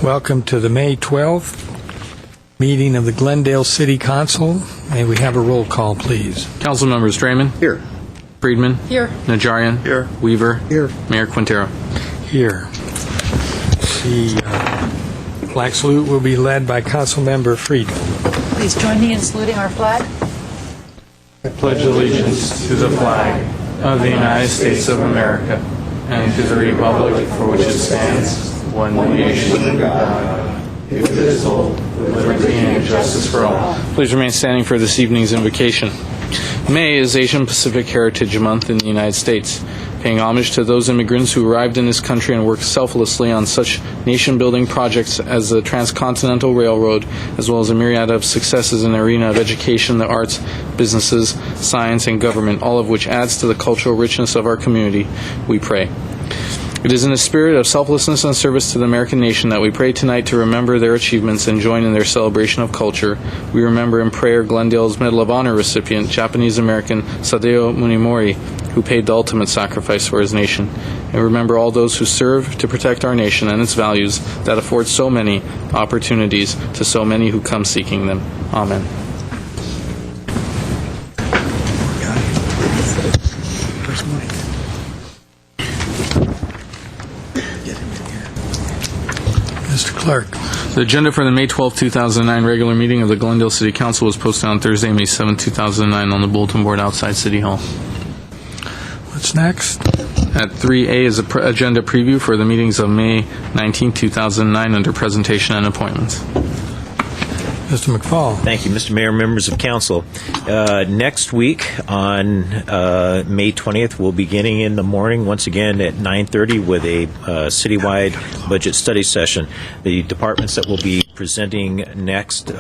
Welcome to the May 12th meeting of the Glendale City Council. May we have a roll call, please? Council members Drayman. Here. Friedman. Here. Najarian. Here. Weaver. Here. Mayor Quintero. Here. The flag salute will be led by Councilmember Friedman. Please join me in saluting our flag. I pledge allegiance to the flag of the United States of America and to the republic for which it stands, one nation under God, indivisible, with liberty and justice for all. Please remain standing for this evening's invocation. May is Asian Pacific Heritage Month in the United States, paying homage to those immigrants who arrived in this country and worked selflessly on such nation-building projects as the Transcontinental Railroad, as well as a myriad of successes in the arena of education, the arts, businesses, science, and government, all of which adds to the cultural richness of our community. We pray. It is in a spirit of selflessness and service to the American nation that we pray tonight to remember their achievements and join in their celebration of culture. We remember in prayer Glendale's Medal of Honor recipient, Japanese-American Sadeo Munimori, who paid the ultimate sacrifice for his nation. And remember all those who serve to protect our nation and its values that afford so many opportunities to so many who come seeking them. Amen. Mr. Clerk. The agenda for the May 12, 2009 regular meeting of the Glendale City Council was posted on Thursday, May 7, 2009 on the bulletin board outside City Hall. What's next? At 3A is an agenda preview for the meetings of May 19, 2009 under presentation and appointments. Mr. McFall. Thank you, Mr. Mayor, members of council. Next week on May 20th, we'll be beginning in the morning once again at 9:30 with a citywide budget study session. The departments that will be presenting next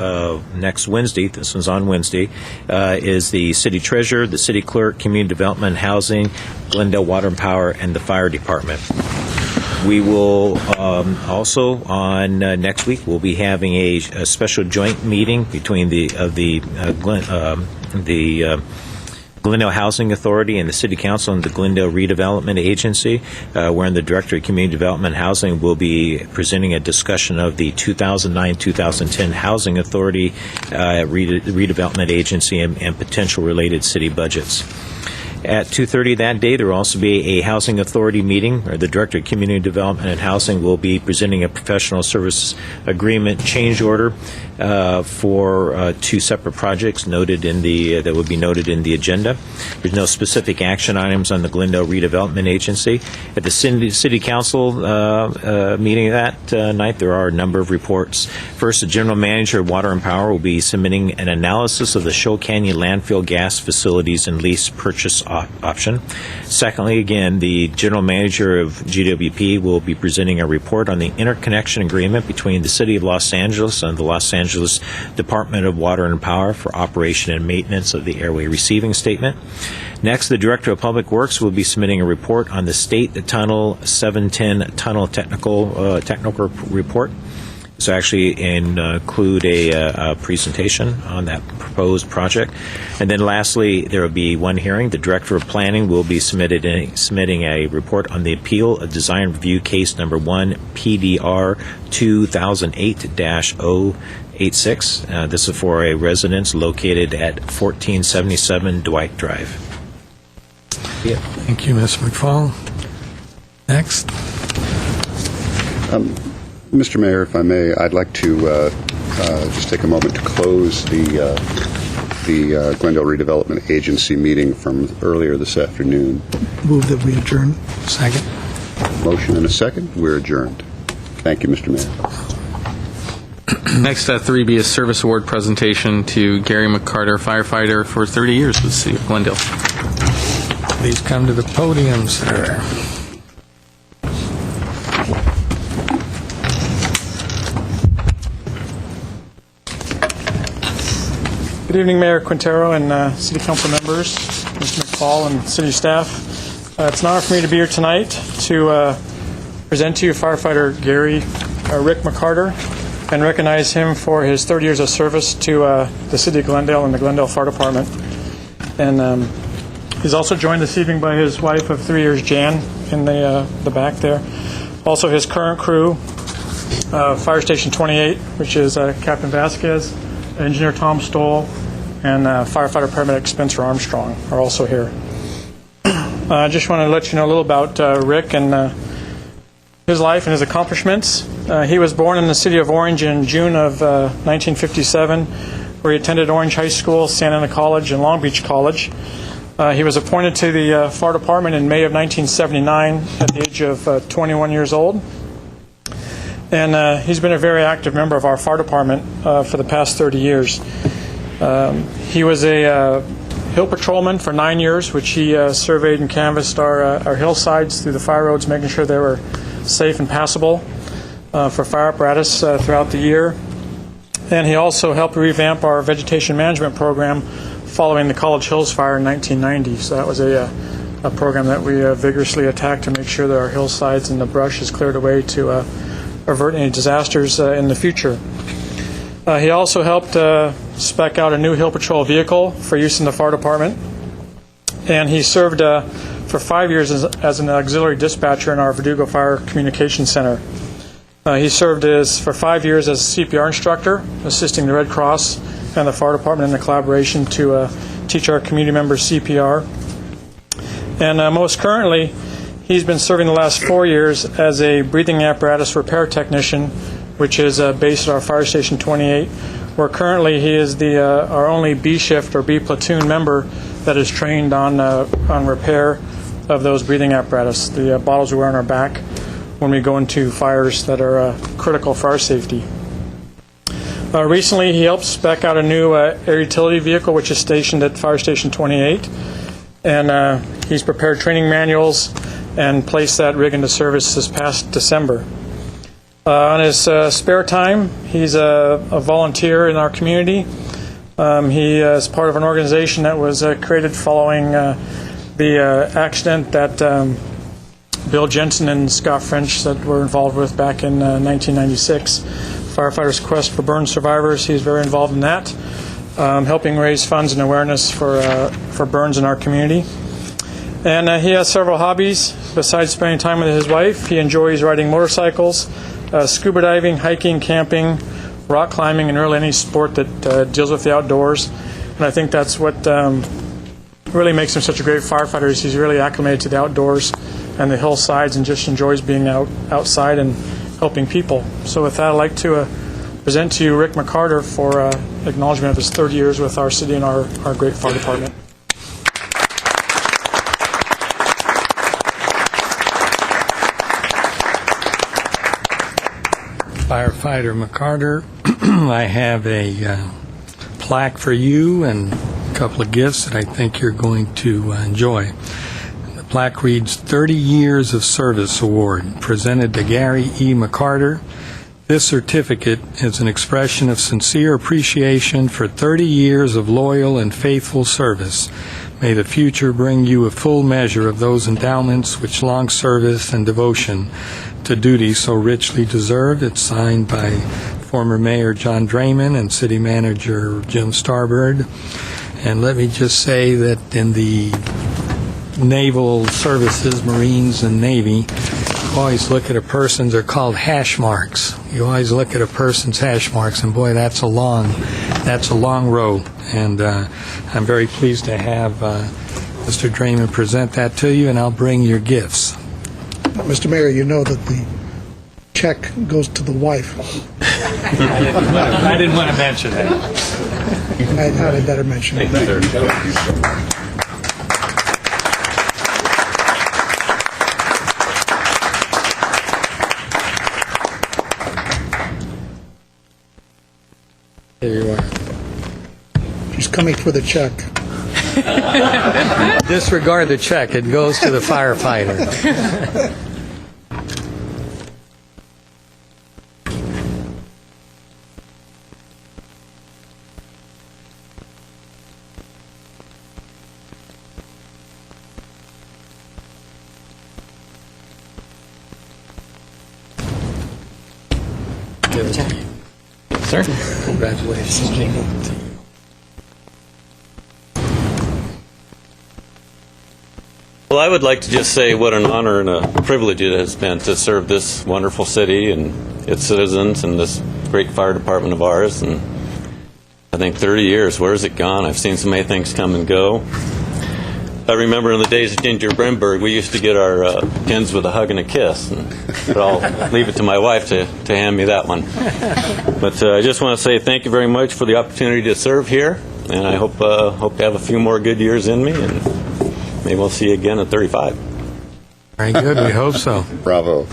Wednesday, this one's on Wednesday, is the city treasurer, the city clerk, community development, housing, Glendale Water and Power, and the fire department. We will also on next week we'll be having a special joint meeting between the Glendale Housing Authority and the City Council and the Glendale Redevelopment Agency, wherein the Director of Community Development and Housing will be presenting a discussion of the 2009-2010 Housing Authority Redevelopment Agency and potential related city budgets. At 2:30 that day, there will also be a Housing Authority meeting, where the Director of Community Development and Housing will be presenting a professional service agreement change order for two separate projects noted in the that would be noted in the agenda. There's no specific action items on the Glendale Redevelopment Agency. At the City Council meeting that night, there are a number of reports. First, the General Manager of Water and Power will be submitting an analysis of the Shoal Canyon landfill gas facilities and lease purchase option. Secondly, again, the General Manager of GWP will be presenting a report on the interconnection agreement between the City of Los Angeles and the Los Angeles Department of Water and Power for operation and maintenance of the airway receiving statement. Next, the Director of Public Works will be submitting a report on the State Tunnel 710 Tunnel technical report. So actually include a presentation on that proposed project. And then lastly, there will be one hearing. The Director of Planning will be submitting a report on the appeal of design review case number 1, PDR 2008-086. This is for a residence located at 1477 Dwight Drive. Yeah. Thank you, Mr. McFall. Next. Mr. Mayor, if I may, I'd like to just take a moment to close the Glendale Redevelopment Agency meeting from earlier this afternoon. Move that we adjourn. Second. Motion and a second. We're adjourned. Thank you, Mr. Mayor. Next at 3B is service award presentation to Gary McCarter, firefighter for 30 years with the City of Glendale. Please come to the podium, sir. Good evening, Mayor Quintero and City Council members, Mr. McFall and City staff. It's an honor for me to be here tonight to present to you firefighter Rick McCarter and recognize him for his 30 years of service to the City of Glendale and the Glendale Fire Department. And he's also joined this evening by his wife of 3 years, Jan, in the back there. Also his current crew, Fire Station 28, which is Captain Vasquez, Engineer Tom Stoll, and firefighter paramedic Spencer Armstrong are also here. I just want to let you know a little about Rick and his life and his accomplishments. He was born in the city of Orange in June of 1957, where he attended Orange High School, Santa Ana College, and Long Beach College. He was appointed to the fire department in May of 1979 at the age of 21 years old. And he's been a very active member of our fire department for the past 30 years. He was a hill patrolman for 9 years, which he surveyed and canvassed our hillsides through the fire roads, making sure they were safe and passable for fire apparatus throughout the year. And he also helped revamp our vegetation management program following the College Hills fire in 1990. So that was a program that we vigorously attacked to make sure that our hillsides and the brush is cleared away to avert any disasters in the future. He also helped spec out a new hill patrol vehicle for use in the fire department. And he served for 5 years as an auxiliary dispatcher in our Verdugo Fire Communication Center. He served for 5 years as a CPR instructor, assisting the Red Cross and the fire department in the collaboration to teach our community members CPR. And most currently, he's been serving the last 4 years as a breathing apparatus repair technician, which is based at our Fire Station 28, where currently he is our only B shift or B platoon member that is trained on repair of those breathing apparatus, the bottles we wear on our back when we go into fires that are critical for our safety. Recently, he helped spec out a new air utility vehicle, which is stationed at Fire Station 28, and he's prepared training manuals and placed that rig into service this past December. On his spare time, he's a volunteer in our community. He is part of an organization that was created following the accident that Bill Jensen and Scott French that were involved with back in 1996. Firefighters Quest for Burn Survivors. He's very involved in that, helping raise funds and awareness for burns in our community. And he has several hobbies besides spending time with his wife. He enjoys riding motorcycles, scuba diving, hiking, camping, rock climbing, and really any sport that deals with the outdoors. And I think that's what really makes him such a great firefighter is he's really acclimated to the outdoors and the hillsides and just enjoys being outside and helping people. So with that, I'd like to present to you Rick McCarter for acknowledgement of his 30 years with our city and our great fire department. Firefighter McCarter, I have a plaque for you and a couple of gifts that I think you're going to enjoy. The plaque reads 30 Years of Service Award, presented to Gary E. McCarter. This certificate is an expression of sincere appreciation for 30 years of loyal and faithful service. May the future bring you a full measure of those endowments which long service and devotion to duty so richly deserved. It's signed by former Mayor John Draymond and City Manager Jim Starbird. And let me just say that in the naval services, Marines and Navy, you always look at a person's, they're called hash marks. You always look at a person's hash marks, and boy, that's a long row. And I'm very pleased to have Mr. Draymond present that to you, and I'll bring your gifts. Mr. Mayor, you know that the check goes to the wife. I didn't want to mention that. I thought I'd better mention it. Here you are. She's coming for the check. Disregard the check. It goes to the firefighter. Sir? Congratulations, Jamie. Well, I would like to just say what an honor and a privilege it has been to serve this wonderful city and its citizens and this great fire department of ours. And I think 30 years, where has it gone? I've seen so many things come and go. I remember in the days of Ginger Brimberg, we used to get our pins with a hug and a kiss. But I'll leave it to my wife to hand me that one. But I just want to say thank you very much for the opportunity to serve here. And I hope to have a few more good years in me. And maybe we'll see you again at 35. Very good. We hope so. Bravo.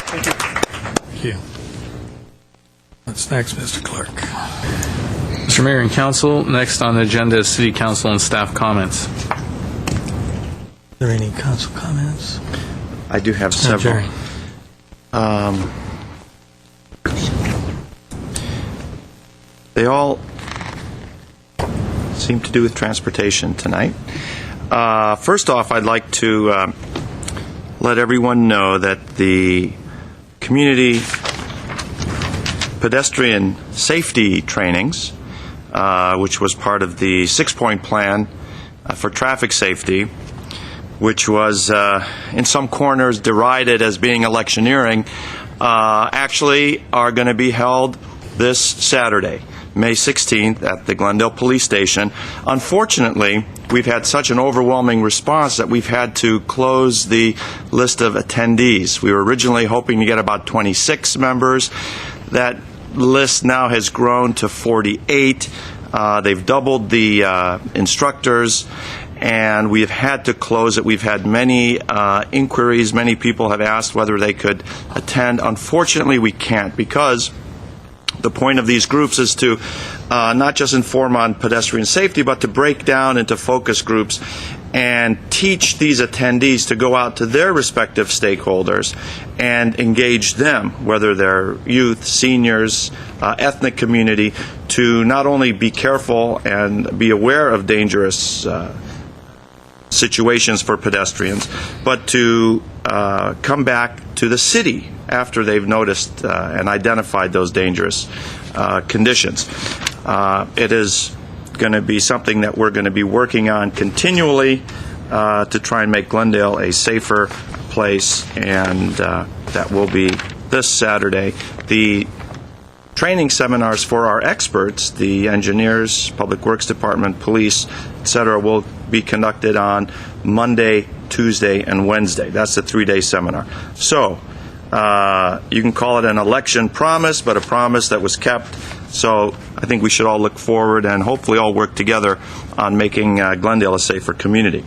Thank you. What's next, Mr. Clerk? Mr. Mayor and Council, next on the agenda is City Council and staff comments. Are there any council comments? I do have Oh, several. Jerry. They all seem to do with transportation tonight. First off, I'd like to let everyone know that the community pedestrian safety trainings, which was part of the 6-point plan for traffic safety, which was in some corners derided as being electioneering, actually are going to be held this Saturday, May 16th, at the Glendale Police Station. Unfortunately, we've had such an overwhelming response that we've had to close the list of attendees. We were originally hoping to get about 26 members. That list now has grown to 48. They've doubled the instructors, and we've had to close it. We've had many inquiries. Many people have asked whether they could attend. Unfortunately, we can't, because the point of these groups is to not just inform on pedestrian safety, but to break down into focus groups and teach these attendees to go out to their respective stakeholders and engage them, whether they're youth, seniors, ethnic community, to not only be careful and be aware of dangerous situations for pedestrians, but to come back to the city after they've noticed and identified those dangerous conditions. It is going to be something that we're going to be working on continually to try and make Glendale a safer place, and that will be this Saturday. The training seminars for our experts, the engineers, Public Works Department, police, etc., will be conducted on Monday, Tuesday, and Wednesday. That's a 3-day seminar. So you can call it an election promise, but a promise that was kept. So I think we should all look forward and hopefully all work together on making Glendale a safer community.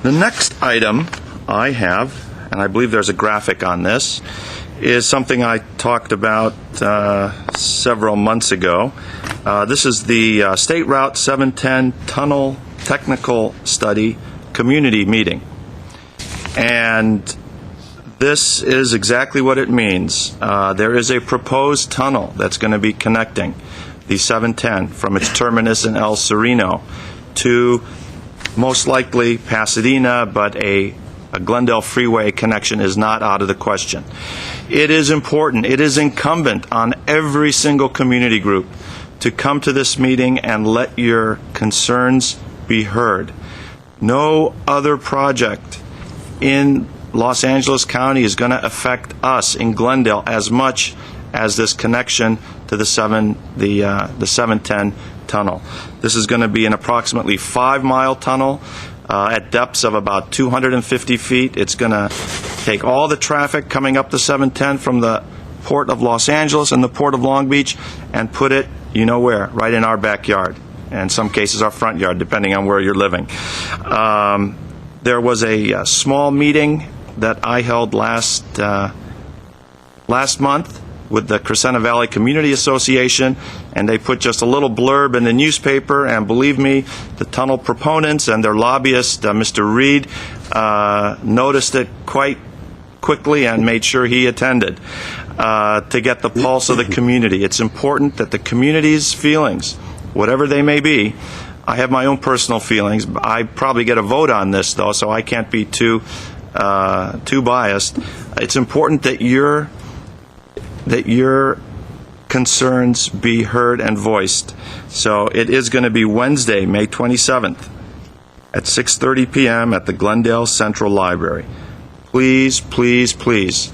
The next item I have, and I believe there's a graphic on this, is something I talked about several months ago. This is the State Route 710 Tunnel Technical Study Community Meeting. And this is exactly what it means. There is a proposed tunnel that's going to be connecting the 710 from its terminus in El Sereno to most likely Pasadena, but a Glendale freeway connection is not out of the question. It is important, it is incumbent on every single community group to come to this meeting and let your concerns be heard. No other project in Los Angeles County is going to affect us in Glendale as much as this connection to the 710 tunnel. This is going to be an approximately 5-mile tunnel at depths of about 250 feet. It's going to take all the traffic coming up the 710 from the Port of Los Angeles and the Port of Long Beach and put it, you know where, right in our backyard, and in some cases our front yard, depending on where you're living. There was a small meeting that I held last month with the Crescenta Valley Community Association, and they put just a little blurb in the newspaper, and believe me, the tunnel proponents and their lobbyist, Mr. Reed, noticed it quite quickly and made sure he attended to get the pulse of the community. It's important that the community's feelings, whatever they may be, I have my own personal feelings. I probably get a vote on this, though, so I can't be too biased. It's important that your concerns be heard and voiced. So it is going to be Wednesday, May 27th at 6:30 p.m. at the Glendale Central Library. Please, please, please.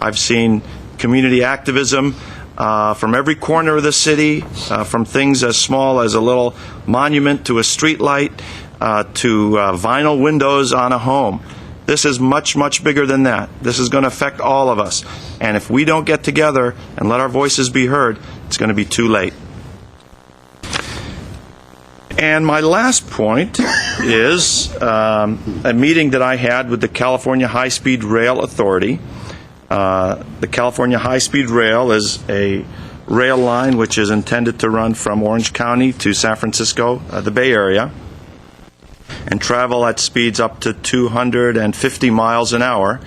I've seen community activism from every corner of the city, from things as small as a little monument to a street light to vinyl windows on a home. This is much, much bigger than that. This is going to affect all of us. And if we don't get together and let our voices be heard, it's going to be too late. And my last point is a meeting that I had with the California High-Speed Rail Authority. The California High-Speed Rail is a rail line which is intended to run from Orange County to San Francisco, the Bay Area, and travel at speeds up to 250 miles an hour.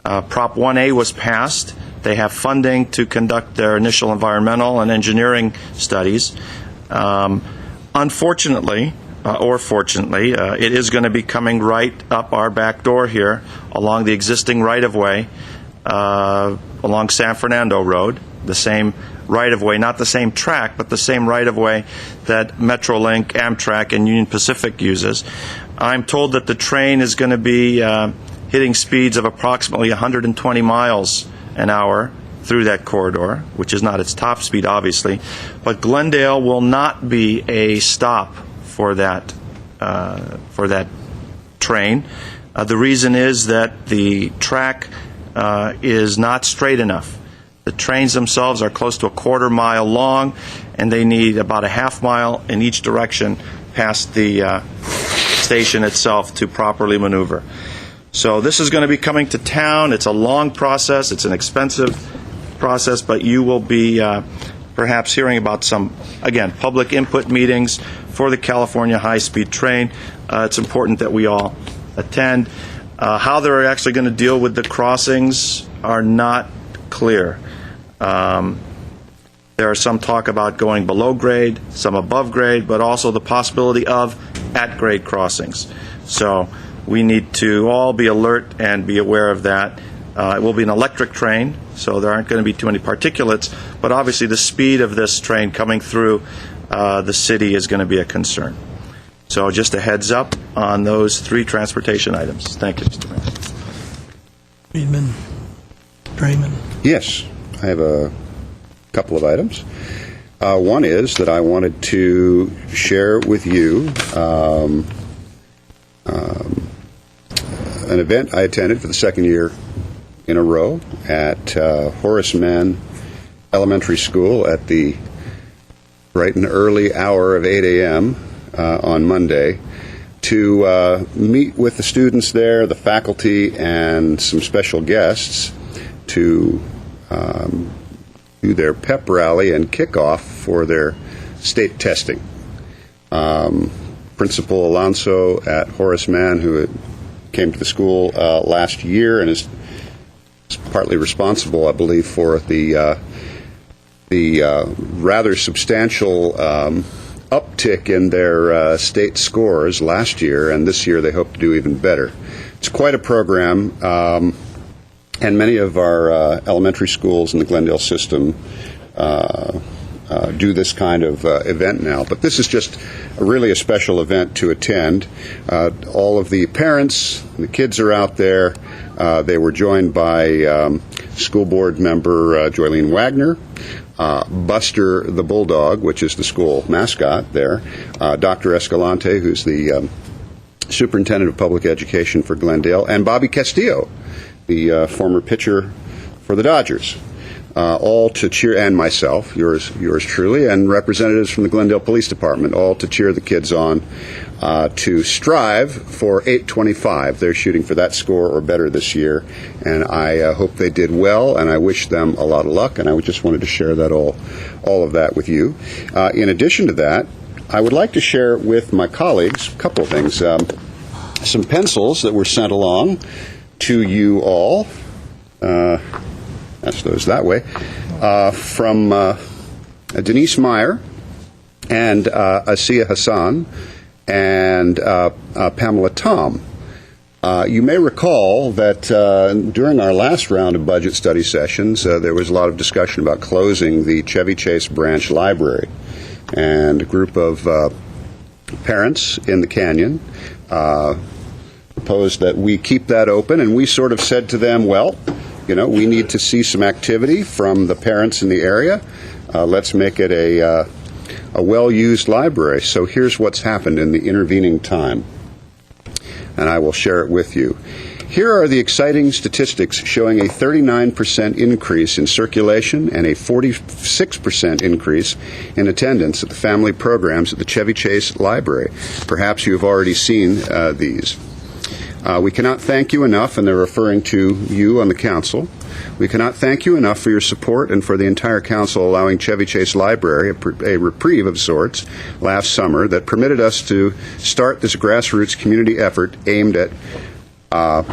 Prop 1A was passed. They have funding to conduct their initial environmental and engineering studies. Unfortunately, or fortunately, it is going to be coming right up our back door here along the existing right-of-way along San Fernando Road, the same right-of-way, not the same track, but the same right-of-way that Metrolink, Amtrak, and Union Pacific uses. I'm told that the train is going to be hitting speeds of approximately 120 miles an hour through that corridor, which is not its top speed, obviously. But Glendale will not be a stop for that train. The reason is that the track is not straight enough. The trains themselves are close to a quarter mile long, and they need about a half mile in each direction past the station itself to properly maneuver. So this is going to be coming to town. It's a long process. It's an expensive process, but you will be perhaps hearing about some, again, public input meetings for the California high-speed train. It's important that we all attend. How they're actually going to deal with the crossings are not clear. There are some talk about going below grade, some above grade, but also the possibility of at-grade crossings. So we need to all be alert and be aware of that. It will be an electric train, so there aren't going to be too many particulates, but obviously the speed of this train coming through the city is going to be a concern. So just a heads up on those three transportation items. Thank you, Mr. Mayor. Friedman, Draymond. Yes, I have a couple of items. One is that I wanted to share with you an event I attended for the second year in a row at Horace Mann Elementary School at the bright and early hour of 8 a.m. On Monday to meet with the students there, the faculty, and some special guests to do their pep rally and kickoff for their state testing. Principal Alonso at Horace Mann, who came to the school last year and is partly responsible, I believe, for the rather substantial uptick in their state scores last year, and this year they hope to do even better. It's quite a program, and many of our elementary schools in the Glendale system do this kind of event now. But this is just really a special event to attend. All of the parents, the kids are out there. They were joined by school board member Joylene Wagner, Buster the Bulldog, which is the school mascot there, Dr. Escalante, who's the superintendent of public education for Glendale, and Bobby Castillo, the former pitcher for the Dodgers. All to cheer, and myself, yours truly, and representatives from the Glendale Police Department, all to cheer the kids on to strive for 825. They're shooting for that score or better this year, and I hope they did well, and I wish them a lot of luck, and I just wanted to share that all of that with you. In addition to that, I would like to share with my colleagues a couple of things. Some pencils that were sent along to you all. That's those that way, from Denise Meyer and Asiya Hassan and Pamela Tom. You may recall that during our last round of budget study sessions, there was a lot of discussion about closing the Chevy Chase Branch Library. And a group of parents in the Canyon proposed that we keep that open, and we sort of said to them, well, we need to see some activity from the parents in the area. Let's make it a well-used library. So here's what's happened in the intervening time, and I will share it with you. Here are the exciting statistics showing a 39% increase in circulation and a 46% increase in attendance at the family programs at the Chevy Chase Library. Perhaps you have already seen these. We cannot thank you enough, and they're referring to you on the council. We cannot thank you enough for your support and for the entire council allowing Chevy Chase Library a reprieve of sorts last summer that permitted us to start this grassroots community effort aimed at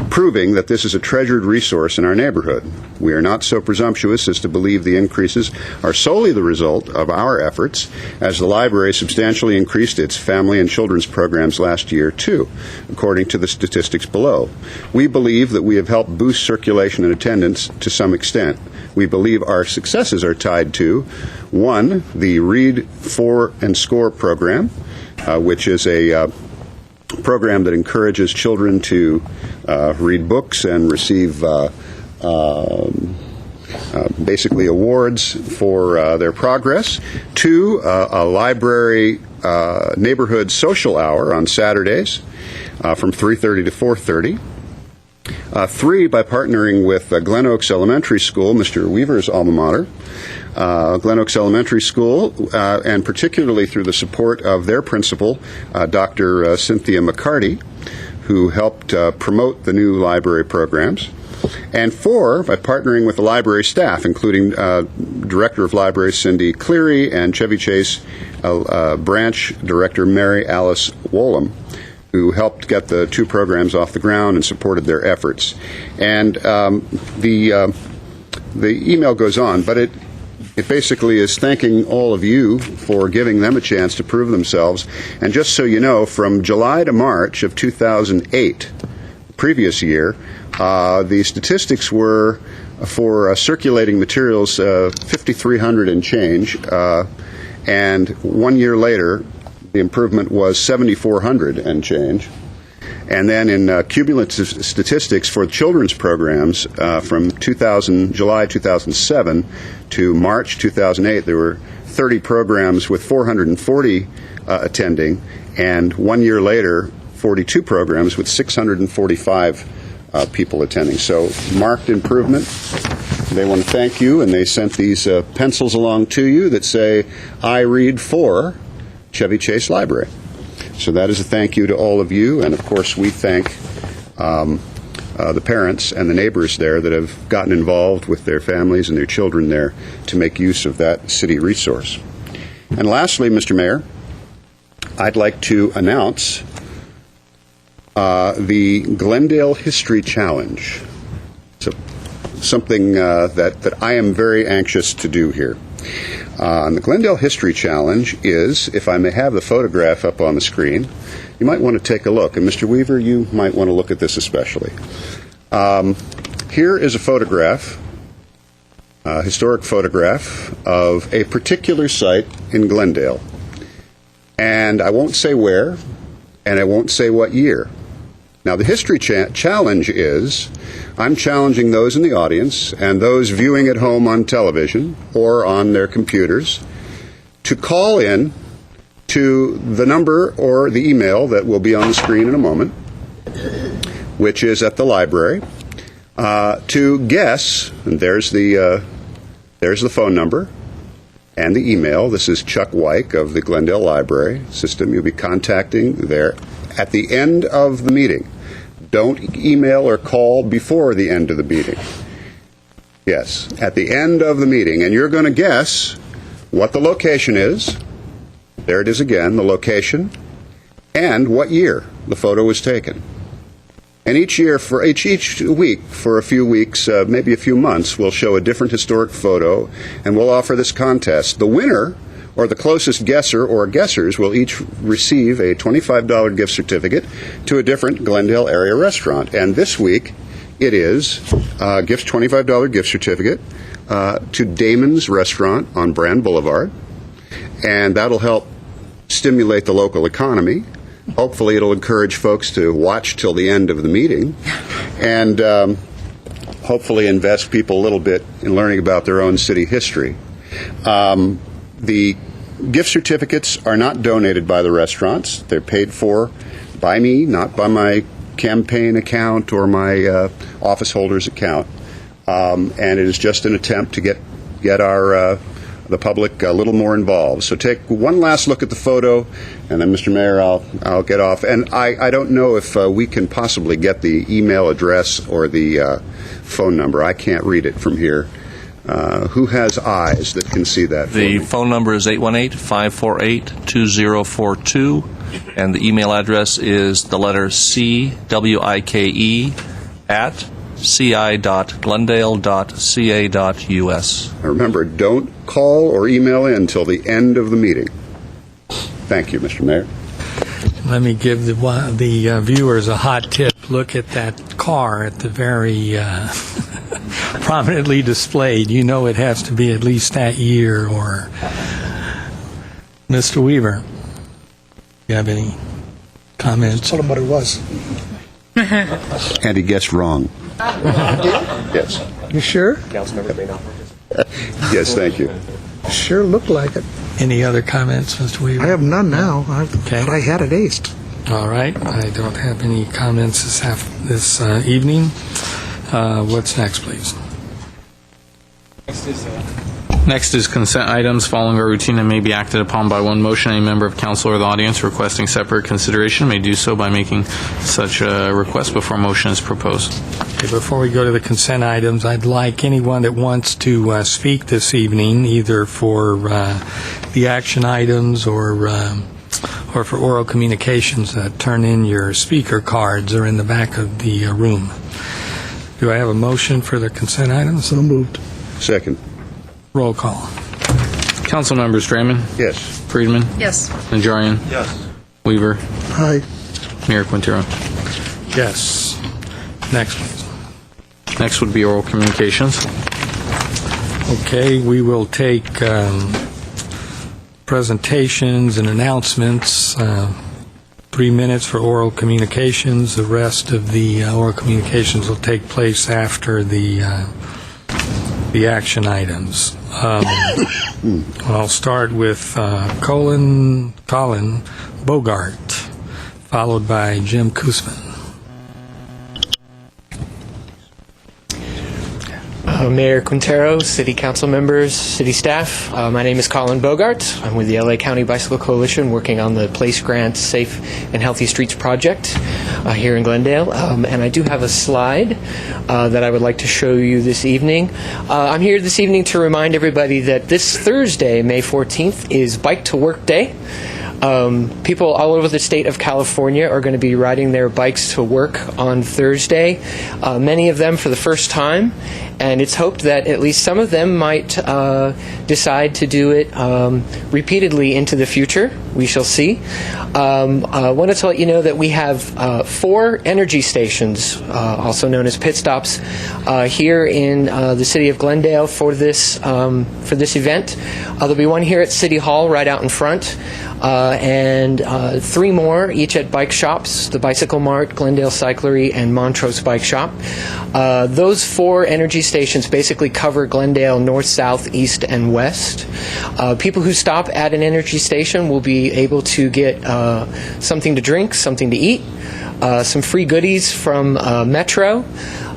proving that this is a treasured resource in our neighborhood. We are not so presumptuous as to believe the increases are solely the result of our efforts, as the library substantially increased its family and children's programs last year, too, according to the statistics below. We believe that we have helped boost circulation and attendance to some extent. We believe our successes are tied to, 1, the Read, For, and Score program, which is a program that encourages children to read books and receive basically awards for their progress. 2, a library neighborhood social hour on Saturdays from 3:30 to 4:30. 3, by partnering with Glen Oaks Elementary School, Mr. Weaver's alma mater, Glen Oaks Elementary School, and particularly through the support of their principal, Dr. Cynthia McCarty, who helped promote the new library programs. And 4, by partnering with the library staff, including Director of Libraries Cindy Cleary and Chevy Chase Branch Director Mary Alice Wolam, who helped get the 2 programs off the ground and supported their efforts. And the email goes on, but it basically is thanking all of you for giving them a chance to prove themselves. And just so you know, from July to March of 2008, previous year, the statistics were for circulating materials 5,300 and change, and 1 year later, the improvement was 7,400 and change. And then in cumulative statistics for children's programs from July 2007 to March 2008, there were 30 programs with 440 attending, and 1 year later, 42 programs with 645 people attending. So marked improvement. They want to thank you, and they sent these pencils along to you that say, I read for Chevy Chase Library. So that is a thank you to all of you, and of course we thank the parents and the neighbors there that have gotten involved with their families and their children there to make use of that city resource. And lastly, Mr. Mayor, I'd like to announce the Glendale History Challenge. It's something that I am very anxious to do here. And the Glendale History Challenge is, if I may have the photograph up on the screen, you might want to take a look. And Mr. Weaver, you might want to look at this especially. Here is a photograph, a historic photograph of a particular site in Glendale. And I won't say where, and I won't say what year. Now, the history challenge is, I'm challenging those in the audience and those viewing at home on television or on their computers to call in to the number or the email that will be on the screen in a moment, which is at the library, to guess, and there's the phone number and the email. This is Chuck Wyke of the Glendale Library System. You'll be contacting there at the end of the meeting. Don't email or call before the end of the meeting. Yes, at the end of the meeting. And you're going to guess what the location is. There it is again, the location, and what year the photo was taken. And each year, for each week, for a few weeks, maybe a few months, we'll show a different historic photo, and we'll offer this contest. The winner or the closest guesser or guessers will each receive a $25 gift certificate to a different Glendale area restaurant. And this week, it is $25 gift certificate to Damon's Restaurant on Brand Boulevard, and that'll help stimulate the local economy. Hopefully, it'll encourage folks to watch till the end of the meeting, and hopefully invest people a little bit in learning about their own city history. The gift certificates are not donated by the restaurants. They're paid for by me, not by my campaign account or my office holder's account. And it is just an attempt to get our the public a little more involved. So take one last look at the photo, and then, Mr. Mayor, I'll get off. And I don't know if we can possibly get the email address or the phone number. I can't read it from here. Who has eyes that can see that? The phone number is 818-548-2042, and the email address is the letter CWIKE at ci.glendale.ca.us. Remember, don't call or email in until the end of the meeting. Thank you, Mr. Mayor. Let me give the viewers a hot tip. Look at that car at the very prominently displayed. You know it has to be at least that year. Or Mr. Weaver, do you have any comments? Told him what it was. And he guessed wrong. Yes. You sure? Yes, thank you. Sure looked like it. Any other comments, Mr. Weaver? I have none now. Okay. But I had it aced. All right. I don't have any comments this evening. What's next, please? Next is consent items following a routine and may be acted upon by one motion. Any member of council or the audience requesting separate consideration may do so by making such a request before a motion is proposed. Okay, before we go to the consent items, I'd like anyone that wants to speak this evening, either for the action items or for oral communications, turn in your speaker cards. They're in the back of the room. Do I have a motion for the consent items? So moved. Second. Roll call. Council members Draymond, Yes. Friedman, Yes. Najarian, Yes. Weaver, Aye. Mayor Quintero. Yes. Next, please. Next would be oral communications. Okay, we will take presentations and announcements. 3 minutes for oral communications. The rest of the oral communications will take place after the action items. I'll start with Colin Bogart, followed by Jim Koosman. Mayor Quintero, City Council members, City staff, my name is Colin Bogart. I'm with the LA County Bicycle Coalition working on the Place Grant Safe and Healthy Streets project here in Glendale. And I do have a slide that I would like to show you this evening. I'm here this evening to remind everybody that this Thursday, May 14th, is Bike to Work Day. People all over the state of California are going to be riding their bikes to work on Thursday, many of them for the first time, and it's hoped that at least some of them might decide to do it repeatedly into the future. We shall see. I wanted to let you know that we have 4 energy stations, also known as pit stops, here in the city of Glendale for this event. There'll be one here at City Hall right out in front. And 3 more, each at bike shops, the Bicycle Mart, Glendale Cyclery, and Montrose Bike Shop. Those 4 energy stations basically cover Glendale north, south, east, and west. People who stop at an energy station will be able to get something to drink, something to eat, some free goodies from Metro.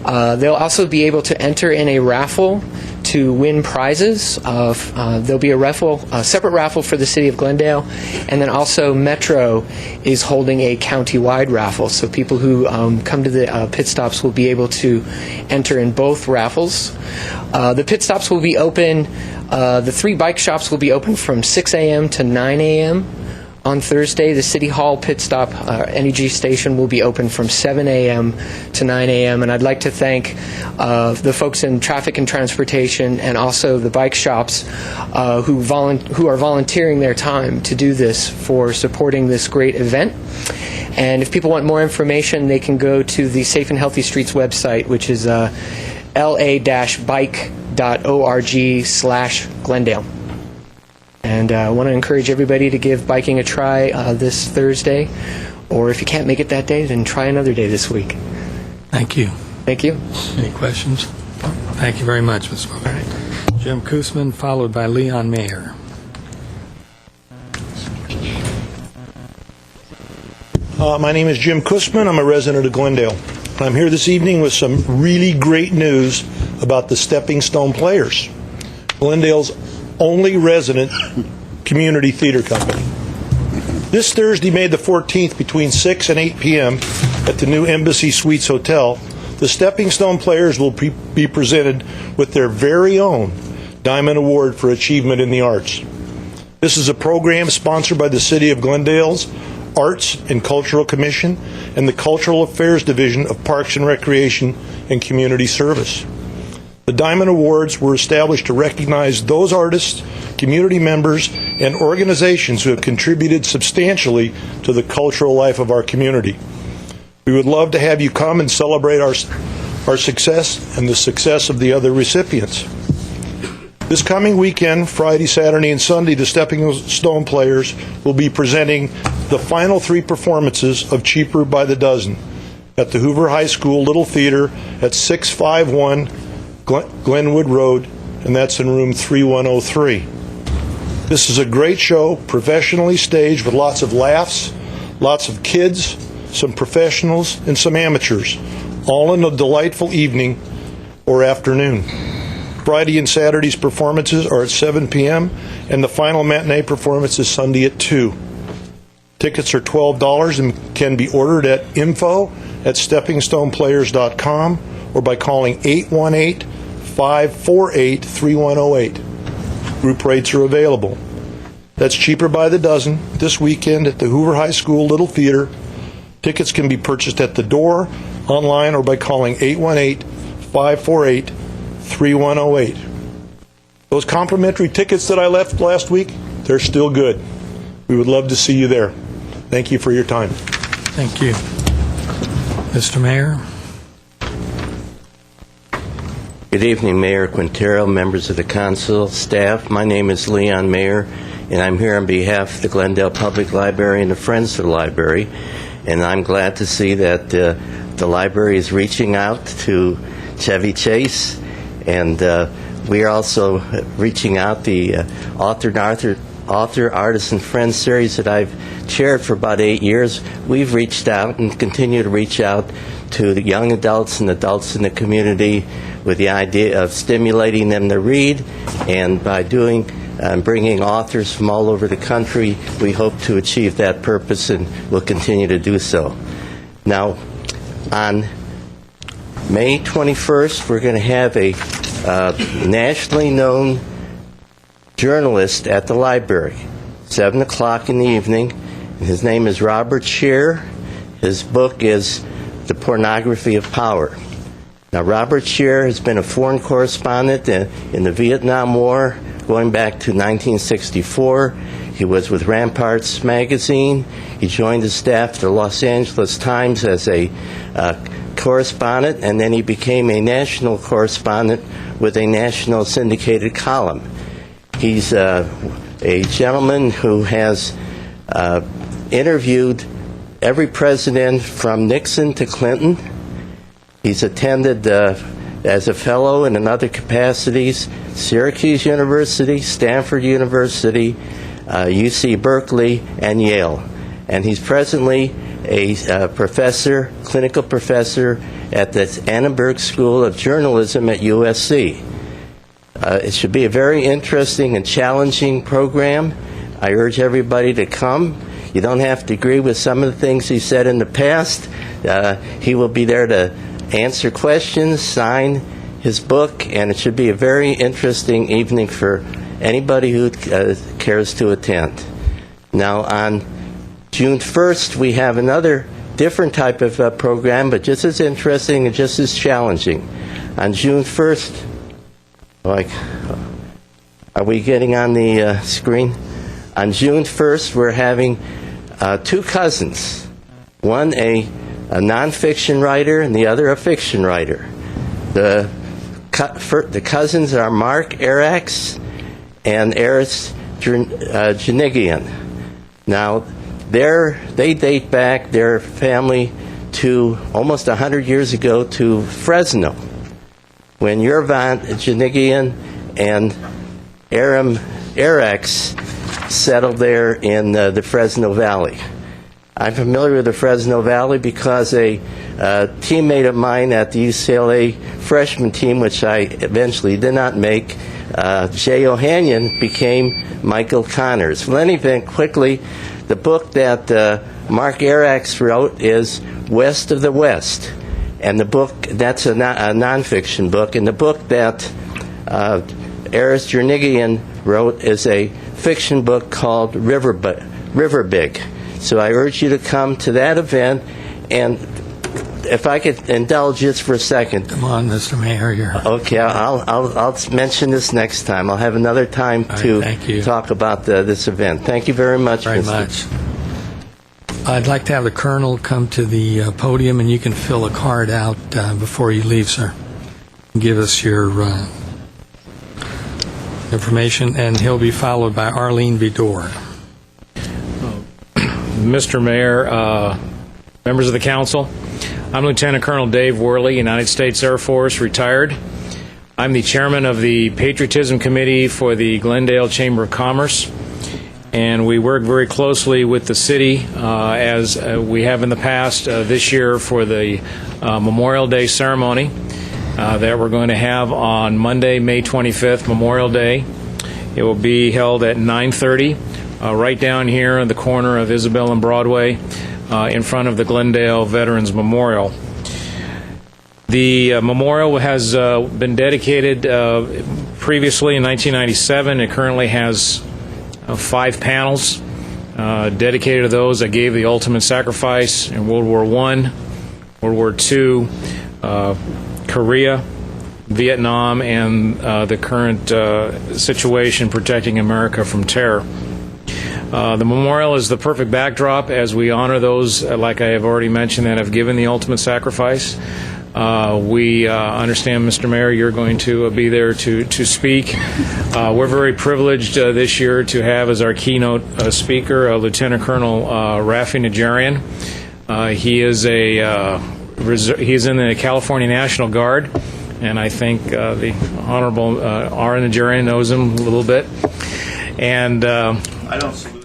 They'll also be able to enter in a raffle to win prizes. There'll be a separate raffle for the city of Glendale, and then also Metro is holding a county-wide raffle. So people who come to the pit stops will be able to enter in both raffles. The pit stops will be open. The 3 bike shops will be open from 6 a.m. to 9 a.m. On Thursday, the City Hall pit stop NEG station will be open from 7 a.m. to 9 a.m. And I'd like to thank the folks in traffic and transportation and also the bike shops who are volunteering their time to do this for supporting this great event. And if people want more information, they can go to the Safe and Healthy Streets website, which is la-bike.org/Glendale. And I want to encourage everybody to give biking a try this Thursday. Or if you can't make it that day, then try another day this week. Thank you. Thank you. Any questions? Thank you very much, Mr. Bogart. Jim Koosman, followed by Leon Mayer. My name is Jim Koosman. I'm a resident of Glendale. I'm here this evening with some really great news about the Stepping Stone Players, Glendale's only resident community theater company. This Thursday, May the 14th, between 6 and 8 p.m. at the new Embassy Suites Hotel, the Stepping Stone Players will be presented with their very own Diamond Award for Achievement in the Arts. This is a program sponsored by the City of Glendale's Arts and Cultural Commission and the Cultural Affairs Division of Parks and Recreation and Community Service. The Diamond Awards were established to recognize those artists, community members, and organizations who have contributed substantially to the cultural life of our community. We would love to have you come and celebrate our success and the success of the other recipients. This coming weekend, Friday, Saturday, and Sunday, the Stepping Stone Players will be presenting the final 3 performances of Cheaper by the Dozen at the Hoover High School Little Theater at 651 Glenwood Road, and that's in room 3103. This is a great show, professionally staged with lots of laughs, lots of kids, some professionals, and some amateurs, all in a delightful evening or afternoon. Friday and Saturday's performances are at 7 p.m., and the final matinee performance is Sunday at 2. Tickets are $12 and can be ordered at info@steppingstoneplayers.com or by calling 818-548-3108. Group rates are available. That's Cheaper by the Dozen this weekend at the Hoover High School Little Theater. Tickets can be purchased at the door, online, or by calling 818-548-3108. Those complimentary tickets that I left last week, they're still good. We would love to see you there. Thank you for your time. Thank you. Mr. Mayor? Good evening, Mayor Quintero, members of the council, staff. My name is Leon Mayer, and I'm here on behalf of the Glendale Public Library and the Friends of the Library. And I'm glad to see that the library is reaching out to Chevy Chase, and we are also reaching out the Author, Artist, and Friends series that I've chaired for about 8 years. We've reached out and continue to reach out to the young adults and adults in the community with the idea of stimulating them to read, and by bringing authors from all over the country, we hope to achieve that purpose, and will continue to do so. Now, on May 21st, we're going to have a nationally known journalist at the library, 7 o'clock in the evening. His name is Robert Scheer. His book is The Pornography of Power. Now, Robert Scheer has been a foreign correspondent in the Vietnam War going back to 1964. He was with Ramparts magazine. He joined the staff of the Los Angeles Times as a correspondent, and then he became a national correspondent with a national syndicated column. He's a gentleman who has interviewed every president from Nixon to Clinton. He's attended as a fellow and in other capacities Syracuse University, Stanford University, UC Berkeley, and Yale. And he's presently a professor, clinical professor at the Annenberg School of Journalism at USC. It should be a very interesting and challenging program. I urge everybody to come. You don't have to agree with some of the things he said in the past. He will be there to answer questions, sign his book, and it should be a very interesting evening for anybody who cares to attend. Now, on June 1st, we have another different type of program, but just as interesting and just as challenging. On June 1st, are we getting on the screen? On June 1st, we're having two cousins, one a nonfiction writer and the other a fiction writer. The cousins are Mark Arax and Eris Janigian. Now, they date back, their family, to almost 100 years ago to Fresno, when Yervan Janigian and Aram Arax settled there in the Fresno Valley. I'm familiar with the Fresno Valley because a teammate of mine at the UCLA freshman team, which I eventually did not make, Jay Ohanian, became Michael Connors. Well, in any event, quickly, the book that Mark Arax wrote is West of the West. And the book, that's a nonfiction book. And the book that Eris Jernigian wrote is a fiction book called Riverbig. So I urge you to come to that event. And if I could indulge just for a second. Come on, Mr. Mayor. Okay, I'll mention this next time. I'll have another time to talk about this event. Thank you very much. Very much. I'd like to have the Colonel come to the podium, and you can fill a card out before you leave, sir. Give us your information, and he'll be followed by Arlene Vidor. Mr. Mayor, members of the council, I'm Lieutenant Colonel Dave Worley, United States Air Force, retired. I'm the chairman of the Patriotism Committee for the Glendale Chamber of Commerce, and we work very closely with the city, as we have in the past, this year for the Memorial Day ceremony that we're going to have on Monday, May 25th, Memorial Day. It will be held at 9:30, right down here on the corner of Isabel and Broadway, in front of the Glendale Veterans Memorial. The memorial has been dedicated previously in 1997. It currently has 5 panels dedicated to those that gave the ultimate sacrifice in World War I, World War II, Korea, Vietnam, and the current situation protecting America from terror. The memorial is the perfect backdrop as we honor those, like I have already mentioned, that have given the ultimate sacrifice. We understand, Mr. Mayor, you're going to be there to speak. We're very privileged this year to have as our keynote speaker Lieutenant Colonel Rafi Najarian. He is he's in the California National Guard, and I think the Honorable R. Najarian knows him a little bit. And I don't salute him.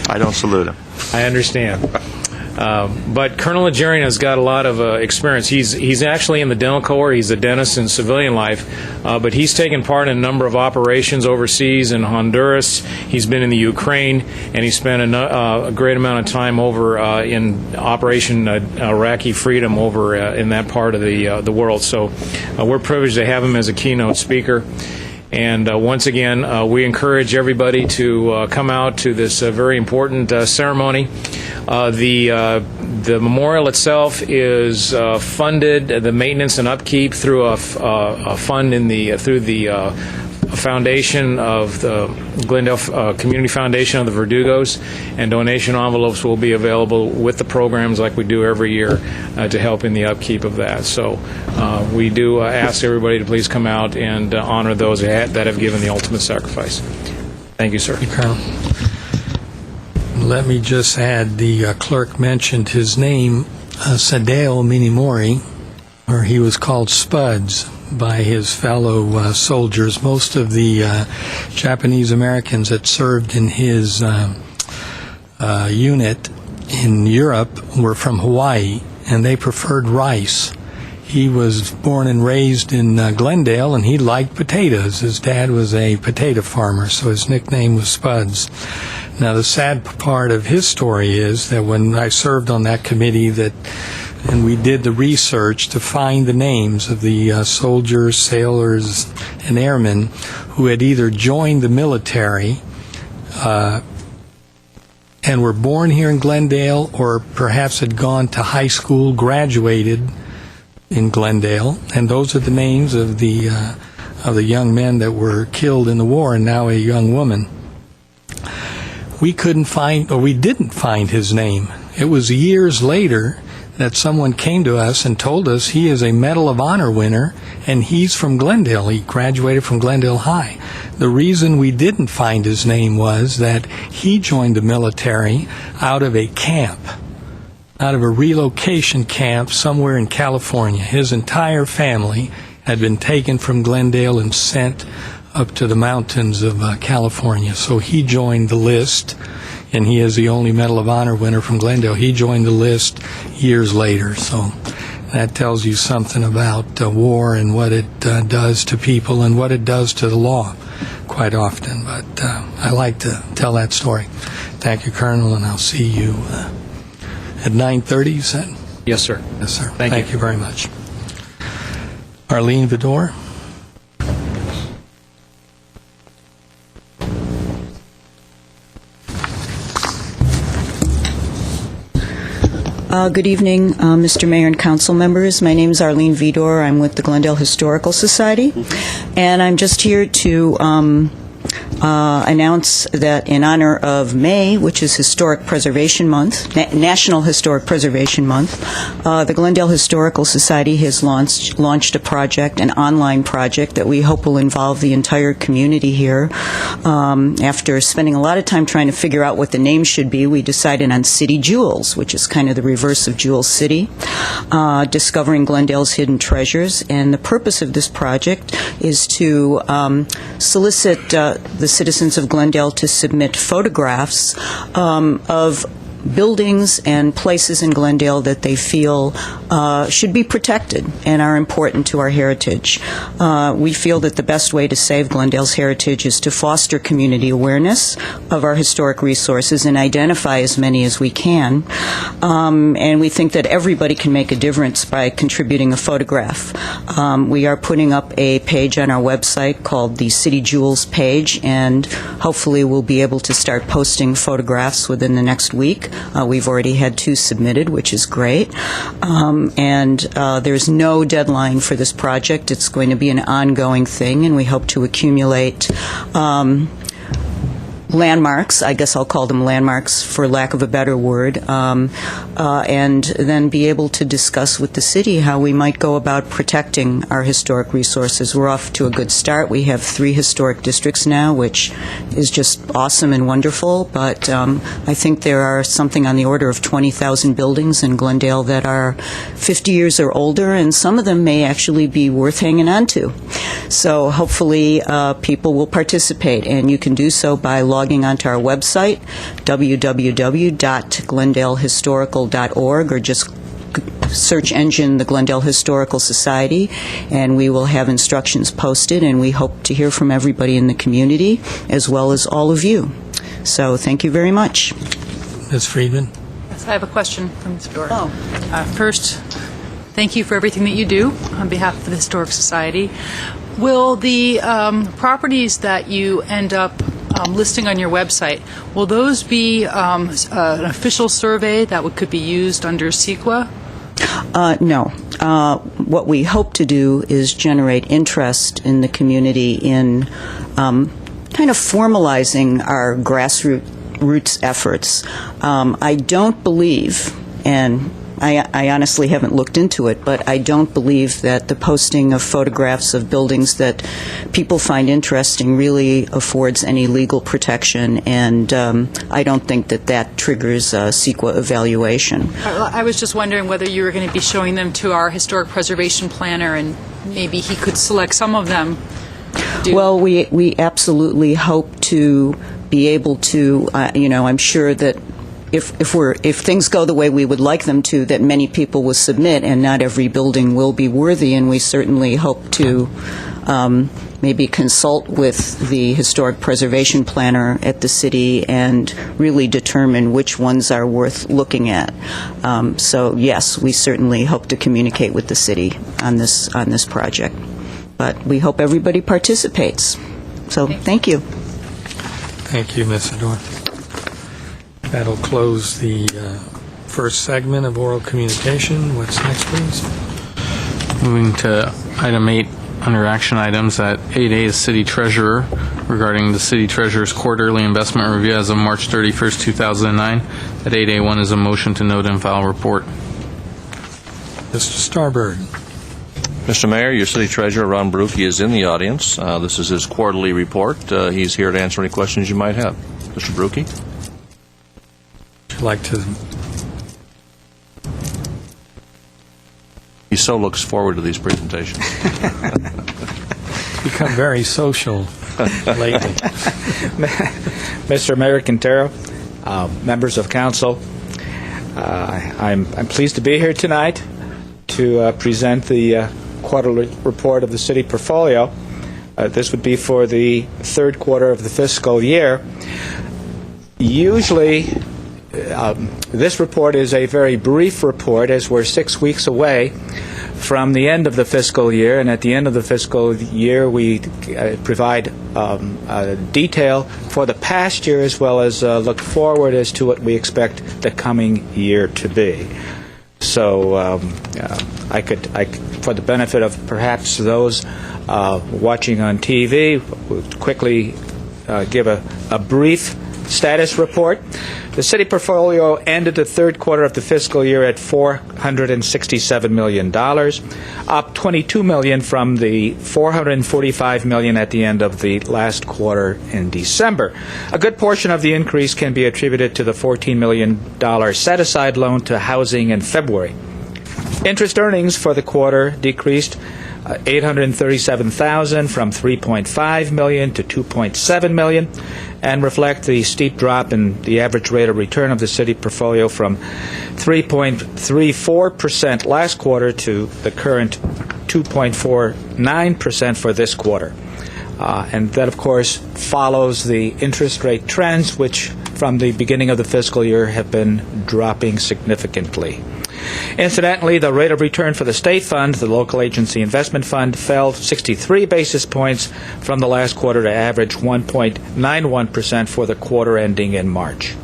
I don't salute him. I understand. But Colonel Najarian has got a lot of experience. He's actually in the dental corps. He's a dentist in civilian life, but he's taken part in a number of operations overseas in Honduras. He's been in the Ukraine, and he spent a great amount of time over in Operation Iraqi Freedom over in that part of the world. So we're privileged to have him as a keynote speaker. And once again, we encourage everybody to come out to this very important ceremony. The memorial itself is funded, the maintenance and upkeep, through a fund through the foundation of the Glendale Community Foundation of the Verdugos, and donation envelopes will be available with the programs like we do every year to help in the upkeep of that. So we do ask everybody to please come out and honor those that have given the ultimate sacrifice. Thank you, sir. Colonel. Let me just add, the clerk mentioned his name, Sadeo Minimori, or he was called Spuds by his fellow soldiers. Most of the Japanese Americans that served in his unit in Europe were from Hawaii, and they preferred rice. He was born and raised in Glendale, and he liked potatoes. His dad was a potato farmer, so his nickname was Spuds. Now, the sad part of his story is that when I served on that committee, and we did the research to find the names of the soldiers, sailors, and airmen who had either joined the military and were born here in Glendale, or perhaps had gone to high school, graduated in Glendale, and those are the names of the young men that were killed in the war, and now a young woman. We couldn't find, or we didn't find his name. It was years later that someone came to us and told us he is a Medal of Honor winner, and he's from Glendale. He graduated from Glendale High. The reason we didn't find his name was that he joined the military out of a camp, out of a relocation camp somewhere in California. His entire family had been taken from Glendale and sent up to the mountains of California. So he joined the list, and he is the only Medal of Honor winner from Glendale. He joined the list years later. So that tells you something about war and what it does to people and what it does to the law quite often. But I like to tell that story. Thank you, Colonel, and I'll see you at 9:30, you said? Yes, sir. Yes, sir. Thank you very much. Arlene Vidor. Good evening, Mr. Mayor and council members. My name is Arlene Vidor. I'm with the Glendale Historical Society, and I'm just here to announce that in honor of May, which is Historic Preservation Month, National Historic Preservation Month, the Glendale Historical Society has launched a project, an online project that we hope will involve the entire community here. After spending a lot of time trying to figure out what the name should be, we decided on City Jewels, which is kind of the reverse of Jewel City, discovering Glendale's hidden treasures. And the purpose of this project is to solicit the citizens of Glendale to submit photographs of buildings and places in Glendale that they feel should be protected and are important to our heritage. We feel that the best way to save Glendale's heritage is to foster community awareness of our historic resources and identify as many as we can. And we think that everybody can make a difference by contributing a photograph. We are putting up a page on our website called the City Jewels page, and hopefully we'll be able to start posting photographs within the next week. We've already had 2 submitted, which is great. And there's no deadline for this project. It's going to be an ongoing thing, and we hope to accumulate landmarks, I guess I'll call them landmarks for lack of a better word, and then be able to discuss with the city how we might go about protecting our historic resources. We're off to a good start. We have 3 historic districts now, which is just awesome and wonderful, but I think there are something on the order of 20,000 buildings in Glendale that are 50 years or older, and some of them may actually be worth hanging on to. So hopefully people will participate, and you can do so by logging onto our website, www.glendalehistorical.org, or just search engine the Glendale Historical Society, and we will have instructions posted, and we hope to hear from everybody in the community as well as all of you. So thank you very much. Ms. Friedman? Yes, I have a question from Ms. Fedora. First, thank you for everything that you do on behalf of the Historic Society. Will the properties that you end up listing on your website, will those be an official survey that could be used under CEQA? No. What we hope to do is generate interest in the community in kind of formalizing our grassroots efforts. I don't believe, and I honestly haven't looked into it, but I don't believe that the posting of photographs of buildings that people find interesting really affords any legal protection, and I don't think that that triggers a CEQA evaluation. I was just wondering whether you were going to be showing them to our historic preservation planner, and maybe he could select some of them. Well, we absolutely hope to be able to, I'm sure that if things go the way we would like them to, that many people will submit, and not every building will be worthy, and we certainly hope to maybe consult with the historic preservation planner at the city and really determine which ones are worth looking at. So yes, we certainly hope to communicate with the city on this project, but we hope everybody participates. So thank you. Thank you, Ms. Fedora. That'll close the first segment of oral communication. What's next, please? Moving to item 8 under action items. At 8A is City Treasurer regarding the City Treasurer's quarterly investment review as of March 31st, 2009. At 8A1 is a motion to note and file report. Mr. Starbird. Mr. Mayor, your City Treasurer, Ron Barucki, is in the audience. This is his quarterly report. He's here to answer any questions you might have. Mr. Barucki? Would you like to... He so looks forward to these presentations. become very social lately. Mr. Mayor Quintero, members of council, I'm pleased to be here tonight to present the quarterly report of the city portfolio. This would be for the third quarter of the fiscal year. Usually, this report is a very brief report, as we're 6 weeks away from the end of the fiscal year, and at the end of the fiscal year we provide detail for the past year as well as look forward as to what we expect the coming year to be. So I could, for the benefit of perhaps those watching on TV, quickly give a brief status report. The city portfolio ended the third quarter of the fiscal year at $467 million, up $22 million from the $445 million at the end of the last quarter in December. A good portion of the increase can be attributed to the $14 million set-aside loan to housing in February. Interest earnings for the quarter decreased $837,000 from $3.5 million to $2.7 million, and reflect the steep drop in the average rate of return of the city portfolio from 3.34% last quarter to the current 2.49% for this quarter. And that, of course, follows the interest rate trends, which from the beginning of the fiscal year have been dropping significantly. Incidentally, the rate of return for the state fund, the local agency investment fund, fell 63 basis points from the last quarter to average 1.91% for the quarter ending in March.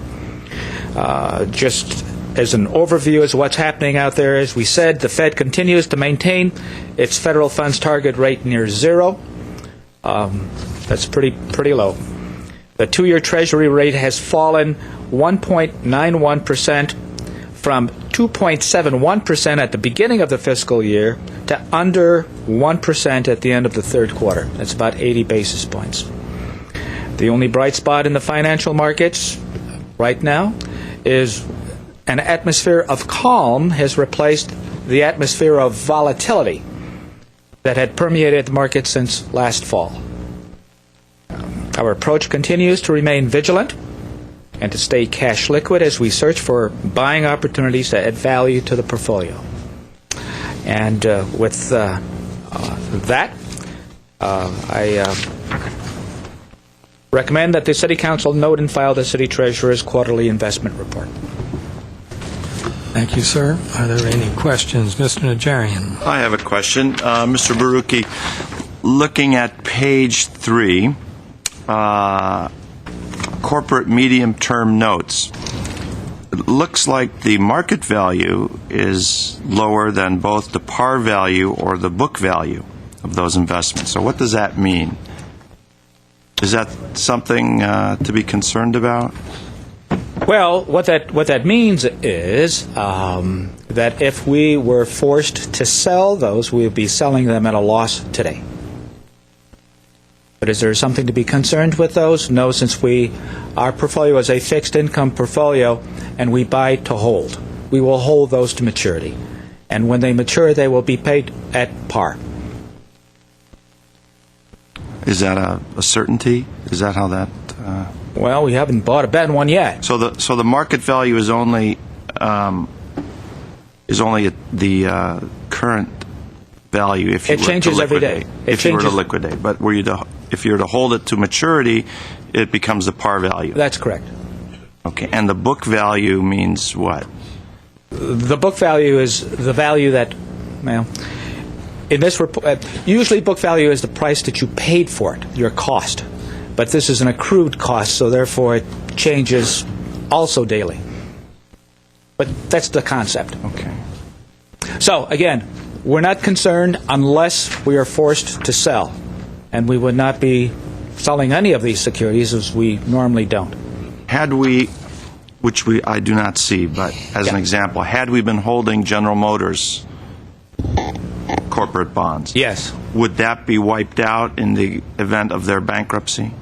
Just as an overview as what's happening out there, as we said, the Fed continues to maintain its federal funds target rate near zero. That's pretty low. The two-year Treasury rate has fallen 1.91% from 2.71% at the beginning of the fiscal year to under 1% at the end of the third quarter. That's about 80 basis points. The only bright spot in the financial markets right now is an atmosphere of calm has replaced the atmosphere of volatility that had permeated the market since last fall. Our approach continues to remain vigilant and to stay cash liquid as we search for buying opportunities to add value to the portfolio. And with that, I recommend that the City Council note and file the City Treasurer's quarterly investment report. Thank you, sir. Are there any questions? Mr. Najarian. I have a question. Mr. Barucki, looking at page 3, corporate medium-term notes, it looks like the market value is lower than both the par value or the book value of those investments. So what does that mean? Is that something to be concerned about? Well, what that means is that if we were forced to sell those, we would be selling them at a loss today. But is there something to be concerned with those? No, since our portfolio is a fixed income portfolio and we buy to hold. We will hold those to maturity. And when they mature, they will be paid at par. Is that a certainty? Is that how that... Well, we haven't bought a bad one yet. So the market value is only the current value if you were to liquidate. It changes every day. If you were to liquidate, but if you were to hold it to maturity, it becomes the par value. That's correct. Okay, and the book value means what? The book value is the value that, well, in this report, usually book value is the price that you paid for it, your cost. But this is an accrued cost, so therefore it changes also daily. But that's the concept. Okay. So, again, we're not concerned unless we are forced to sell. And we would not be selling any of these securities as we normally don't. Had we, which I do not see, but as an example, had we been holding General Motors corporate bonds, yes, would that be wiped out in the event of their bankruptcy?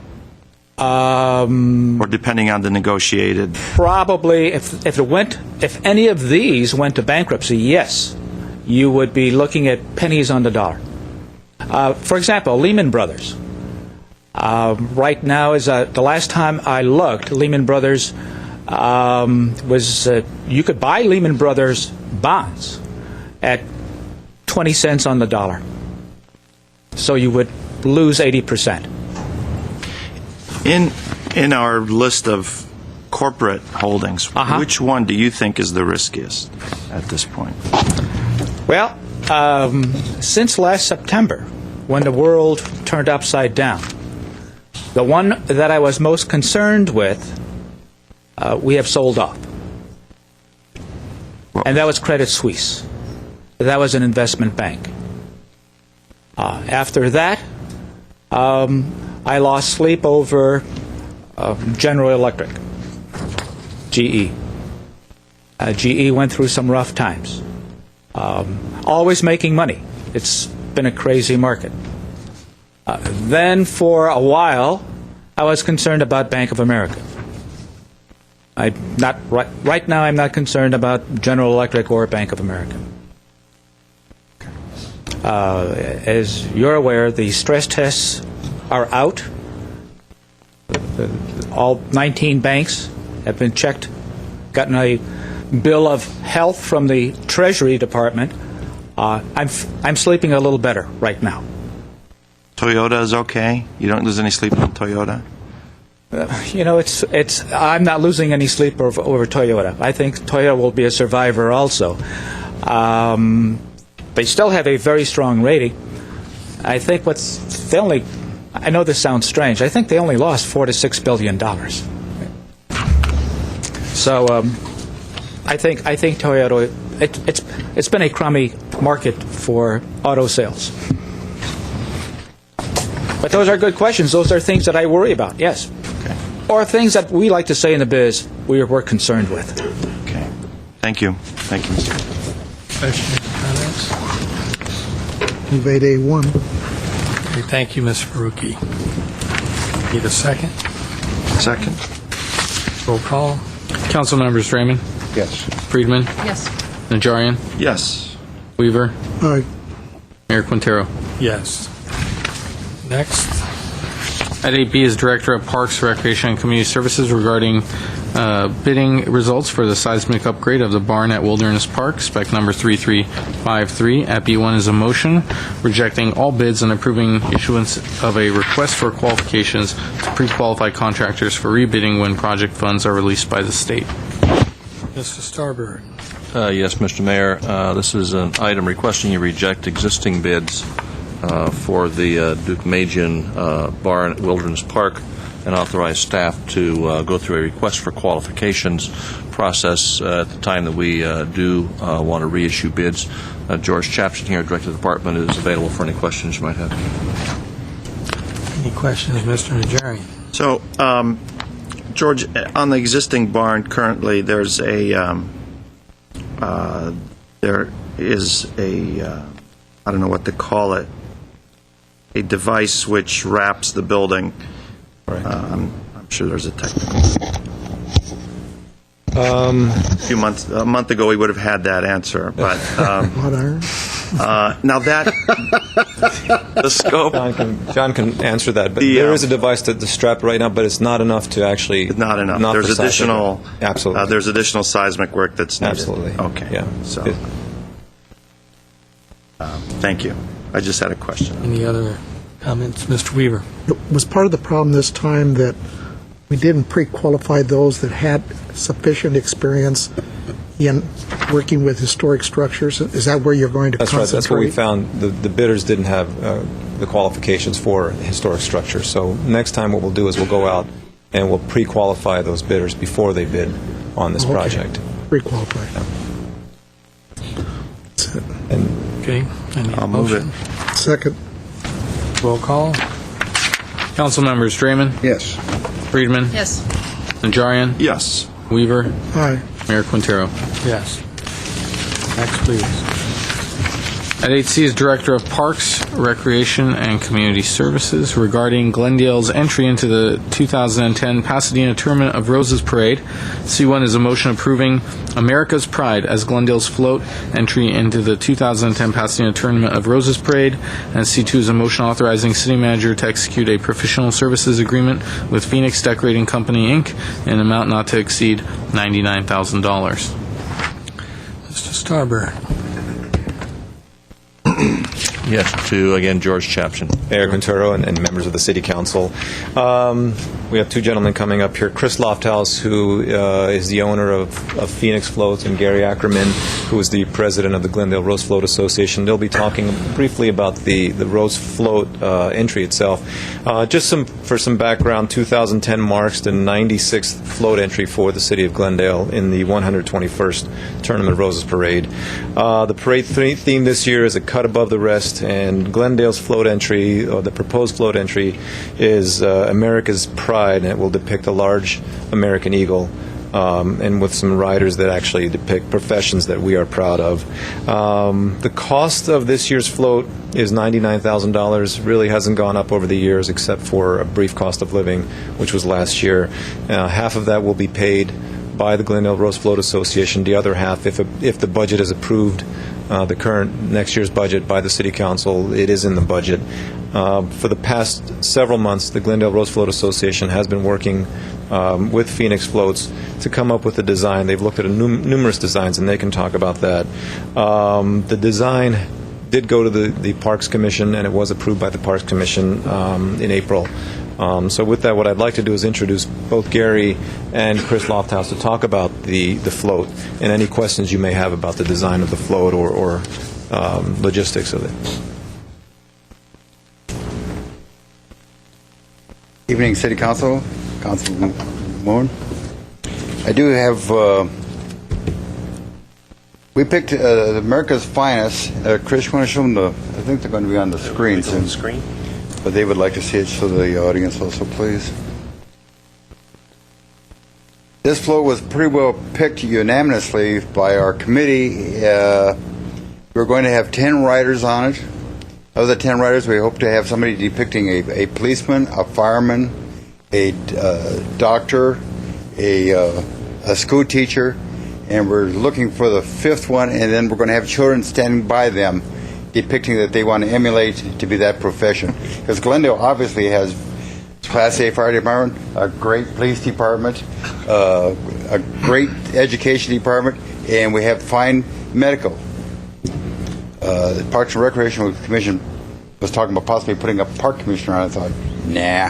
Or depending on the negotiated? Probably, if any of these went to bankruptcy, yes, you would be looking at pennies on the dollar. For example, Lehman Brothers. Right now, the last time I looked, Lehman Brothers was you could buy Lehman Brothers bonds at 20 cents on the dollar. So you would lose 80%. In our list of corporate holdings, which one do you think is the riskiest at this point? Well, since last September, when the world turned upside down, the one that I was most concerned with, we have sold off. And that was Credit Suisse. That was an investment bank. After that, I lost sleep over General Electric, GE. GE went through some rough times. Always making money. It's been a crazy market. Then for a while, I was concerned about Bank of America. Right now, I'm not concerned about General Electric or Bank of America. As you're aware, the stress tests are out. All 19 banks have been checked, gotten a bill of health from the Treasury Department. I'm sleeping a little better right now. Toyota is okay? You don't lose any sleep on Toyota? I'm not losing any sleep over Toyota. I think Toyota will be a survivor also. They still have a very strong rating. I think I know this sounds strange. I think they only lost $4 to $6 billion. So I think Toyota. It's been a crummy market for auto sales. But those are good questions. Those are things that I worry about. Yes. Okay. Or things that we like to say in the biz we're concerned with. Okay. Thank you. Thank you, Mr. Questions, comments? Move 8A1. Okay, thank you, Ms. Faruqi. Need a second? Second. Roll call. Council members Raymond, Yes. Friedman, Yes. Najarian, Yes. Weaver, Aye. Mayor Quintero. Yes. Next. At 8B is Director of Parks, Recreation, and Community Services regarding bidding results for the seismic upgrade of the barn at Wilderness Park, spec number 3353. At B1 is a motion rejecting all bids and approving issuance of a request for qualifications to pre-qualify contractors for rebidding when project funds are released by the state. Mr. Starbird. Yes, Mr. Mayor. This is an item requesting you reject existing bids for the Duke Magian barn at Wilderness Park and authorize staff to go through a request for qualifications process at the time that we do want to reissue bids. George Chapson here, Director of the Department, is available for any questions you might have. Any questions, Mr. Najarian? So, George, on the existing barn currently, there is a I don't know what to call it, a device which wraps the building. Right. I'm sure there's a technical. A month ago, we would have had that answer, but Hot iron? now that the scope. John can answer that, but there is a device to strap right now, but it's not enough to actually. Not enough. Not There's additional. Absolutely. There's additional seismic work that's needed. Absolutely. Okay. Yeah. So. Thank you. I just had a question. Any other comments? Mr. Weaver? Was part of the problem this time that we didn't pre-qualify those that had sufficient experience in working with historic structures? Is that where you're going to That's concentrate? right. That's what we found. The bidders didn't have the qualifications for historic structures. So next time what we'll do is we'll go out and we'll pre-qualify those bidders before they bid on this project. Pre-qualified. Okay. I need a motion. Second. Roll call. Council members Draymond, Yes. Friedman, Yes. Najarian, Yes. Weaver, Aye. Mayor Quintero. Yes. Next, please. At 8C is Director of Parks, Recreation, and Community Services regarding Glendale's entry into the 2010 Pasadena Tournament of Roses Parade. C1 is a motion approving America's Pride as Glendale's float entry into the 2010 Pasadena Tournament of Roses Parade. And C2 is a motion authorizing City Manager to execute a professional services agreement with Phoenix Decorating Company, Inc. in an amount not to exceed $99,000. Mr. Starber. Yes, to, again, George Chapson. Mayor Quintero and members of the City Council. We have two gentlemen coming up here. Chris Lofthouse, who is the owner of Phoenix Floats, and Gary Ackerman, who is the president of the Glendale Rose Float Association. They'll be talking briefly about the Rose Float entry itself. Just for some background, 2010 marks the 96th float entry for the City of Glendale in the 121st Tournament of Roses Parade. The parade theme this year is a cut above the rest, and Glendale's float entry, or the proposed float entry, is America's Pride, and it will depict a large American eagle, and with some riders that actually depict professions that we are proud of. The cost of this year's float is $99,000. Really hasn't gone up over the years, except for a brief cost of living, which was last year. Half of that will be paid by the Glendale Rose Float Association. The other half, if the budget is approved, the current next year's budget by the City Council, it is in the budget. For the past several months, the Glendale Rose Float Association has been working with Phoenix Floats to come up with a design. They've looked at numerous designs, and they can talk about that. The design did go to the Parks Commission, and it was approved by the Parks Commission in April. So with that, what I'd like to do is introduce both Gary and Chris Lofthouse to talk about the float and any questions you may have about the design of the float or logistics of it. Evening, City Council, Councilman Moon. I do have, we picked America's Finest. Chris, you want to show them I think they're going to be on the screen soon. But they would like to see it, so the audience also, please. This float was pretty well picked unanimously by our committee. We're going to have 10 riders on it. Of the 10 riders, we hope to have somebody depicting a policeman, a fireman, a doctor, a school teacher, and we're looking for the fifth one, and then we're going to have children standing by them depicting that they want to emulate to be that profession. Because Glendale obviously has Class A fire department, a great police department, a great education department, and we have fine medical. The Parks and Recreation Commission was talking about possibly putting a park commissioner on it. I thought, nah.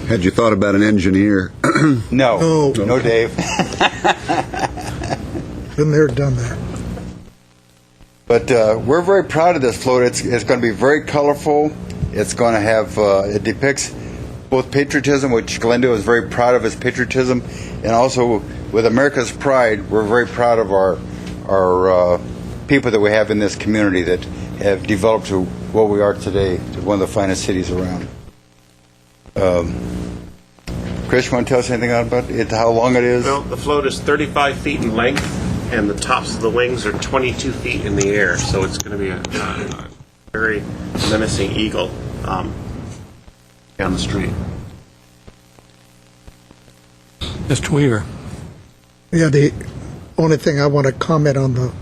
Had you thought about an engineer? No, Dave. Been there, done that. But we're very proud of this float. It's going to be very colorful. It's going to have, it depicts both patriotism, which Glendale is very proud of its patriotism, and also with America's Pride, we're very proud of our people that we have in this community that have developed to what we are today, to one of the finest cities around. Chris, you want to tell us anything about it, how long it is? Well, the float is 35 feet in length, and the tops of the wings are 22 feet in the air, so it's going to be a very menacing eagle down the street. Mr. Weaver. Yeah, the only thing I want to comment on the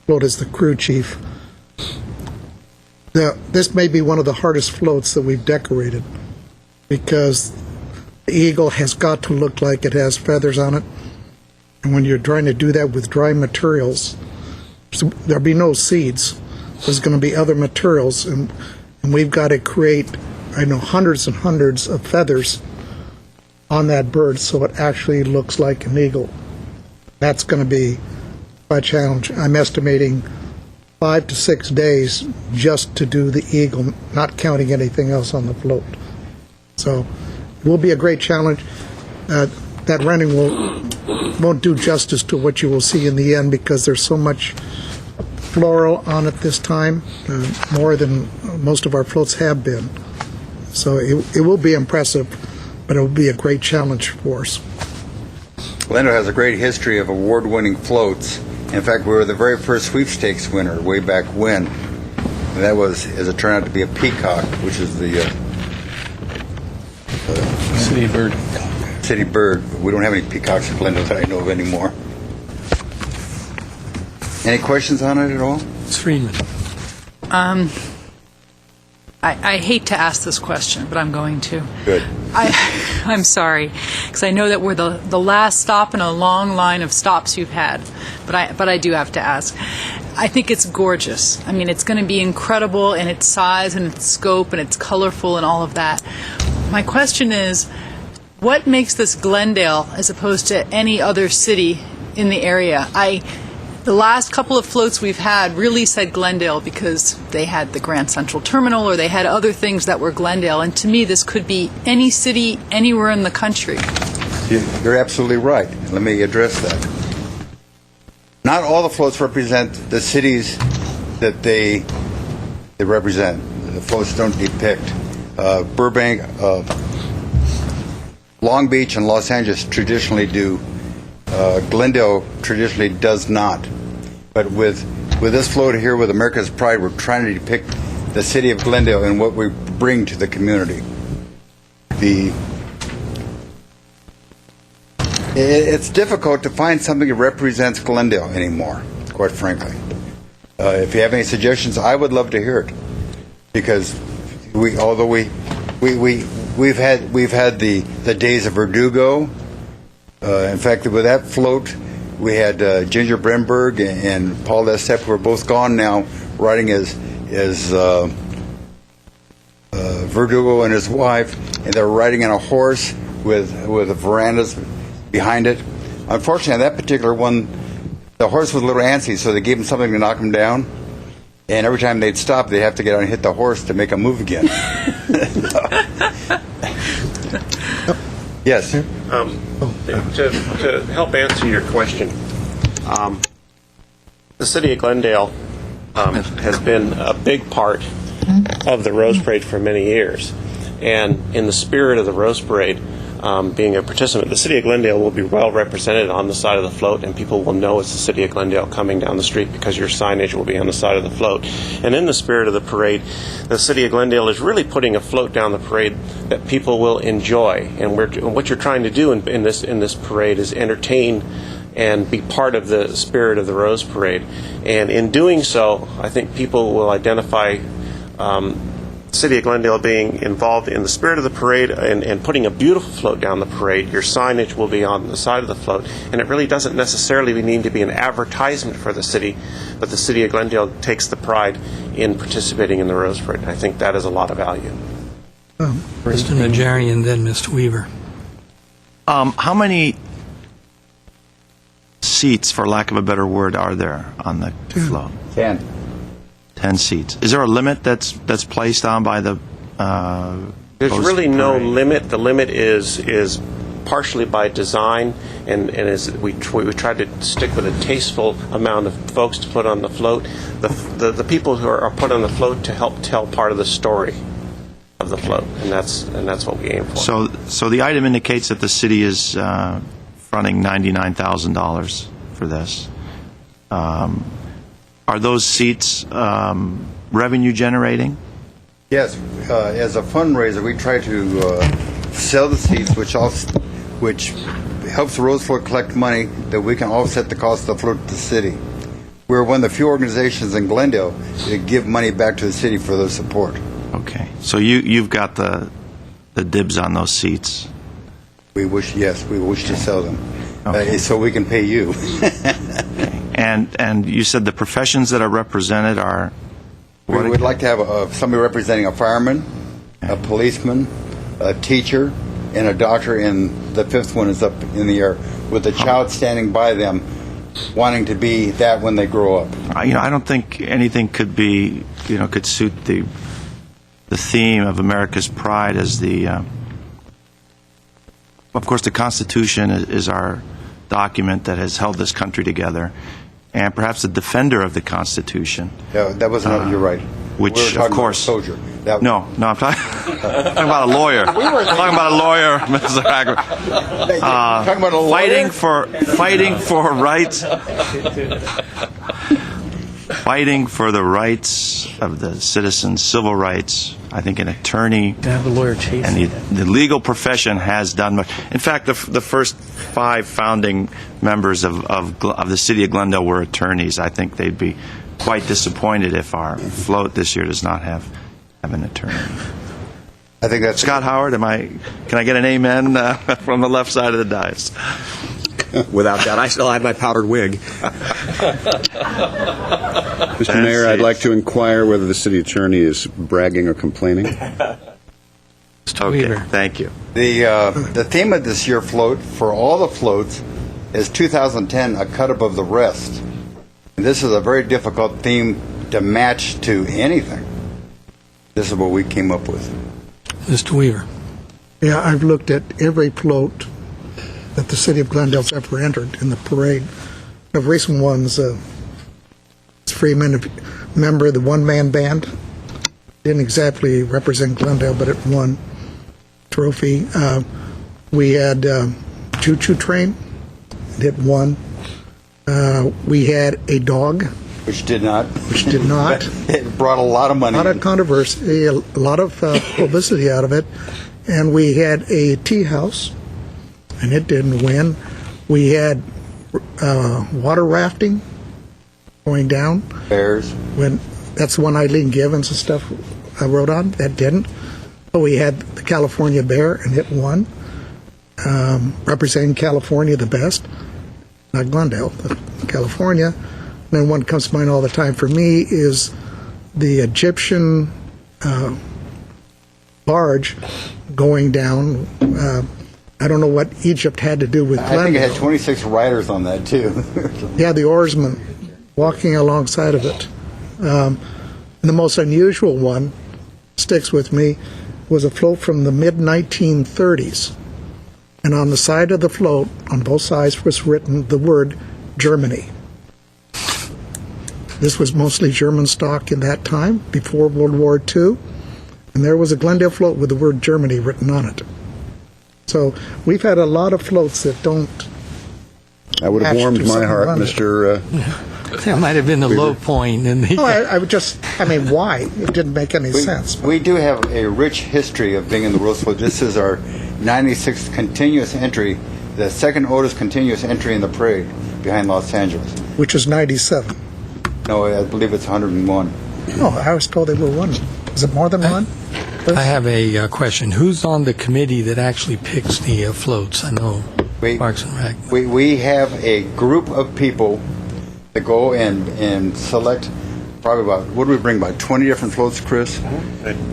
float is the crew chief. Now, this may be one of the hardest floats that we've decorated because the eagle has got to look like it has feathers on it. And when you're trying to do that with dry materials, there'll be no seeds. There's going to be other materials, and we've got to create, hundreds and hundreds of feathers on that bird so it actually looks like an eagle. That's going to be a challenge. I'm estimating 5 to 6 days just to do the eagle, not counting anything else on the float. So it will be a great challenge. that rendering won't do justice to what you will see in the end because there's so much floral on it this time, more than most of our floats have been. So it will be impressive, but it will be a great challenge for us. Glendale has a great history of award-winning floats. In fact, we were the very first sweepstakes winner way back when. And that was, as it turned out, to be a peacock, which is the City bird. city bird. We don't have any peacocks in Glendale that I know of anymore. Any questions on it at all? Ms. Friedman. I hate to ask this question, but I'm going to. Good. I'm sorry, because I know that we're the last stop in a long line of stops you've had, but I do have to ask. I think it's gorgeous. I mean, it's going to be incredible in its size and its scope, and it's colorful and all of that. My question is, what makes this Glendale as opposed to any other city in the area? The last couple of floats we've had really said Glendale because they had the Grand Central Terminal or they had other things that were Glendale. And to me, this could be any city anywhere in the country. You're absolutely right. Let me address that. Not all the floats represent the cities that they represent. The floats don't depict. Burbank, Long Beach, and Los Angeles traditionally do. Glendale traditionally does not. But with this float here, with America's Pride, we're trying to depict the city of Glendale and what we bring to the community. It's difficult to find something that represents Glendale anymore, quite frankly. If you have any suggestions, I would love to hear it, because we've had the days of Verdugo. In fact, with that float, we had Ginger Brenberg and Paul Lestep, who are both gone now, riding as Verdugo and his wife, and they're riding on a horse with the verandas behind it. Unfortunately, on that particular one, the horse was a little antsy, so they gave him something to knock him down. And every time they'd stop, they'd have to get out and hit the horse to make him move again. Yes. To help answer your question, the city of Glendale has been a big part of the Rose Parade for many years. And in the spirit of the Rose Parade, being a participant, the city of Glendale will be well represented on the side of the float, and people will know it's the city of Glendale coming down the street because your signage will be on the side of the float. And in the spirit of the parade, the city of Glendale is really putting a float down the parade that people will enjoy. And what you're trying to do in this parade is entertain and be part of the spirit of the Rose Parade. And in doing so, I think people will identify City of Glendale being involved in the spirit of the parade and putting a beautiful float down the parade. Your signage will be on the side of the float, and it really doesn't necessarily need to be an advertisement for the city, but the City of Glendale takes the pride in participating in the Rose Parade. I think that is a lot of value. Mr. Najarian and then Mr. Weaver. How many seats, for lack of a better word, are there on the float? 10 seats. Is there a limit that's placed on by the There's really no limit. The limit is partially by design, and as we tried to stick with a tasteful amount of folks to put on the float. The people who are put on the float to help tell part of the story of the float, and that's what we aim for. So the item indicates that the city is fronting $99,000 for this. Are those seats revenue generating? Yes. As a fundraiser, we try to sell the seats, which helps the Rose Float collect money that we can offset the cost of the float to the city. We're one of the few organizations in Glendale that give money back to the city for their support. Okay. So you've got the dibs on those seats. We wish to sell them, so we can pay you. And you said the professions that are represented are? We would like to have somebody representing a fireman, a policeman, a teacher, and a doctor, and the fifth one is up in the air with a child standing by them, wanting to be that when they grow up. I don't think anything could suit the theme of America's Pride as the of course, the Constitution is our document that has held this country together, and perhaps the defender of the Constitution. Yeah, that was not, you're right. Which, we were talking of course, about a soldier. That, no, I'm talking about a lawyer. Talking about a lawyer, Mr. Hager. talking about a lawyer? Fighting for rights. Fighting for the rights of the citizens, civil rights. I think an attorney have the lawyer chase and the legal profession has done much. In fact, the first 5 founding members of the city of Glendale were attorneys. I think they'd be quite disappointed if our float this year does not have an attorney. I think that's Scott Howard. Can I get an amen from the left side of the dais? Without that, I still had my powdered wig. Mr. Mayor, I'd like to inquire whether the city attorney is bragging or complaining. Okay, thank you. The theme of this year float for all the floats is 2010, a cut above the rest. And this is a very difficult theme to match to anything. This is what we came up with. Mr. Weaver. Yeah, I've looked at every float that the city of Glendale's ever entered in the parade. The recent ones, Freeman, a member of the one-man band, didn't exactly represent Glendale, but it won trophy. We had Choo Choo Train, it won. We had a dog. Which did not. It brought a lot of money. A lot of controversy, a lot of publicity out of it. And we had a tea house, and it didn't win. We had water rafting going down. Bears. That's the one Eileen Givens and stuff I wrote on. That didn't. But we had the California Bear, and it won. Representing California the best. Not Glendale, but California. And then one that comes to mind all the time for me is the Egyptian barge going down. I don't know what Egypt had to do with Glendale. I think it had 26 riders on that, too. Yeah, the oarsmen walking alongside of it. And the most unusual one, sticks with me, was a float from the mid-1930s. And on the side of the float, on both sides, was written the word Germany. This was mostly German stock in that time, before World War II. And there was a Glendale float with the word Germany written on it. So we've had a lot of floats that don't. That would have warmed my heart, Mr. That might have been the low point in the. No, I mean, why? It didn't make any sense. We do have a rich history of being in the Rose Float. This is our 96th continuous entry, the second oldest continuous entry in the parade behind Los Angeles. Which is 97. No, I believe it's 101. Oh, I was told they were one. Is it more than one? I have a question. Who's on the committee that actually picks the floats? I know Parks and Rec. We have a group of people that go and select probably about, what do we bring, about 20 different floats, Chris?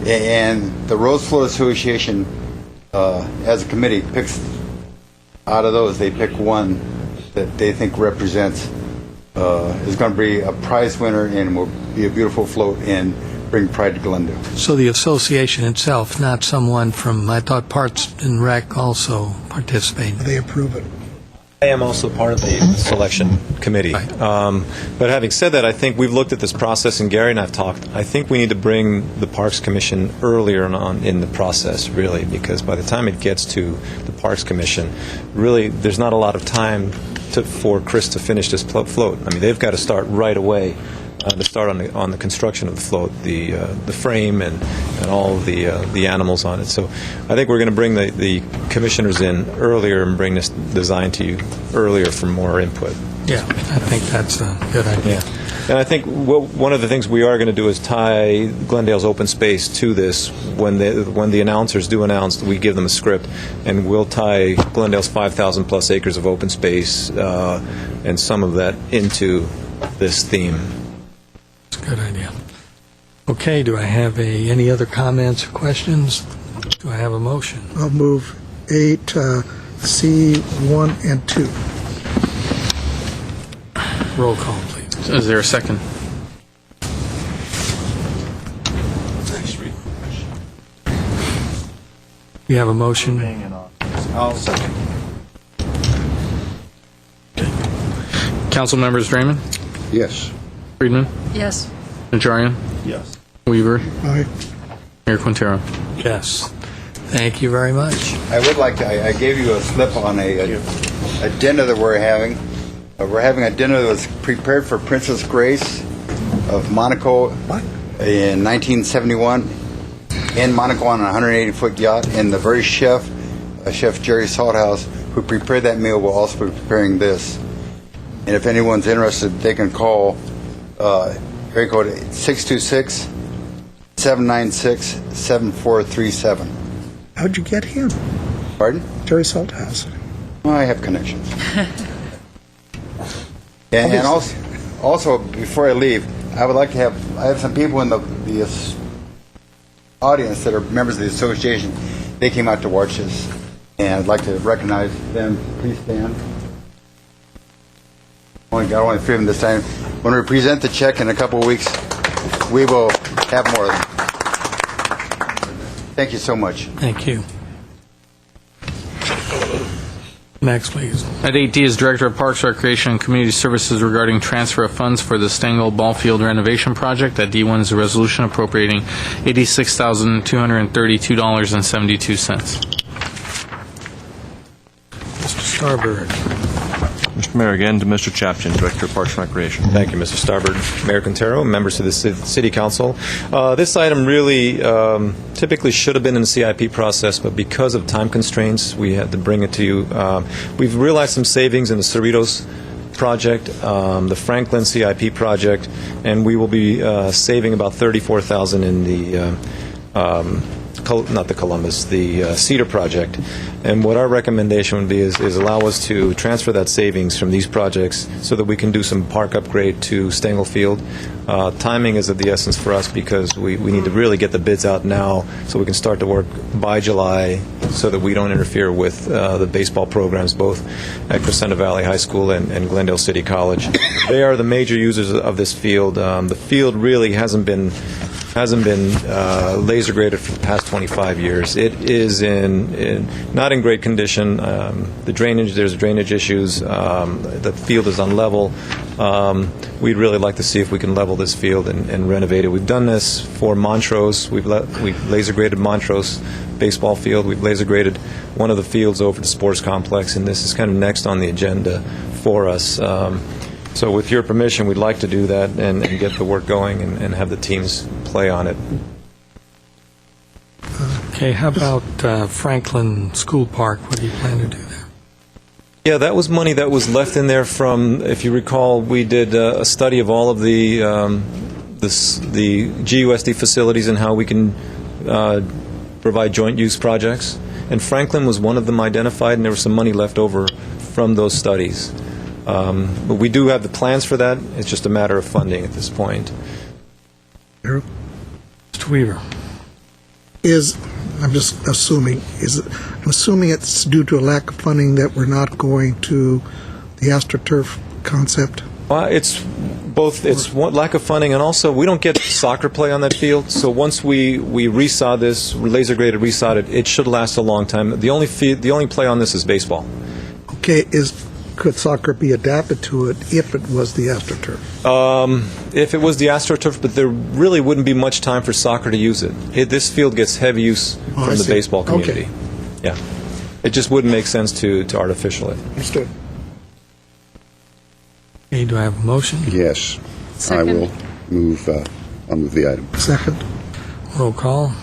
And the Rose Float Association, as a committee, picks, out of those, they pick one that they think represents, is going to be a prize winner and will be a beautiful float and bring pride to Glendale. So the association itself, not someone from, I thought Parks and Rec also participated. They approve it. I am also part of the selection committee. But having said that, I think we've looked at this process, and Gary and I have talked. I think we need to bring the Parks Commission earlier on in the process, really, because by the time it gets to the Parks Commission, really, there's not a lot of time for Chris to finish this float. I mean, they've got to start right away. To start on the construction of the float, the frame and all of the animals on it. So I think we're going to bring the commissioners in earlier and bring this design to you earlier for more input. Yeah, I think that's a good idea. Yeah. And I think one of the things we are going to do is tie Glendale's open space to this. When the announcers do announce, we give them a script, and we'll tie Glendale's 5,000 plus acres of open space and some of that into this theme. Good idea. Okay, do I have any other comments or questions? Do I have a motion? I'll move 8C1 and 2. Roll call, please. Is there a second? We have a motion. I'll second. Council members Draymond, Yes. Friedman, Yes. Najarian, Yes. Weaver, Aye. Mayor Quintero. Yes. Thank you very much. I would like to, I gave you a slip on a dinner that we're having. We're having a dinner that was prepared for Princess Grace of Monaco in 1971 in Monaco on a 180-foot yacht. And the very chef, Chef Jerry Salthouse, who prepared that meal, will also be preparing this. And if anyone's interested, they can call area code 626-796-7437. How'd you get him? Pardon? Jerry Salthouse. Well, I have connections. and also, before I leave, I would like to have, I have some people in the audience that are members of the association. They came out to watch this, and I'd like to recognize them. Please stand. Only got only three of them this time. When we present the check in a couple of weeks, we will have more of them. Thank you so much. Thank you. Next, please. At 8D is Director of Parks, Recreation, and Community Services regarding transfer of funds for the Stengel Ball Field renovation project. At D1 is a resolution appropriating $86,232.72. Mr. Starbird. Mr. Mayor, again to Mr. Chapton, Director of Parks and Recreation. Thank you, Mr. Starbird. Mayor Quintero, members of the City Council. This item really typically should have been in the CIP process, but because of time constraints, we had to bring it to you. We've realized some savings in the Cerritos project, the Franklin CIP project, and we will be saving about $34,000 in the not the Columbus, the Cedar project. And what our recommendation would be is allow us to transfer that savings from these projects so that we can do some park upgrade to Stengel Field. Timing is of the essence for us because we need to really get the bids out now so we can start to work by July so that we don't interfere with the baseball programs both at Crescenta Valley High School and Glendale City College. They are the major users of this field. The field really hasn't been laser graded for the past 25 years. It is not in great condition. There's drainage issues. The field is unlevel. We'd really like to see if we can level this field and renovate it. We've done this for Montrose. We've laser graded Montrose baseball field. We've laser graded one of the fields over the sports complex, and this is kind of next on the agenda for us. So with your permission, we'd like to do that and get the work going and have the teams play on it. Okay, how about Franklin School Park? What do you plan to do there? Yeah, that was money that was left in there from, if you recall, we did a study of all of the GUSD facilities and how we can provide joint use projects. And Franklin was one of them identified, and there was some money left over from those studies. But we do have the plans for that. It's just a matter of funding at this point. Mr. Weaver. I'm assuming it's due to a lack of funding that we're not going to the AstroTurf concept. It's both. It's one, lack of funding, and also we don't get soccer play on that field. So once we resod this, laser graded, resod it, it should last a long time. The only play on this is baseball. Okay, could soccer be adapted to it if it was the AstroTurf? If it was the AstroTurf, but there really wouldn't be much time for soccer to use it. This field gets heavy use from the baseball community. Okay. Yeah, it just wouldn't make sense to artificial it. Understood. Okay, do I have a motion? Yes. Second. I will move. I'll move the item. Second. Roll call.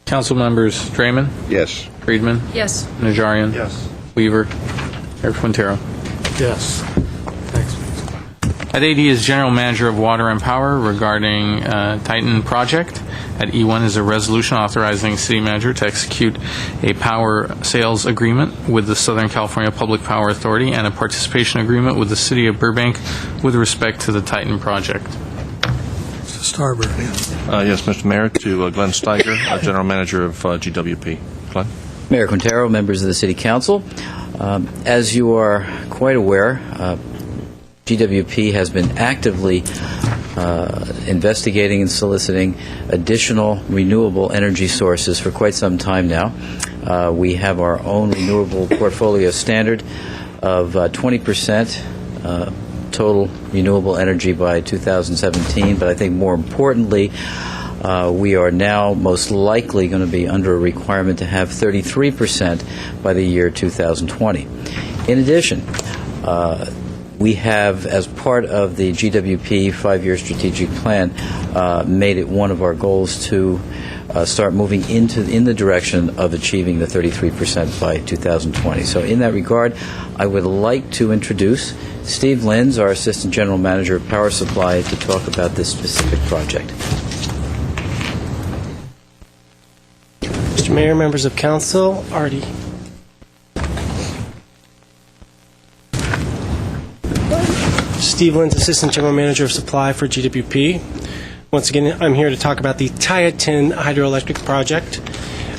Council members Draymond, Yes. Friedman, Yes. Najarian, Yes. Weaver, Mayor Quintero. Yes. Next, please. At 8E is General Manager of Water and Power regarding Titan project. At E1 is a resolution authorizing City Manager to execute a power sales agreement with the Southern California Public Power Authority and a participation agreement with the City of Burbank with respect to the Titan project. Mr. Starbird. Yes, Mr. Mayor, to Glenn Steiger, General Manager of GWP. Glenn? Mayor Quintero, members of the City Council. As you are quite aware, GWP has been actively investigating and soliciting additional renewable energy sources for quite some time now. We have our own renewable portfolio standard of 20% total renewable energy by 2017, but I think more importantly, we are now most likely going to be under a requirement to have 33% by the year 2020. In addition, we have, as part of the GWP 5-year strategic plan, made it one of our goals to start moving in the direction of achieving the 33% by 2020. So in that regard, I would like to introduce Steve Linz, our Assistant General Manager of Power Supply, to talk about this specific project. Mr. Mayor, members of council, Artie. Steve Linz, Assistant General Manager of Supply for GWP. Once again, I'm here to talk about the Tieton hydroelectric project.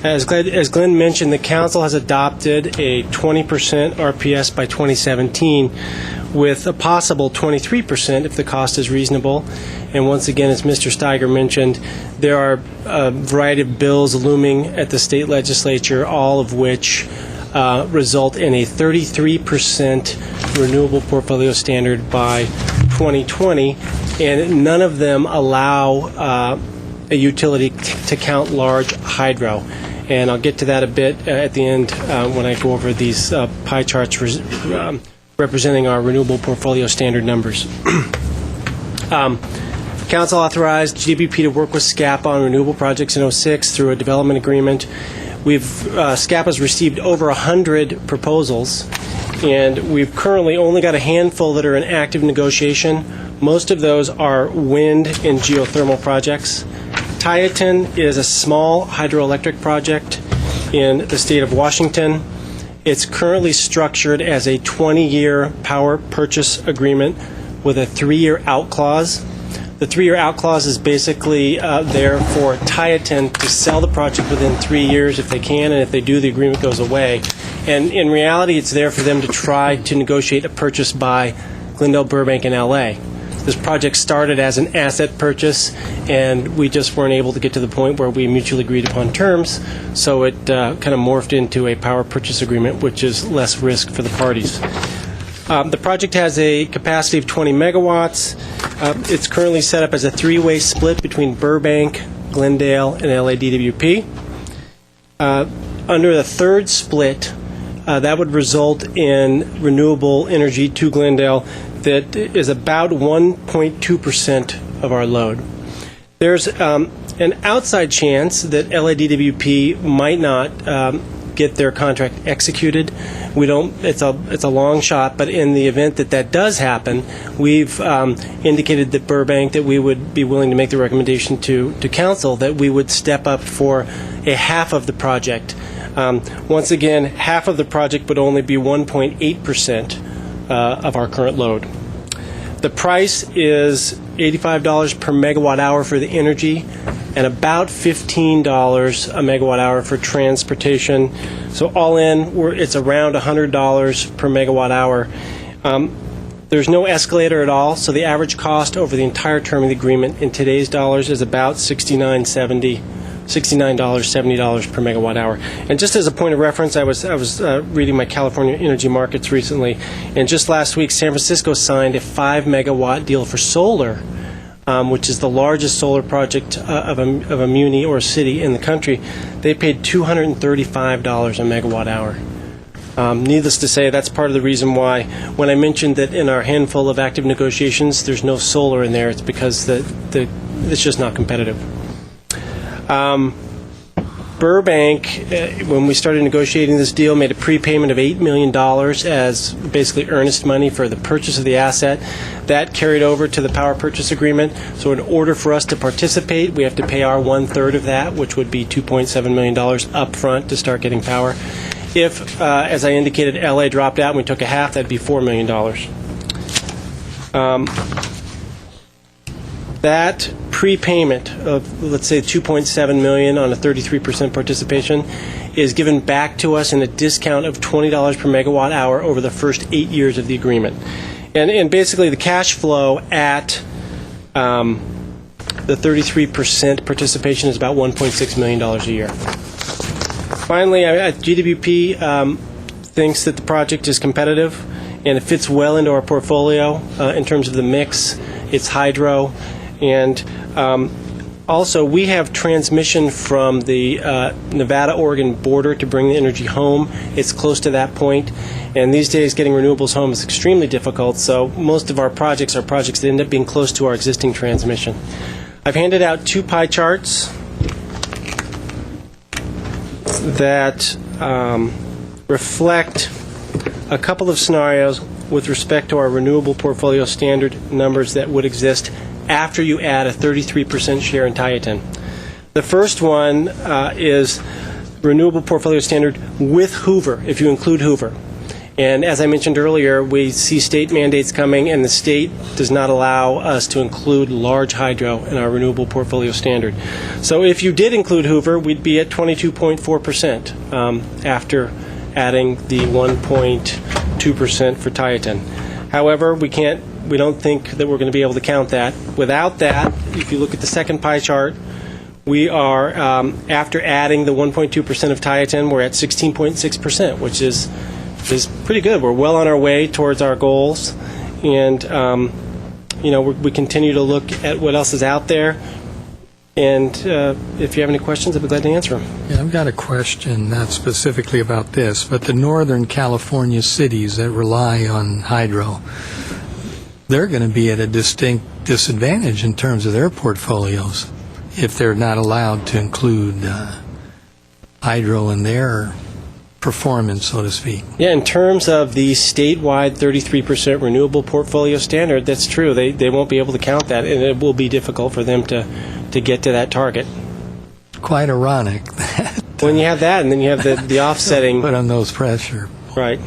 As Glenn mentioned, the council has adopted a 20% RPS by 2017 with a possible 23% if the cost is reasonable. And once again, as Mr. Steiger mentioned, there are a variety of bills looming at the state legislature, all of which result in a 33% renewable portfolio standard by 2020, and none of them allow a utility to count large hydro. And I'll get to that a bit at the end when I go over these pie charts representing our renewable portfolio standard numbers. Council authorized GWP to work with SCAP on renewable projects in 2006 through a development agreement. SCAP has received over 100 proposals, and we've currently only got a handful that are in active negotiation. Most of those are wind and geothermal projects. Tieton is a small hydroelectric project in the state of Washington. It's currently structured as a 20-year power purchase agreement with a 3-year out clause. The 3-year out clause is basically there for Tieton to sell the project within 3 years if they can, and if they do, the agreement goes away. And in reality, it's there for them to try to negotiate a purchase by Glendale, Burbank, and LA. This project started as an asset purchase, and we just weren't able to get to the point where we mutually agreed upon terms, so it kind of morphed into a power purchase agreement, which is less risk for the parties. The project has a capacity of 20 megawatts. It's currently set up as a 3-way split between Burbank, Glendale, and LADWP. Under the third split, that would result in renewable energy to Glendale that is about 1.2% of our load. There's an outside chance that LADWP might not get their contract executed. We don't. It's a long shot, but in the event that that does happen, we've indicated that Burbank that we would be willing to make the recommendation to council that we would step up for a half of the project. Once again, half of the project would only be 1.8% of our current load. The price is $85 per megawatt hour for the energy and about $15 a megawatt hour for transportation. So all in, it's around $100 per megawatt hour. There's no escalator at all, so the average cost over the entire term of the agreement in today's dollars is about $69.70 per megawatt hour. And just as a point of reference, I was reading my California energy markets recently, and just last week, San Francisco signed a 5-megawatt deal for solar, which is the largest solar project of a muni or a city in the country. They paid $235 a megawatt hour. Needless to say, that's part of the reason why when I mentioned that in our handful of active negotiations there's no solar in there, it's because it's just not competitive. Burbank, when we started negotiating this deal, made a prepayment of $8 million as basically earnest money for the purchase of the asset. That carried over to the power purchase agreement. So in order for us to participate, we have to pay our 1/3 of that, which would be $2.7 million up front to start getting power. If, as I indicated, LA dropped out and we took a half, that'd be $4 million. That prepayment of, let's say, $2.7 million on a 33% participation is given back to us in a discount of $20 per megawatt hour over the first 8 years of the agreement. And basically the cash flow at The 33% participation is about $1.6 million a year. Finally, GWP thinks that the project is competitive and it fits well into our portfolio in terms of the mix. It's hydro, and also we have transmission from the Nevada-Oregon border to bring the energy home. It's close to that point, and these days getting renewables home is extremely difficult, so most of our projects are projects that end up being close to our existing transmission. I've handed out 2 pie charts that reflect a couple of scenarios with respect to our renewable portfolio standard numbers that would exist after you add a 33% share in Tieton. The first one is renewable portfolio standard with Hoover, if you include Hoover. And as I mentioned earlier, we see state mandates coming, and the state does not allow us to include large hydro in our renewable portfolio standard. So if you did include Hoover, we'd be at 22.4% after adding the 1.2% for Tieton. However, we don't think that we're going to be able to count that. Without that, if you look at the second pie chart, we are, after adding the 1.2% of Tieton, we're at 16.6%, which is pretty good. We're well on our way towards our goals, and we continue to look at what else is out there. And if you have any questions, I'd be glad to answer them. Yeah, I've got a question, not specifically about this, but the Northern California cities that rely on hydro, they're going to be at a distinct disadvantage in terms of their portfolios if they're not allowed to include hydro in their performance, so to speak. Yeah, in terms of the statewide 33% renewable portfolio standard, that's true. They won't be able to count that, and it will be difficult for them to get to that target. Quite ironic. When you have that, and then you have the offsetting. Put on those pressure. Right.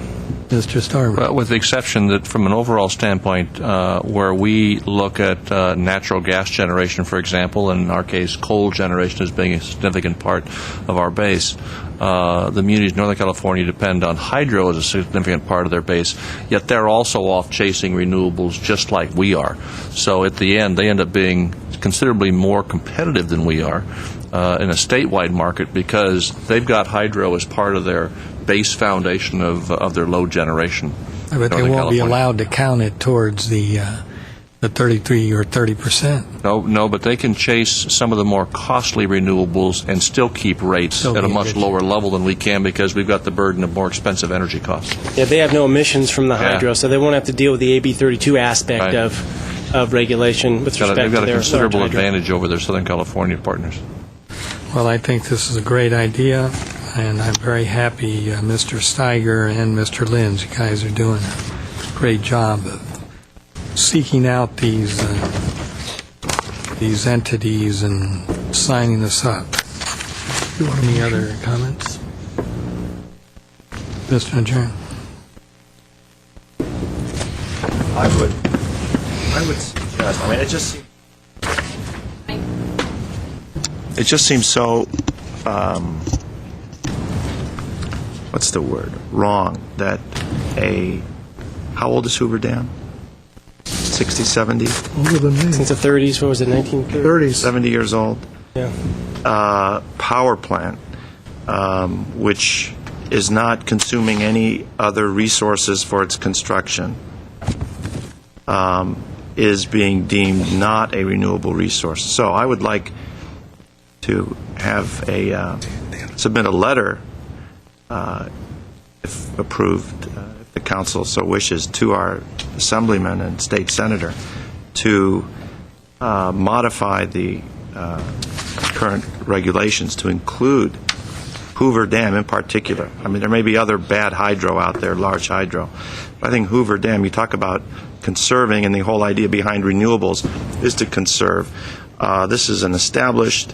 Mr. Starwood. With the exception that from an overall standpoint, where we look at natural gas generation, for example, and in our case coal generation as being a significant part of our base, the communities in Northern California depend on hydro as a significant part of their base, yet they're also off chasing renewables just like we are. So at the end, they end up being considerably more competitive than we are in a statewide market because they've got hydro as part of their base foundation of their load generation. But they won't be allowed to count it towards the 33 or 30%. No, but they can chase some of the more costly renewables and still keep rates at a much lower level than we can because we've got the burden of more expensive energy costs. Yeah, they have no emissions from the hydro, so they won't have to deal with the AB 32 aspect of regulation with respect to their they've got a considerable hydro advantage over their Southern California partners. Well, I think this is a great idea, and I'm very happy Mr. Steiger and Mr. Linz, you guys are doing a great job of seeking out these entities and signing this up. Any other comments? Mr. Adjourn. I would suggest, I mean, it just seems so, what's the word, wrong that how old is Hoover Dam? 60, 70? Older than me. Since the 30s, what was it, 1930s? 70 years old. Yeah. Power plant, which is not consuming any other resources for its construction, is being deemed not a renewable resource. So I would like to have submit a letter, if approved, if the council so wishes, to our assemblyman and state senator to modify the current regulations to include Hoover Dam in particular. I mean, there may be other bad hydro out there, large hydro. But I think Hoover Dam, you talk about conserving, and the whole idea behind renewables is to conserve. This is an established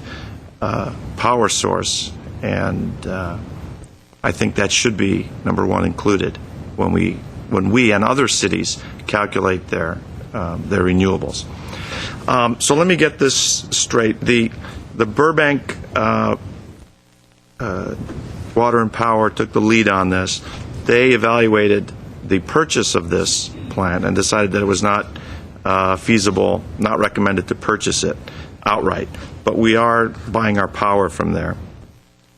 power source, and I think that should be, number one, included when we and other cities calculate their renewables. So let me get this straight. The Burbank Water and Power took the lead on this. They evaluated the purchase of this plant and decided that it was not feasible, not recommended to purchase it outright. But we are buying our power from there.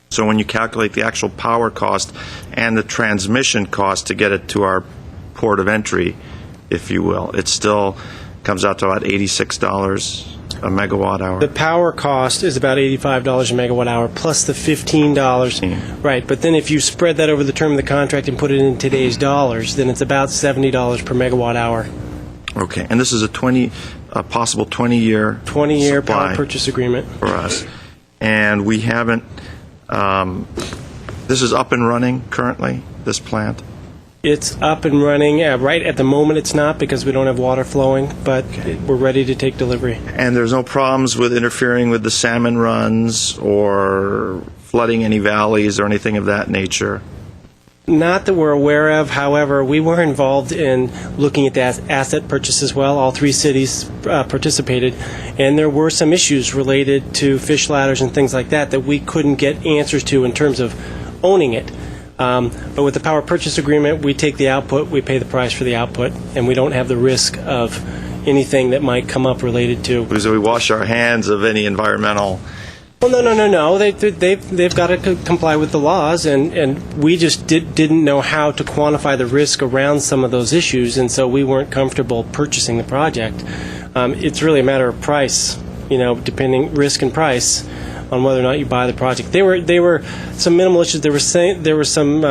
So when you calculate the actual power cost and the transmission cost to get it to our port of entry, if you will, it still comes out to about $86 a megawatt hour. The power cost is about $85 a megawatt hour plus the $15. Right, but then if you spread that over the term of the contract and put it in today's dollars, then it's about $70 per megawatt hour. Okay, and this is a possible 20-year 20-year power purchase agreement for us. And we haven't, this is up and running currently, this plant? It's up and running. Right at the moment it's not because we don't have water flowing, but we're ready to take delivery. And there's no problems with interfering with the salmon runs or flooding any valleys or anything of that nature? Not that we're aware of. However, we were involved in looking at that asset purchase as well. All three cities participated, and there were some issues related to fish ladders and things like that we couldn't get answers to in terms of owning it. But with the power purchase agreement, we take the output, we pay the price for the output, and we don't have the risk of anything that might come up related to. Because we wash our hands of any environmental. Well, no. They've got to comply with the laws, and we just didn't know how to quantify the risk around some of those issues, and so we weren't comfortable purchasing the project. It's really a matter of price, depending risk and price on whether or not you buy the project. They were some minimal issues. There were some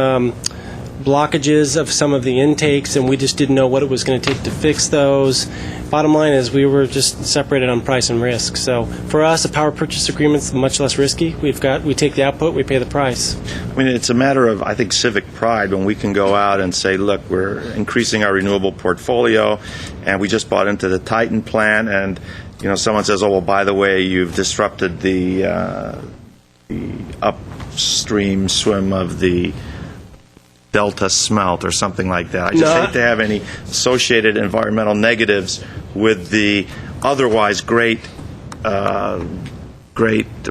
blockages of some of the intakes, and we just didn't know what it was going to take to fix those. Bottom line is we were just separated on price and risk. So for us, a power purchase agreement is much less risky. We take the output, we pay the price. I mean, it's a matter of, I think, civic pride when we can go out and say, look, we're increasing our renewable portfolio, and we just bought into the Titan plant, and someone says, oh, well, by the way, you've disrupted the upstream swim of the Delta smelt or something like that. I just hate to have any associated environmental negatives with the otherwise great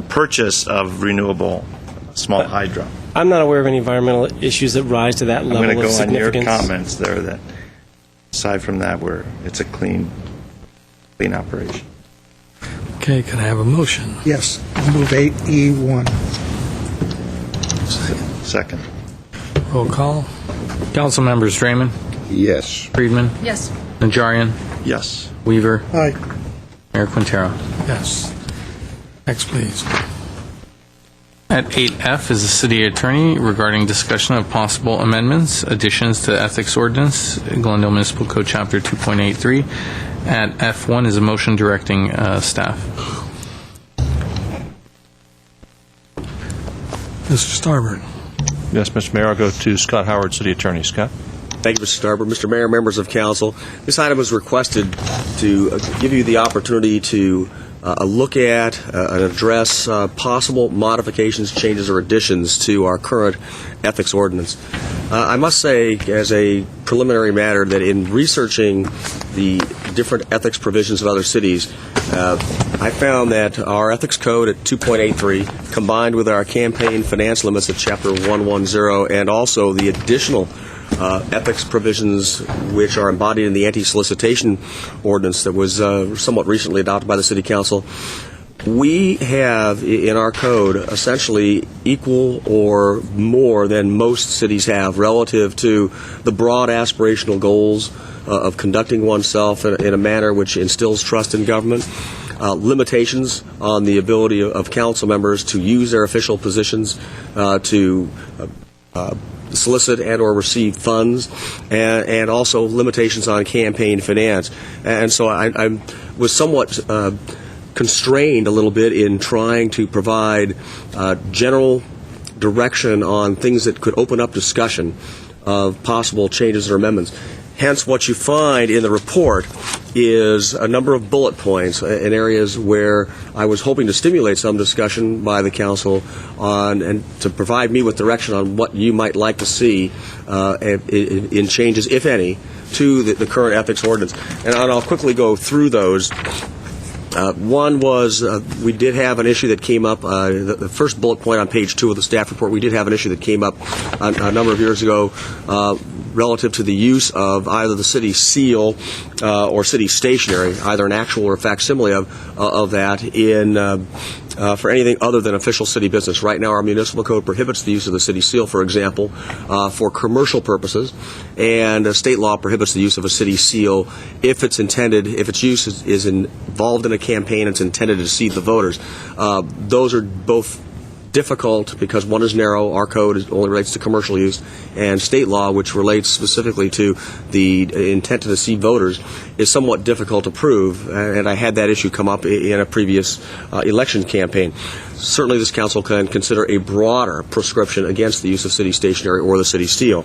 purchase of renewable small hydro. I'm not aware of any environmental issues that rise to that level of significance. I'm going to go on your comments there that aside from that, it's a clean operation. Okay, can I have a motion? Yes, I'll move 8E1. Second. Roll call. Council members Draymond, Yes. Friedman, Yes. Najarian, Yes. Weaver, Aye. Mayor Quintero. Yes. Next, please. At 8F is the city attorney regarding discussion of possible amendments, additions to ethics ordinance, Glendale Municipal Code Chapter 2.83. At F1 is a motion directing staff. Mr. Starbird. Yes, Mr. Mayor, I'll go to Scott Howard, City Attorney. Scott? Thank you, Mr. Starbird. Mr. Mayor, members of council, this item was requested to give you the opportunity to look at and address possible modifications, changes, or additions to our current ethics ordinance. I must say, as a preliminary matter, that in researching the different ethics provisions of other cities, I found that our ethics code at 2.83, combined with our campaign finance limits at Chapter 110, and also the additional ethics provisions which are embodied in the anti-solicitation ordinance that was somewhat recently adopted by the City Council, we have in our code essentially equal or more than most cities have relative to the broad aspirational goals of conducting oneself in a manner which instills trust in government, limitations on the ability of council members to use their official positions to solicit and or receive funds, and also limitations on campaign finance. And so I was somewhat constrained a little bit in trying to provide general direction on things that could open up discussion of possible changes or amendments. Hence, what you find in the report is a number of bullet points in areas where I was hoping to stimulate some discussion by the council on, and to provide me with direction on what you might like to see in changes, if any, to the current ethics ordinance. And I'll quickly go through those. One was we did have an issue that came up, the first bullet point on page 2 of the staff report, we did have an issue that came up a number of years ago relative to the use of either the city seal or city stationery, either an actual or facsimile of that in for anything other than official city business. Right now, our municipal code prohibits the use of the city seal, for example, for commercial purposes, and state law prohibits the use of a city seal if its use is involved in a campaign, it's intended to deceive the voters. Those are both difficult because one is narrow, our code only relates to commercial use, and state law, which relates specifically to the intent to deceive voters, is somewhat difficult to prove, and I had that issue come up in a previous election campaign. Certainly this council can consider a broader prescription against the use of city stationery or the city seal.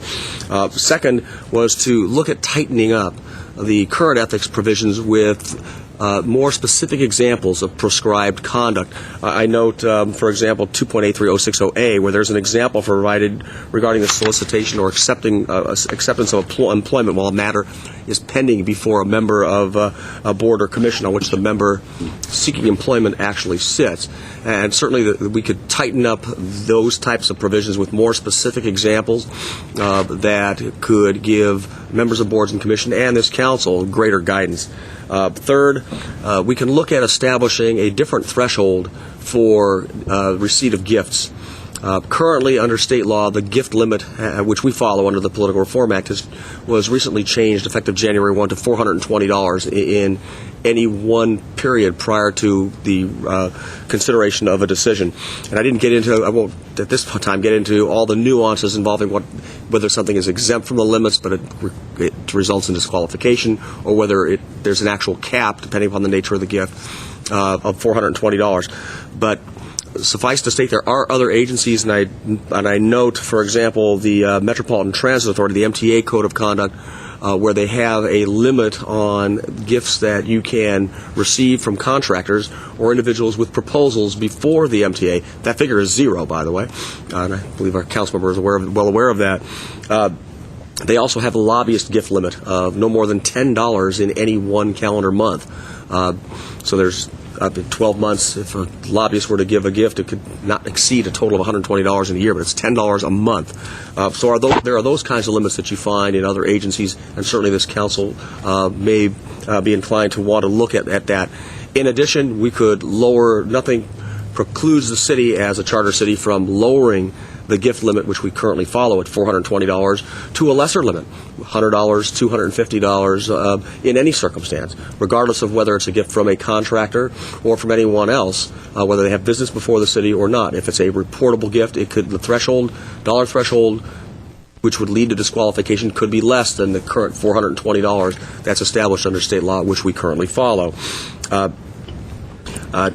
Second was to look at tightening up the current ethics provisions with more specific examples of prescribed conduct. I note, for example, 2.83060A, where there's an example provided regarding the solicitation or acceptance of employment while a matter is pending before a member of a board or commission on which the member seeking employment actually sits. And certainly we could tighten up those types of provisions with more specific examples that could give members of boards and commission and this council greater guidance. Third, we can look at establishing a different threshold for receipt of gifts. Currently, under state law, the gift limit, which we follow under the Political Reform Act, was recently changed effective January 1 to $420 in any one period prior to the consideration of a decision. And I won't at this time get into all the nuances involving whether something is exempt from the limits, but it results in disqualification, or whether there's an actual cap, depending upon the nature of the gift, of $420. But suffice to state, there are other agencies, and I note, for example, the Metropolitan Transit Authority, the MTA Code of Conduct, where they have a limit on gifts that you can receive from contractors or individuals with proposals before the MTA. That figure is 0, by the way, and I believe our council member is well aware of that. They also have a lobbyist gift limit of no more than $10 in any one calendar month. So there's up to 12 months, if a lobbyist were to give a gift, it could not exceed a total of $120 in a year, but it's $10 a month. So there are those kinds of limits that you find in other agencies, and certainly this council may be inclined to want to look at that. In addition, we could nothing precludes the city as a charter city from lowering the gift limit, which we currently follow at $420, to a lesser limit, $100, $250 in any circumstance, regardless of whether it's a gift from a contractor or from anyone else, whether they have business before the city or not. If it's a reportable gift, the dollar threshold, which would lead to disqualification, could be less than the current $420 that's established under state law, which we currently follow. I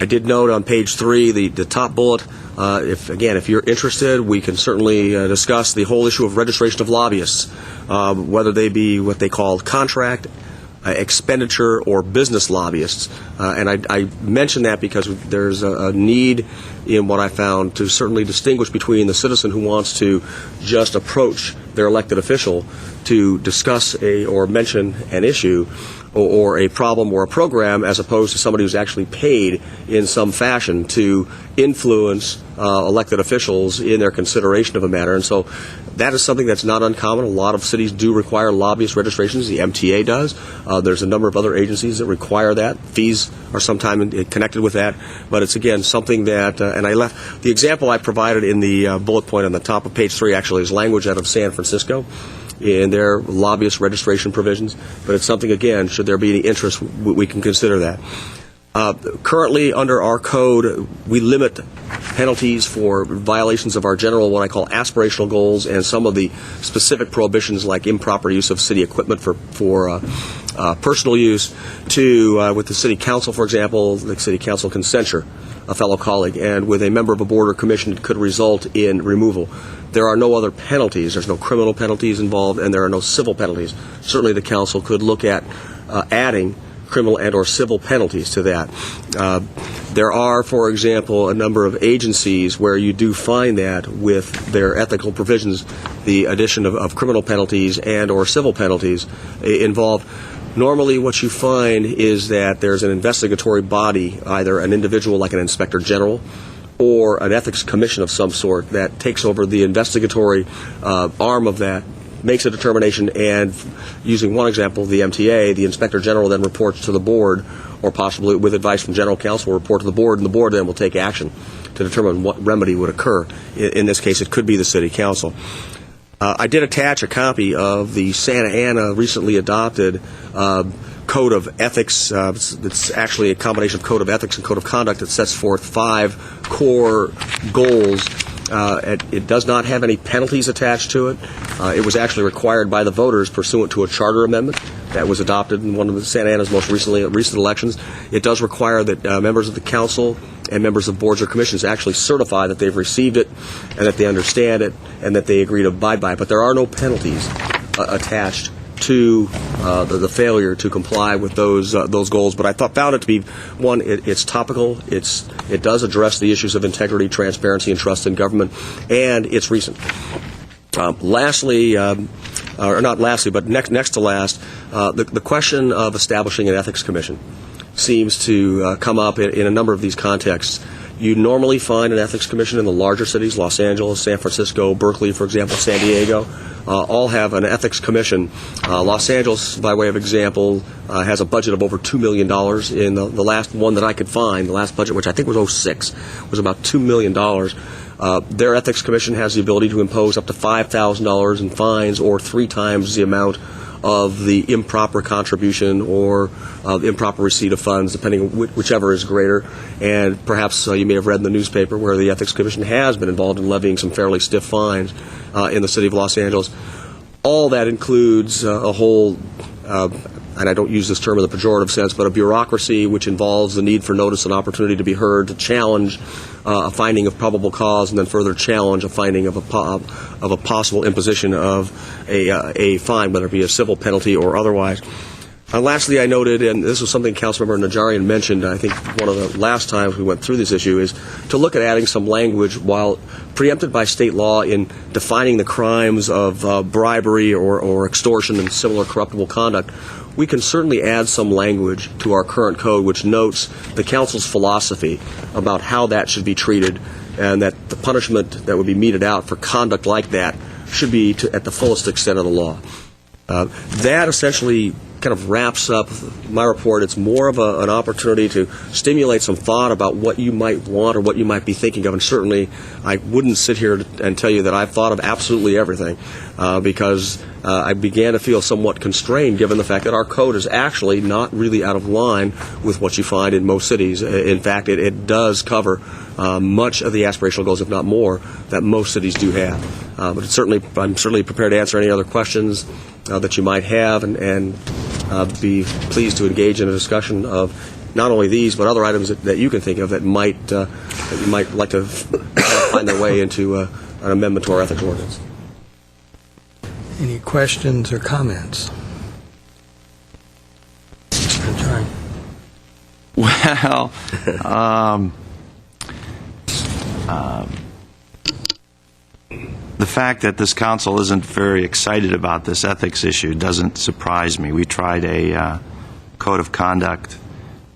did note on page 3, the top bullet. If you're interested, we can certainly discuss the whole issue of registration of lobbyists, whether they be what they call contract, expenditure, or business lobbyists. And I mention that because there's a need in what I found to certainly distinguish between the citizen who wants to just approach their elected official to discuss or mention an issue or a problem or a program, as opposed to somebody who's actually paid in some fashion to influence elected officials in their consideration of a matter. And so that is something that's not uncommon. A lot of cities do require lobbyist registrations. The MTA does. There's a number of other agencies that require that. Fees are sometimes connected with that. But it's, again, something that, and I left, the example I provided in the bullet point on the top of page 3 actually is language out of San Francisco in their lobbyist registration provisions. But it's something, again, should there be any interest, we can consider that. Currently, under our code, we limit penalties for violations of our general, what I call aspirational goals, and some of the specific prohibitions like improper use of city equipment for personal use to, with the city council, for example, the city council can censure a fellow colleague, and with a member of a board or commission, it could result in removal. There are no other penalties. There's no criminal penalties involved, and there are no civil penalties. Certainly the council could look at adding criminal and or civil penalties to that. There are, for example, a number of agencies where you do find that with their ethical provisions, the addition of criminal penalties and or civil penalties involved. Normally what you find is that there's an investigatory body, either an individual like an inspector general or an ethics commission of some sort that takes over the investigatory arm of that, makes a determination, and using one example, the MTA, the inspector general then reports to the board, or possibly with advice from general counsel will report to the board, and the board then will take action to determine what remedy would occur. In this case, it could be the city council. I did attach a copy of the Santa Ana recently adopted Code of Ethics. It's actually a combination of Code of Ethics and Code of Conduct that sets forth 5 core goals. It does not have any penalties attached to it. It was actually required by the voters pursuant to a charter amendment that was adopted in one of the Santa Ana's most recent elections. It does require that members of the council and members of boards or commissions actually certify that they've received it and that they understand it and that they agree to abide by it. But there are no penalties attached to the failure to comply with those goals. But I found it to be, one, it's topical, it does address the issues of integrity, transparency, and trust in government, and it's recent. Lastly, or not lastly, but next to last, the question of establishing an ethics commission seems to come up in a number of these contexts. You normally find an ethics commission in the larger cities, Los Angeles, San Francisco, Berkeley, for example, San Diego, all have an ethics commission. Los Angeles, by way of example, has a budget of over $2 million. In the last one that I could find, the last budget, which I think was 2006, was about $2 million. Their ethics commission has the ability to impose up to $5,000 in fines or 3 times the amount of the improper contribution or the improper receipt of funds, depending on whichever is greater. And perhaps you may have read in the newspaper where the Ethics Commission has been involved in levying some fairly stiff fines in the city of Los Angeles. All that includes a whole, and I don't use this term in the pejorative sense, but a bureaucracy which involves the need for notice and opportunity to be heard, to challenge a finding of probable cause, and then further challenge a finding of a possible imposition of a fine, whether it be a civil penalty or otherwise. Lastly, I noted, and this was something Councilmember Najarian mentioned, I think one of the last times we went through this issue, is to look at adding some language, while preempted by state law, in defining the crimes of bribery or extortion and similar corruptible conduct. We can certainly add some language to our current code which notes the council's philosophy about how that should be treated, and that the punishment that would be meted out for conduct like that should be at the fullest extent of the law. That essentially kind of wraps up my report. It's more of an opportunity to stimulate some thought about what you might want or what you might be thinking of. And certainly I wouldn't sit here and tell you that I've thought of absolutely everything, because I began to feel somewhat constrained given the fact that our code is actually not really out of line with what you find in most cities. In fact, it does cover much of the aspirational goals, if not more, that most cities do have. But I'm certainly prepared to answer any other questions that you might have, and be pleased to engage in a discussion of not only these, but other items that you can think of that you might like to find their way into an amendment to our ethics ordinance. Any questions or comments? John. Well, the fact that this council isn't very excited about this ethics issue doesn't surprise me. We tried a code of conduct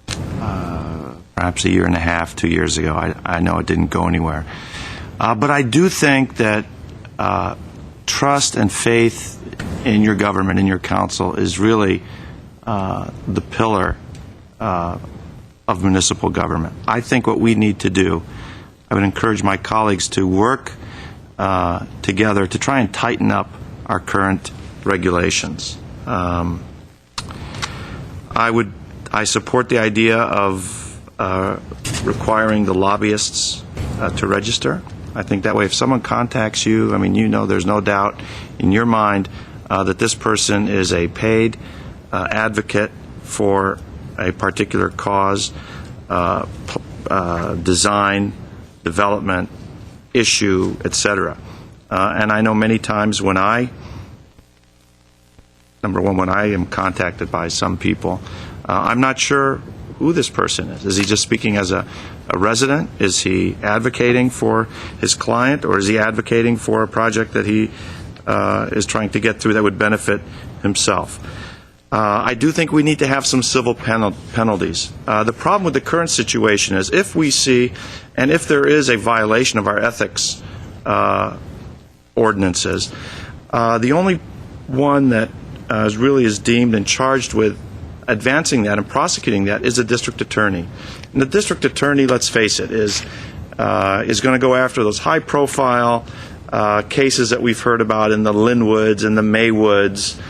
perhaps 1.5 years, 2 years ago. I know it didn't go anywhere. But I do think that trust and faith in your government, in your council, is really the pillar of municipal government. I think what we need to do, I would encourage my colleagues to work together to try and tighten up our current regulations. I support the idea of requiring the lobbyists to register. I think that way, if someone contacts you, I mean, there's no doubt in your mind that this person is a paid advocate for a particular cause, design, development, issue, etc. And I know many times when when I am contacted by some people, I'm not sure who this person is. Is he just speaking as a resident? Is he advocating for his client, or is he advocating for a project that he is trying to get through that would benefit himself? I do think we need to have some civil penalties. The problem with the current situation is if we see, and if there is a violation of our ethics ordinances, the only one that really is deemed and charged with advancing that and prosecuting that is the district attorney. And the district attorney, let's face it, is going to go after those high-profile cases that we've heard about in the Linwoods and the Maywoods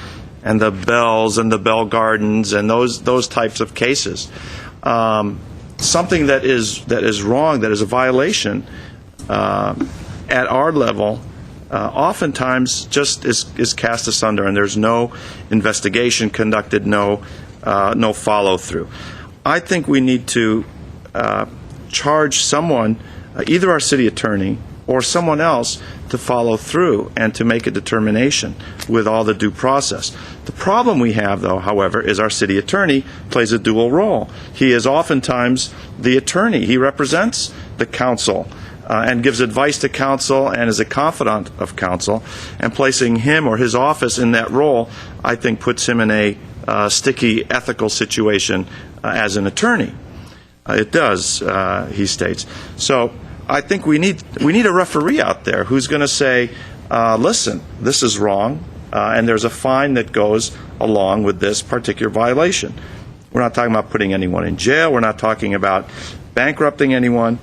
and the Bells and the Bell Gardens and those types of cases. Something that is wrong, that is a violation at our level, oftentimes just is cast asunder, and there's no investigation conducted, no follow-through. I think we need to charge someone, either our city attorney or someone else, to follow through and to make a determination with all the due process. The problem we have, though, however, is our city attorney plays a dual role. He is oftentimes the attorney. He represents the council and gives advice to council and is a confidant of council, and placing him or his office in that role, I think, puts him in a sticky ethical situation as an attorney. It does, he states. So I think we need a referee out there who's going to say, listen, this is wrong, and there's a fine that goes along with this particular violation. We're not talking about putting anyone in jail. We're not talking about bankrupting anyone.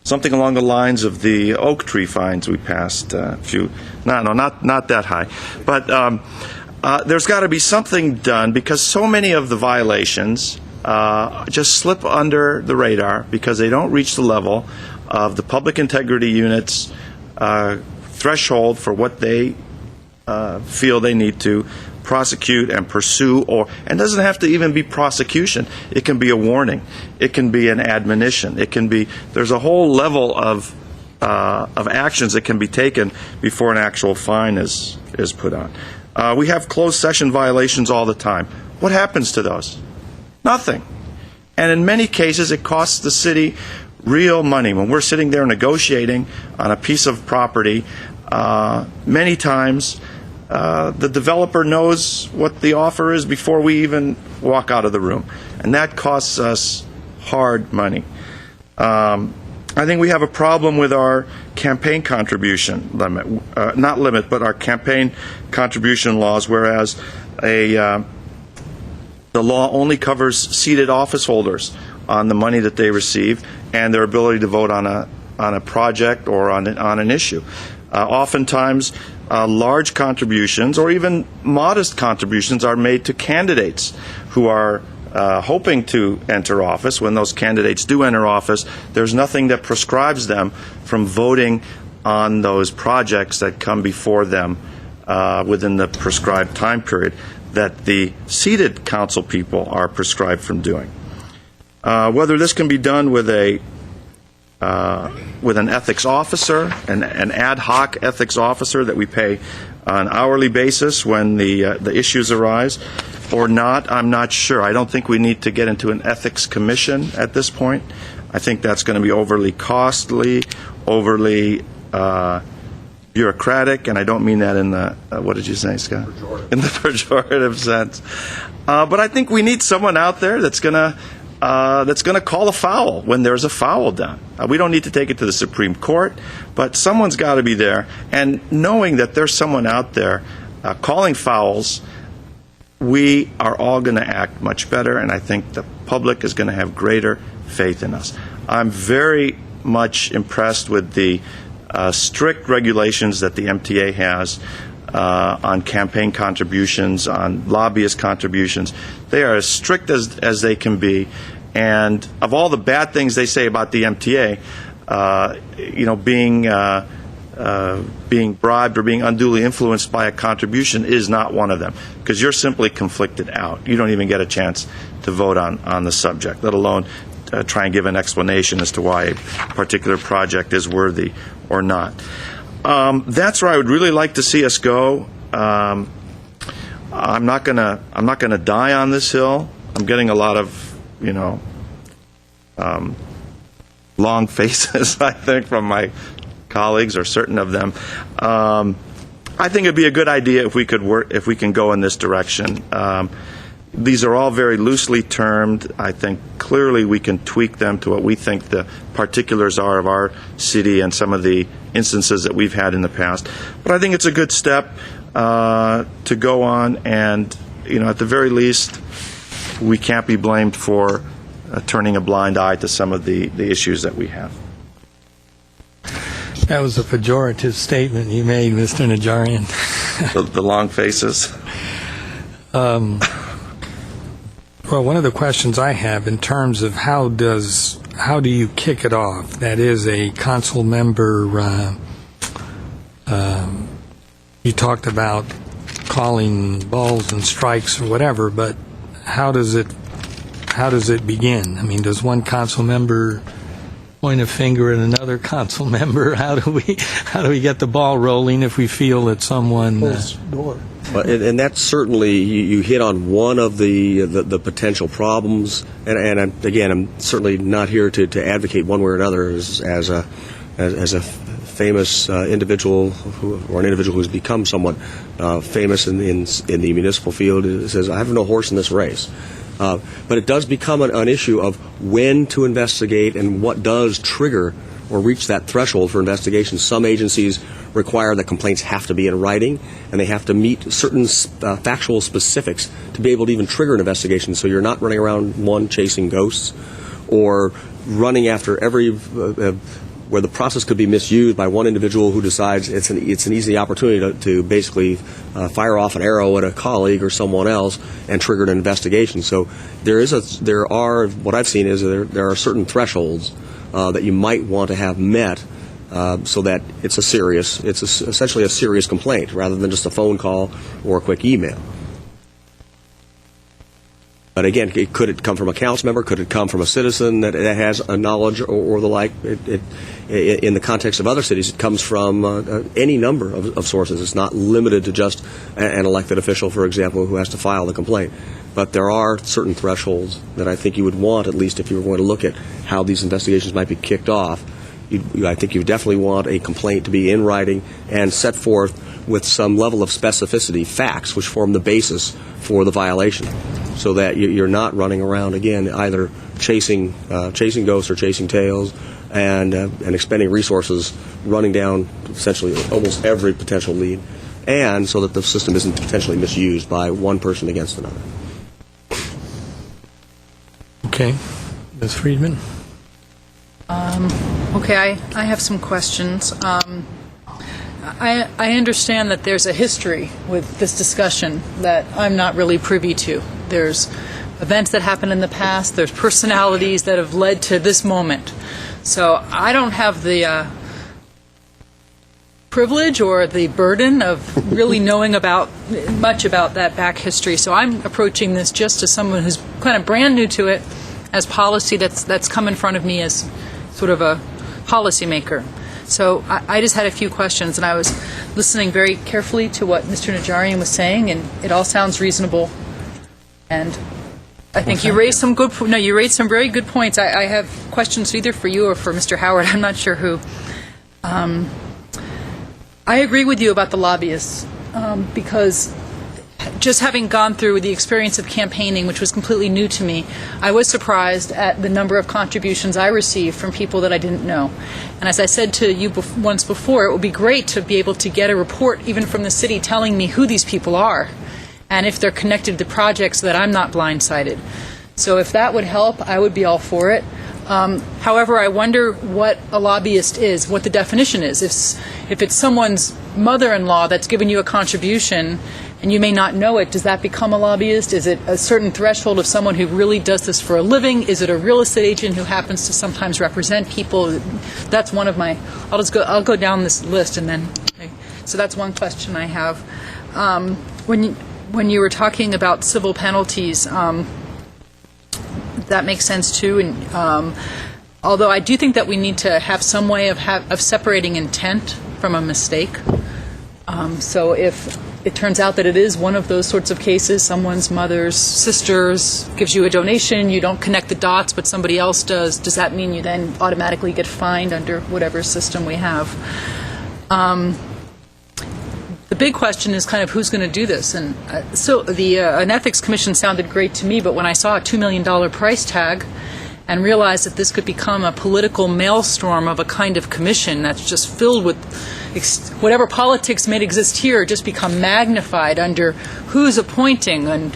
Something along the lines of the oak tree fines we passed not that high. But there's got to be something done, because so many of the violations just slip under the radar because they don't reach the level of the Public Integrity Unit's threshold for what they feel they need to prosecute and pursue, and doesn't have to even be prosecution. It can be a warning. It can be an admonition. It can be, there's a whole level of actions that can be taken before an actual fine is put on. We have closed session violations all the time. What happens to those? Nothing. And in many cases, it costs the city real money. When we're sitting there negotiating on a piece of property, many times the developer knows what the offer is before we even walk out of the room. And that costs us hard money. I think we have a problem with our campaign contribution limit, not limit, but our campaign contribution laws, whereas the law only covers seated office holders on the money that they receive and their ability to vote on a project or on an issue. Oftentimes, large contributions or even modest contributions are made to candidates who are hoping to enter office. When those candidates do enter office, there's nothing that prescribes them from voting on those projects that come before them within the prescribed time period that the seated council people are prescribed from doing. Whether this can be done with an ethics officer, an ad hoc ethics officer that we pay on an hourly basis when the issues arise, or not, I'm not sure. I don't think we need to get into an ethics commission at this point. I think that's going to be overly costly, overly bureaucratic, and I don't mean that in the, what did you say, Scott? In the pejorative sense. But I think we need someone out there that's going to call a foul when there's a foul done. We don't need to take it to the Supreme Court, but someone's got to be there. And knowing that there's someone out there calling fouls, we are all going to act much better, and I think the public is going to have greater faith in us. I'm very much impressed with the strict regulations that the MTA has on campaign contributions, on lobbyist contributions. They are as strict as they can be. And of all the bad things they say about the MTA, being bribed or being unduly influenced by a contribution is not one of them, because you're simply conflicted out. You don't even get a chance to vote on the subject, let alone try and give an explanation as to why a particular project is worthy or not. That's where I would really like to see us go. I'm not gonna die on this hill. I'm getting a lot of long faces, I think, from my colleagues, or certain of them. I think it'd be a good idea if we can go in this direction. These are all very loosely termed. I think clearly we can tweak them to what we think the particulars are of our city and some of the instances that we've had in the past. But I think it's a good step to go on, and at the very least, we can't be blamed for turning a blind eye to some of the issues that we have. That was a pejorative statement you made, Mr. Najarian. The long faces. Well, one of the questions I have in terms of how do you kick it off? That is, a council member. You talked about calling balls and strikes or whatever, but how does it begin? I mean, does one council member point a finger at another council member? How do we get the ball rolling if we feel that someone door? And that's certainly, you hit on one of the potential problems. And I'm certainly not here to advocate one way or another as a famous individual or an individual who's become somewhat famous in the municipal field says, I have no horse in this race. But it does become an issue of when to investigate and what does trigger or reach that threshold for investigation. Some agencies require that complaints have to be in writing, and they have to meet certain factual specifics to be able to even trigger an investigation. So you're not running around, one, chasing ghosts, or running after where the process could be misused by one individual who decides it's an easy opportunity to basically fire off an arrow at a colleague or someone else and trigger an investigation. So what I've seen is there are certain thresholds that you might want to have met so that it's essentially a serious complaint rather than just a phone call or a quick email. But again, could it come from a council member? Could it come from a citizen that has a knowledge or the like? In the context of other cities, it comes from any number of sources. It's not limited to just an elected official, for example, who has to file the complaint. But there are certain thresholds that I think you would want, at least if you were going to look at how these investigations might be kicked off. I think you definitely want a complaint to be in writing and set forth with some level of specificity, facts, which form the basis for the violation, so that you're not running around, again, either chasing ghosts or chasing tails and expending resources running down essentially almost every potential lead, and so that the system isn't potentially misused by one person against another. Okay. Ms. Friedman? Okay, I have some questions. I understand that there's a history with this discussion that I'm not really privy to. There's events that happened in the past, there's personalities that have led to this moment. So I don't have the privilege or the burden of really knowing much about that back history. So I'm approaching this just as someone who's kind of brand new to it, as policy that's come in front of me as sort of a policymaker. So I just had a few questions, and I was listening very carefully to what Mr. Najarian was saying, and it all sounds reasonable. And I think you raised some very good points. I have questions either for you or for Mr. Howard. I'm not sure who. I agree with you about the lobbyists because just having gone through the experience of campaigning, which was completely new to me, I was surprised at the number of contributions I received from people that I didn't know. And as I said to you once before, it would be great to be able to get a report even from the city telling me who these people are and if they're connected to projects so that I'm not blindsided. So if that would help, I would be all for it. However, I wonder what a lobbyist is, what the definition is. If it's someone's mother-in-law that's given you a contribution and you may not know it, does that become a lobbyist? Is it a certain threshold of someone who really does this for a living? Is it a real estate agent who happens to sometimes represent people? That's one of my, I'll go down this list and then, so that's one question I have. When you were talking about civil penalties, that makes sense too. And although I do think that we need to have some way of separating intent from a mistake. So if it turns out that it is one of those sorts of cases, someone's mother's sisters gives you a donation, you don't connect the dots, but somebody else does that mean you then automatically get fined under whatever system we have? the big question is kind of who's going to do this. And so an ethics commission sounded great to me, but when I saw a $2 million price tag and realized that this could become a political maelstrom of a kind of commission that's just filled with whatever politics may exist here, just become magnified under who's appointing and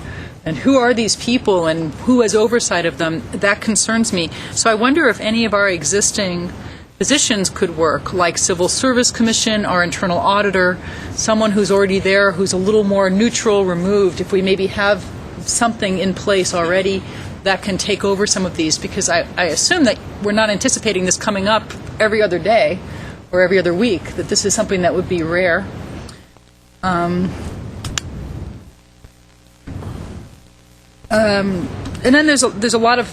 who are these people and who has oversight of them, that concerns me. So I wonder if any of our existing positions could work, like Civil Service Commission, our internal auditor, someone who's already there, who's a little more neutral, removed, if we maybe have something in place already that can take over some of these, because I assume that we're not anticipating this coming up every other day or every other week, that this is something that would be rare. And then there's a lot of,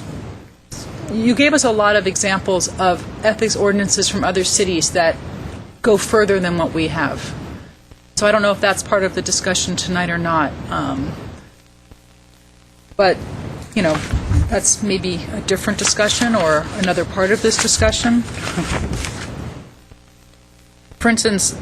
you gave us a lot of examples of ethics ordinances from other cities that go further than what we have. So I don't know if that's part of the discussion tonight or not. But, you know, that's maybe a different discussion or another part of this discussion. For instance,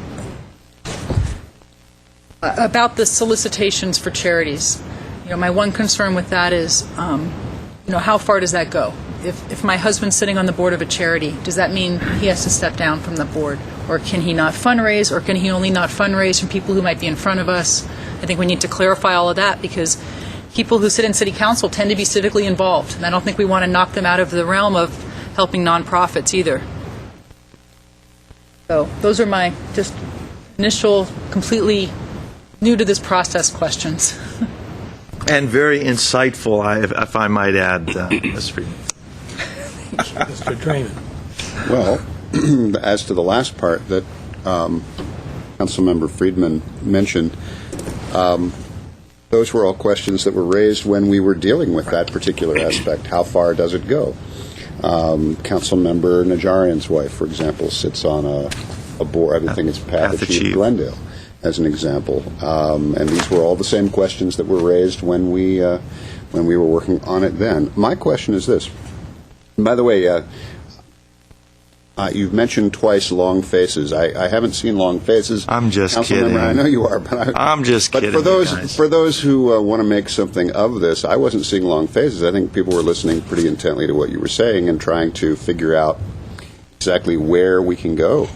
about the solicitations for charities. You know, my one concern with that is, you know, how far does that go? If my husband's sitting on the board of a charity, does that mean he has to step down from the board? Or can he not fundraise? Or can he only not fundraise from people who might be in front of us? I think we need to clarify all of that, because people who sit in city council tend to be civically involved. And I don't think we want to knock them out of the realm of helping nonprofits either. So those are my just initial, completely new to this process questions. And very insightful, if I might add, Ms. Friedman. Mr. Draymond. Well, as to the last part that Councilmember Friedman mentioned, those were all questions that were raised when we were dealing with that particular aspect. How far does it go? Councilmember Najarian's wife, for example, sits on a board. I think it's Path Achieve Glendale, as an example. And these were all the same questions that were raised when we were working on it then. My question is this. By the way, you've mentioned twice long faces. I haven't seen long faces. I'm just kidding. I know you are, but I'm just kidding. But for those who want to make something of this, I wasn't seeing long faces. I think people were listening pretty intently to what you were saying and trying to figure out exactly where we can go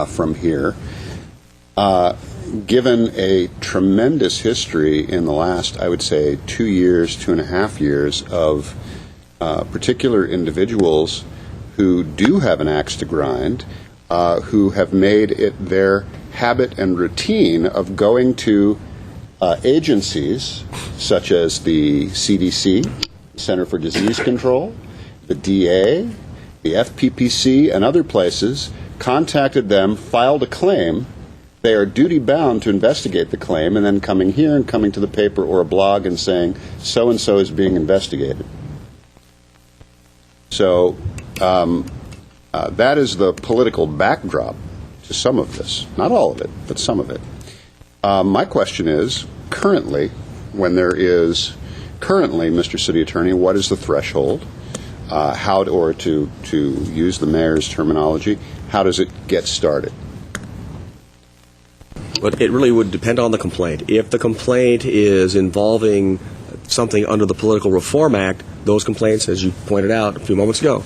from here. Given a tremendous history in the last, I would say, 2 years, 2.5 years of particular individuals who do have an axe to grind, who have made it their habit and routine of going to agencies such as the CDC, Center for Disease Control, the DA, the FPPC, and other places, contacted them, filed a claim. They are duty-bound to investigate the claim, and then coming here and coming to the paper or a blog and saying, so-and-so is being investigated. So that is the political backdrop to some of this. Not all of it, but some of it. My question is, currently, Mr. City Attorney, what is the threshold? Or to use the mayor's terminology, how does it get started? But it really would depend on the complaint. If the complaint is involving something under the Political Reform Act, those complaints, as you pointed out a few moments ago,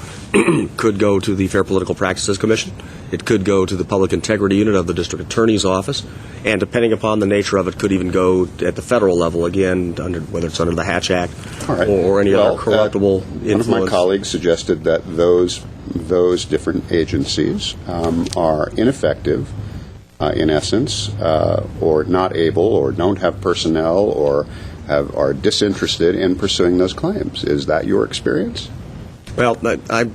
could go to the Fair Political Practices Commission. It could go to the Public Integrity Unit of the District Attorney's Office, and depending upon the nature of it, could even go at the federal level, again, whether it's under the Hatch Act or any other corruptible influence. One of my colleagues suggested that those different agencies are ineffective, in essence, or not able, or don't have personnel, or are disinterested in pursuing those claims. Is that your experience? Well, I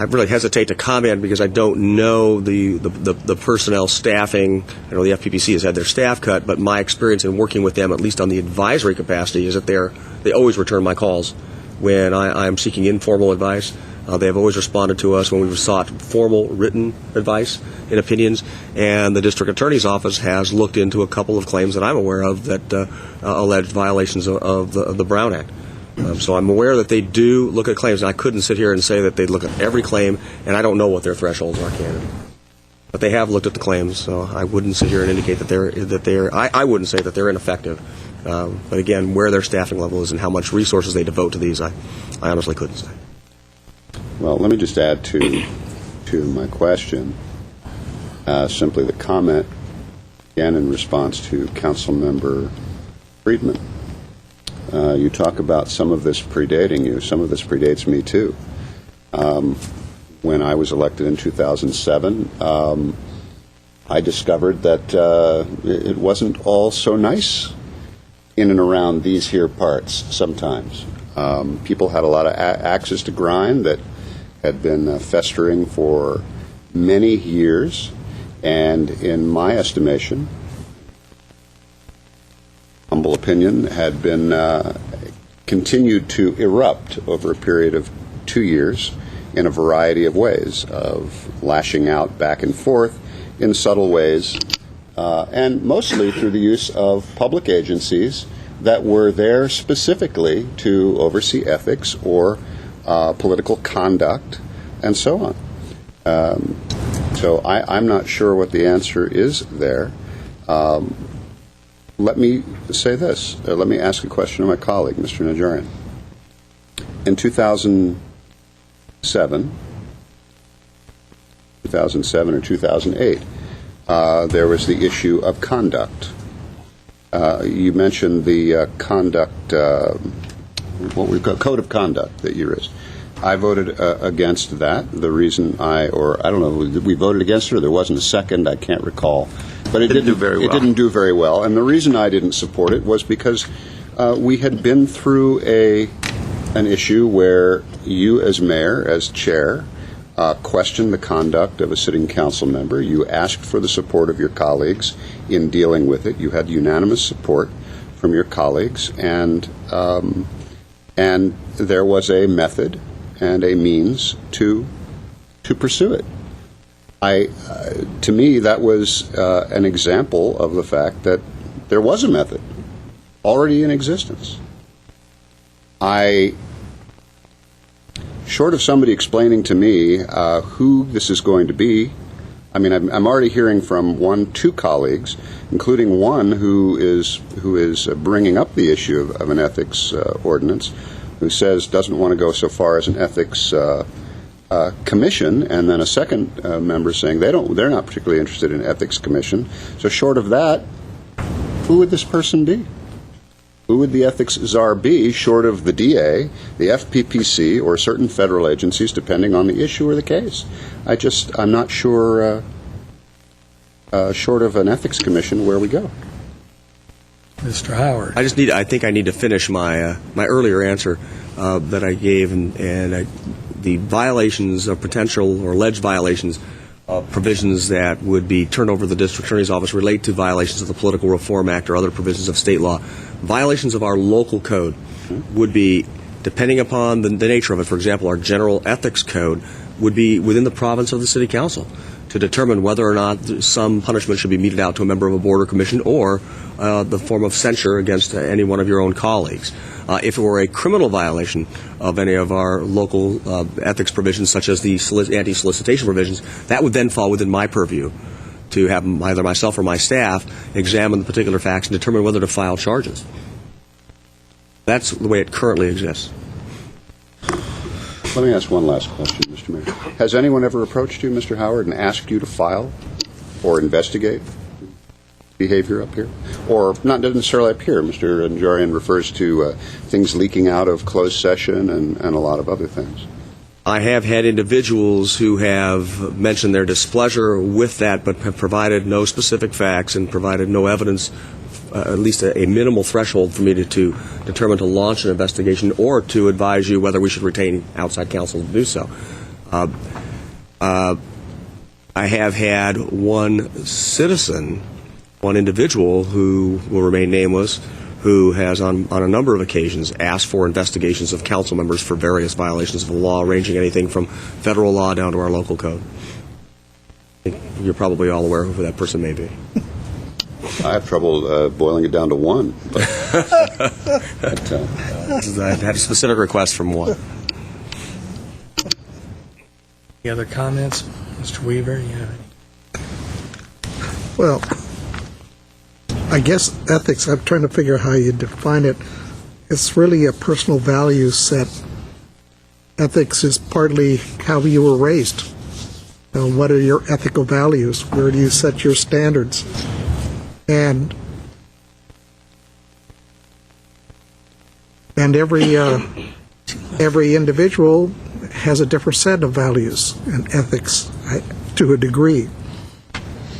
really hesitate to comment because I don't know the personnel staffing. I know the FPPC has had their staff cut, but my experience in working with them, at least on the advisory capacity, is that they always return my calls when I'm seeking informal advice. They have always responded to us when we've sought formal written advice and opinions, and the District Attorney's Office has looked into a couple of claims that I'm aware of that alleged violations of the Brown Act. So I'm aware that they do look at claims, and I couldn't sit here and say that they look at every claim, and I don't know what their thresholds are, candidly. But they have looked at the claims, so I wouldn't sit here and indicate that I wouldn't say that they're ineffective. But again, where their staffing level is and how much resources they devote to these, I honestly couldn't say. Well, let me just add to my question simply the comment, again, in response to Councilmember Friedman. You talk about some of this predating you. Some of this predates me, too. When I was elected in 2007, I discovered that it wasn't all so nice in and around these here parts sometimes. People had a lot of axes to grind that had been festering for many years, and in my estimation, humble opinion, had been continued to erupt over a period of 2 years in a variety of ways, of lashing out back and forth in subtle ways, and mostly through the use of public agencies that were there specifically to oversee ethics or political conduct and so on. So I'm not sure what the answer is there. Let me say this. Let me ask a question of my colleague, Mr. Najarian. In 2007 or 2008, there was the issue of conduct. You mentioned the code of conduct that you raised. I voted against that. The reason I don't know, we voted against it or there wasn't a second, I can't recall. But it didn't do very well. It didn't do very well. And the reason I didn't support it was because we had been through an issue where you as mayor, as chair, questioned the conduct of a sitting council member. You asked for the support of your colleagues in dealing with it. You had unanimous support from your colleagues, and there was a method and a means to pursue it. To me, that was an example of the fact that there was a method already in existence. Short of somebody explaining to me who this is going to be, I mean, I'm already hearing from two colleagues, including one who is bringing up the issue of an ethics ordinance, who says doesn't want to go so far as an ethics commission, and then a second member saying they're not particularly interested in ethics commission. So short of that, who would this person be? Who would the ethics czar be, short of the DA, the FPPC, or certain federal agencies, depending on the issue or the case? I'm not sure, short of an ethics commission, where we go. Mr. Howard. I think I need to finish my earlier answer that I gave, and the violations of potential or alleged violations of provisions that would be turned over to the district attorney's office relate to violations of the Political Reform Act or other provisions of state law. Violations of our local code would be, depending upon the nature of it, for example, our general ethics code would be within the province of the city council to determine whether or not some punishment should be meted out to a member of a board or commission, or the form of censure against any one of your own colleagues. If it were a criminal violation of any of our local ethics provisions, such as the anti-solicitation provisions, that would then fall within my purview to have either myself or my staff examine the particular facts and determine whether to file charges. That's the way it currently exists. Let me ask one last question, Mr. Mayor. Has anyone ever approached you, Mr. Howard, and asked you to file or investigate behavior up here? Or not necessarily up here. Mr. Najarian refers to things leaking out of closed session and a lot of other things. I have had individuals who have mentioned their displeasure with that, but have provided no specific facts and provided no evidence, at least a minimal threshold for me to determine to launch an investigation or to advise you whether we should retain outside counsel to do so. I have had one citizen, one individual who will remain nameless, who has on a number of occasions asked for investigations of council members for various violations of the law, ranging anything from federal law down to our local code. I think you're probably all aware of who that person may be. I have trouble boiling it down to one. But I had a specific request from one. Any other comments? Mr. Weaver, you have any? Well, I guess ethics, I'm trying to figure out how you define it. It's really a personal value set. Ethics is partly how you were raised. What are your ethical values? Where do you set your standards? And every individual has a different set of values and ethics to a degree.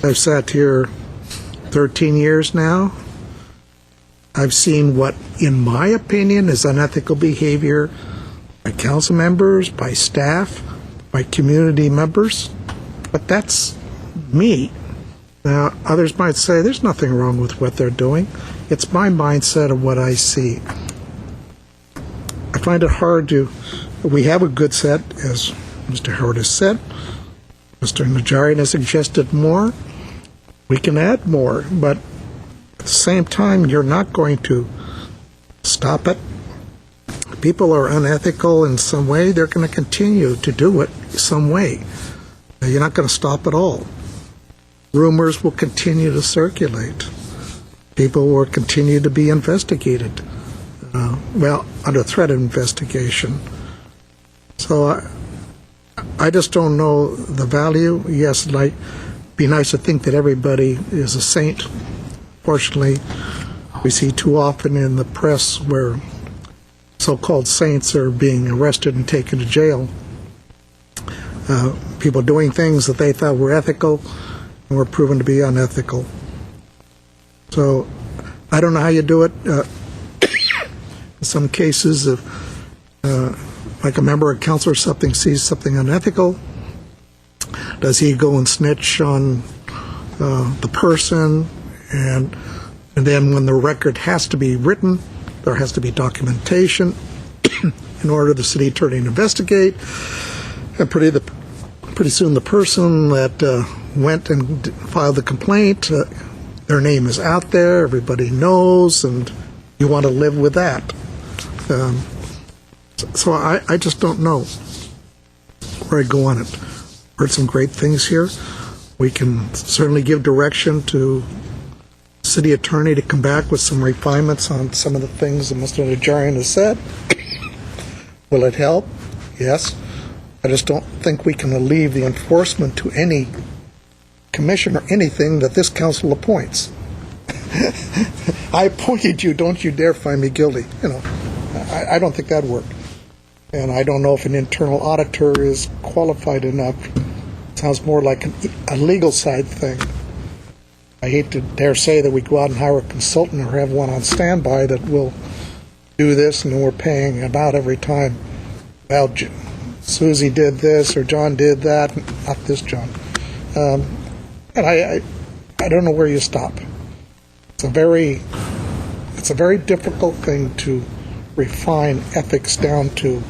I've sat here 13 years now. I've seen what, in my opinion, is unethical behavior by council members, by staff, by community members. But that's me. Now, others might say there's nothing wrong with what they're doing. It's my mindset of what I see. I find it hard to... We have a good set, as Mr. Howard has said. Mr. Najarian has suggested more. We can add more, but at the same time, you're not going to stop it. If people are unethical in some way, they're going to continue to do it some way. You're not going to stop it all. Rumors will continue to circulate. People will continue to be investigated. Under threat of investigation. So I just don't know the value. Yes, it'd be nice to think that everybody is a saint. Fortunately, we see too often in the press where so-called saints are being arrested and taken to jail. People doing things that they thought were ethical and were proven to be unethical. So I don't know how you do it. In some cases, if like a member of council or something sees something unethical, does he go and snitch on the person? And then when the record has to be written, there has to be documentation in order for the city attorney to investigate. And pretty soon the person that went and filed the complaint, their name is out there, everybody knows, and you want to live with that. So I just don't know where I go on it. Heard some great things here. We can certainly give direction to city attorney to come back with some refinements on some of the things that Mr. Najarian has said. Will it help? Yes. I just don't think we can leave the enforcement to any commission or anything that this council appoints. I appointed you, don't you dare find me guilty. I don't think that'd work. And I don't know if an internal auditor is qualified enough. It sounds more like a legal side thing. I hate to dare say that we go out and hire a consultant or have one on standby that will do this, and we're paying about every time. Well, Susie did this or John did that. Not this John. And I don't know where you stop. It's a very difficult thing to refine ethics down to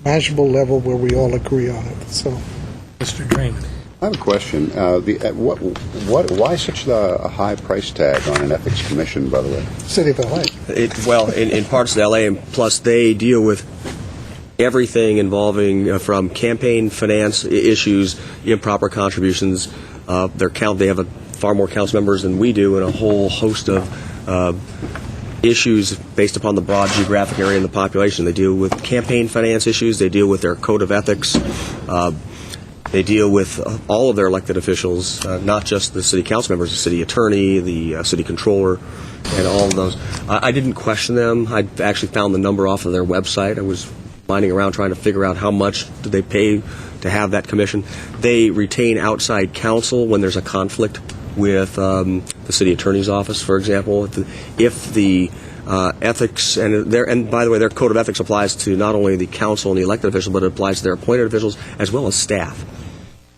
manageable level where we all agree on it. So, Mr. Draymond. I have a question. Why such a high price tag on an ethics commission, by the way? City of LA. In parts of LA, and plus they deal with everything involving from campaign finance issues, improper contributions. They have far more council members than we do, and a whole host of issues based upon the broad geographic area and the population. They deal with campaign finance issues. They deal with their code of ethics. They deal with all of their elected officials, not just the city council members, the city attorney, the city controller, and all of those. I didn't question them. I actually found the number off of their website. I was mining around trying to figure out how much do they pay to have that commission. They retain outside counsel when there's a conflict with the city attorney's office, for example. If the ethics, and by the way, their code of ethics applies to not only the council and the elected officials, but it applies to their appointed officials as well as staff.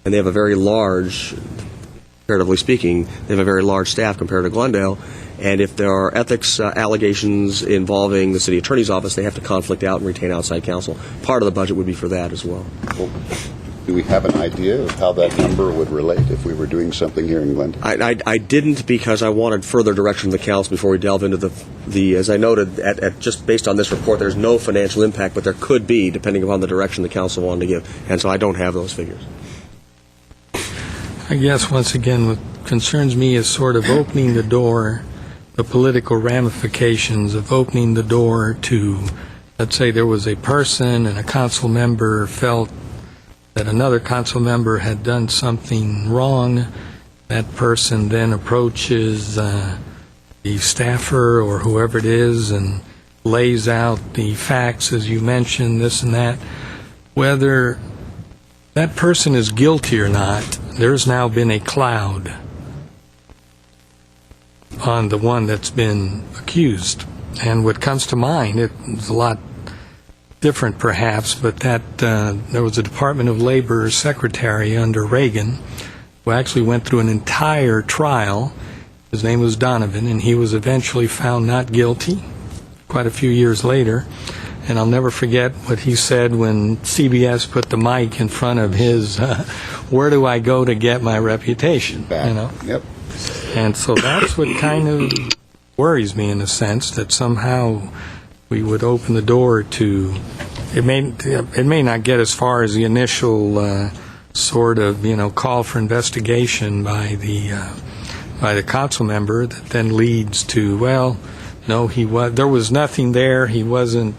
And they have a very large, comparatively speaking, they have a very large staff compared to Glendale. And if there are ethics allegations involving the city attorney's office, they have to conflict out and retain outside counsel. Part of the budget would be for that as well. Do we have an idea of how that number would relate if we were doing something here in Glendale? I didn't, because I wanted further direction from the council before we delve into the as I noted, just based on this report, there's no financial impact, but there could be, depending upon the direction the council wanted to give. And so I don't have those figures. I guess, once again, with concerns me is sort of opening the door, the political ramifications of opening the door to, let's say there was a person and a council member felt that another council member had done something wrong. That person then approaches the staffer or whoever it is and lays out the facts, as you mentioned, this and that. Whether that person is guilty or not, there's now been a cloud on the one that's been accused. And what comes to mind, it's a lot different perhaps, but that there was a Department of Labor secretary under Reagan who actually went through an entire trial. His name was Donovan, and he was eventually found not guilty quite a few years later. And I'll never forget what he said when CBS put the mic in front of his, where do I go to get my reputation? You know? Yep. And so that's what kind of worries me in a sense, that somehow we would open the door to, it may not get as far as the initial sort of, call for investigation by the council member that then leads to, well, no, there was nothing there, he wasn't,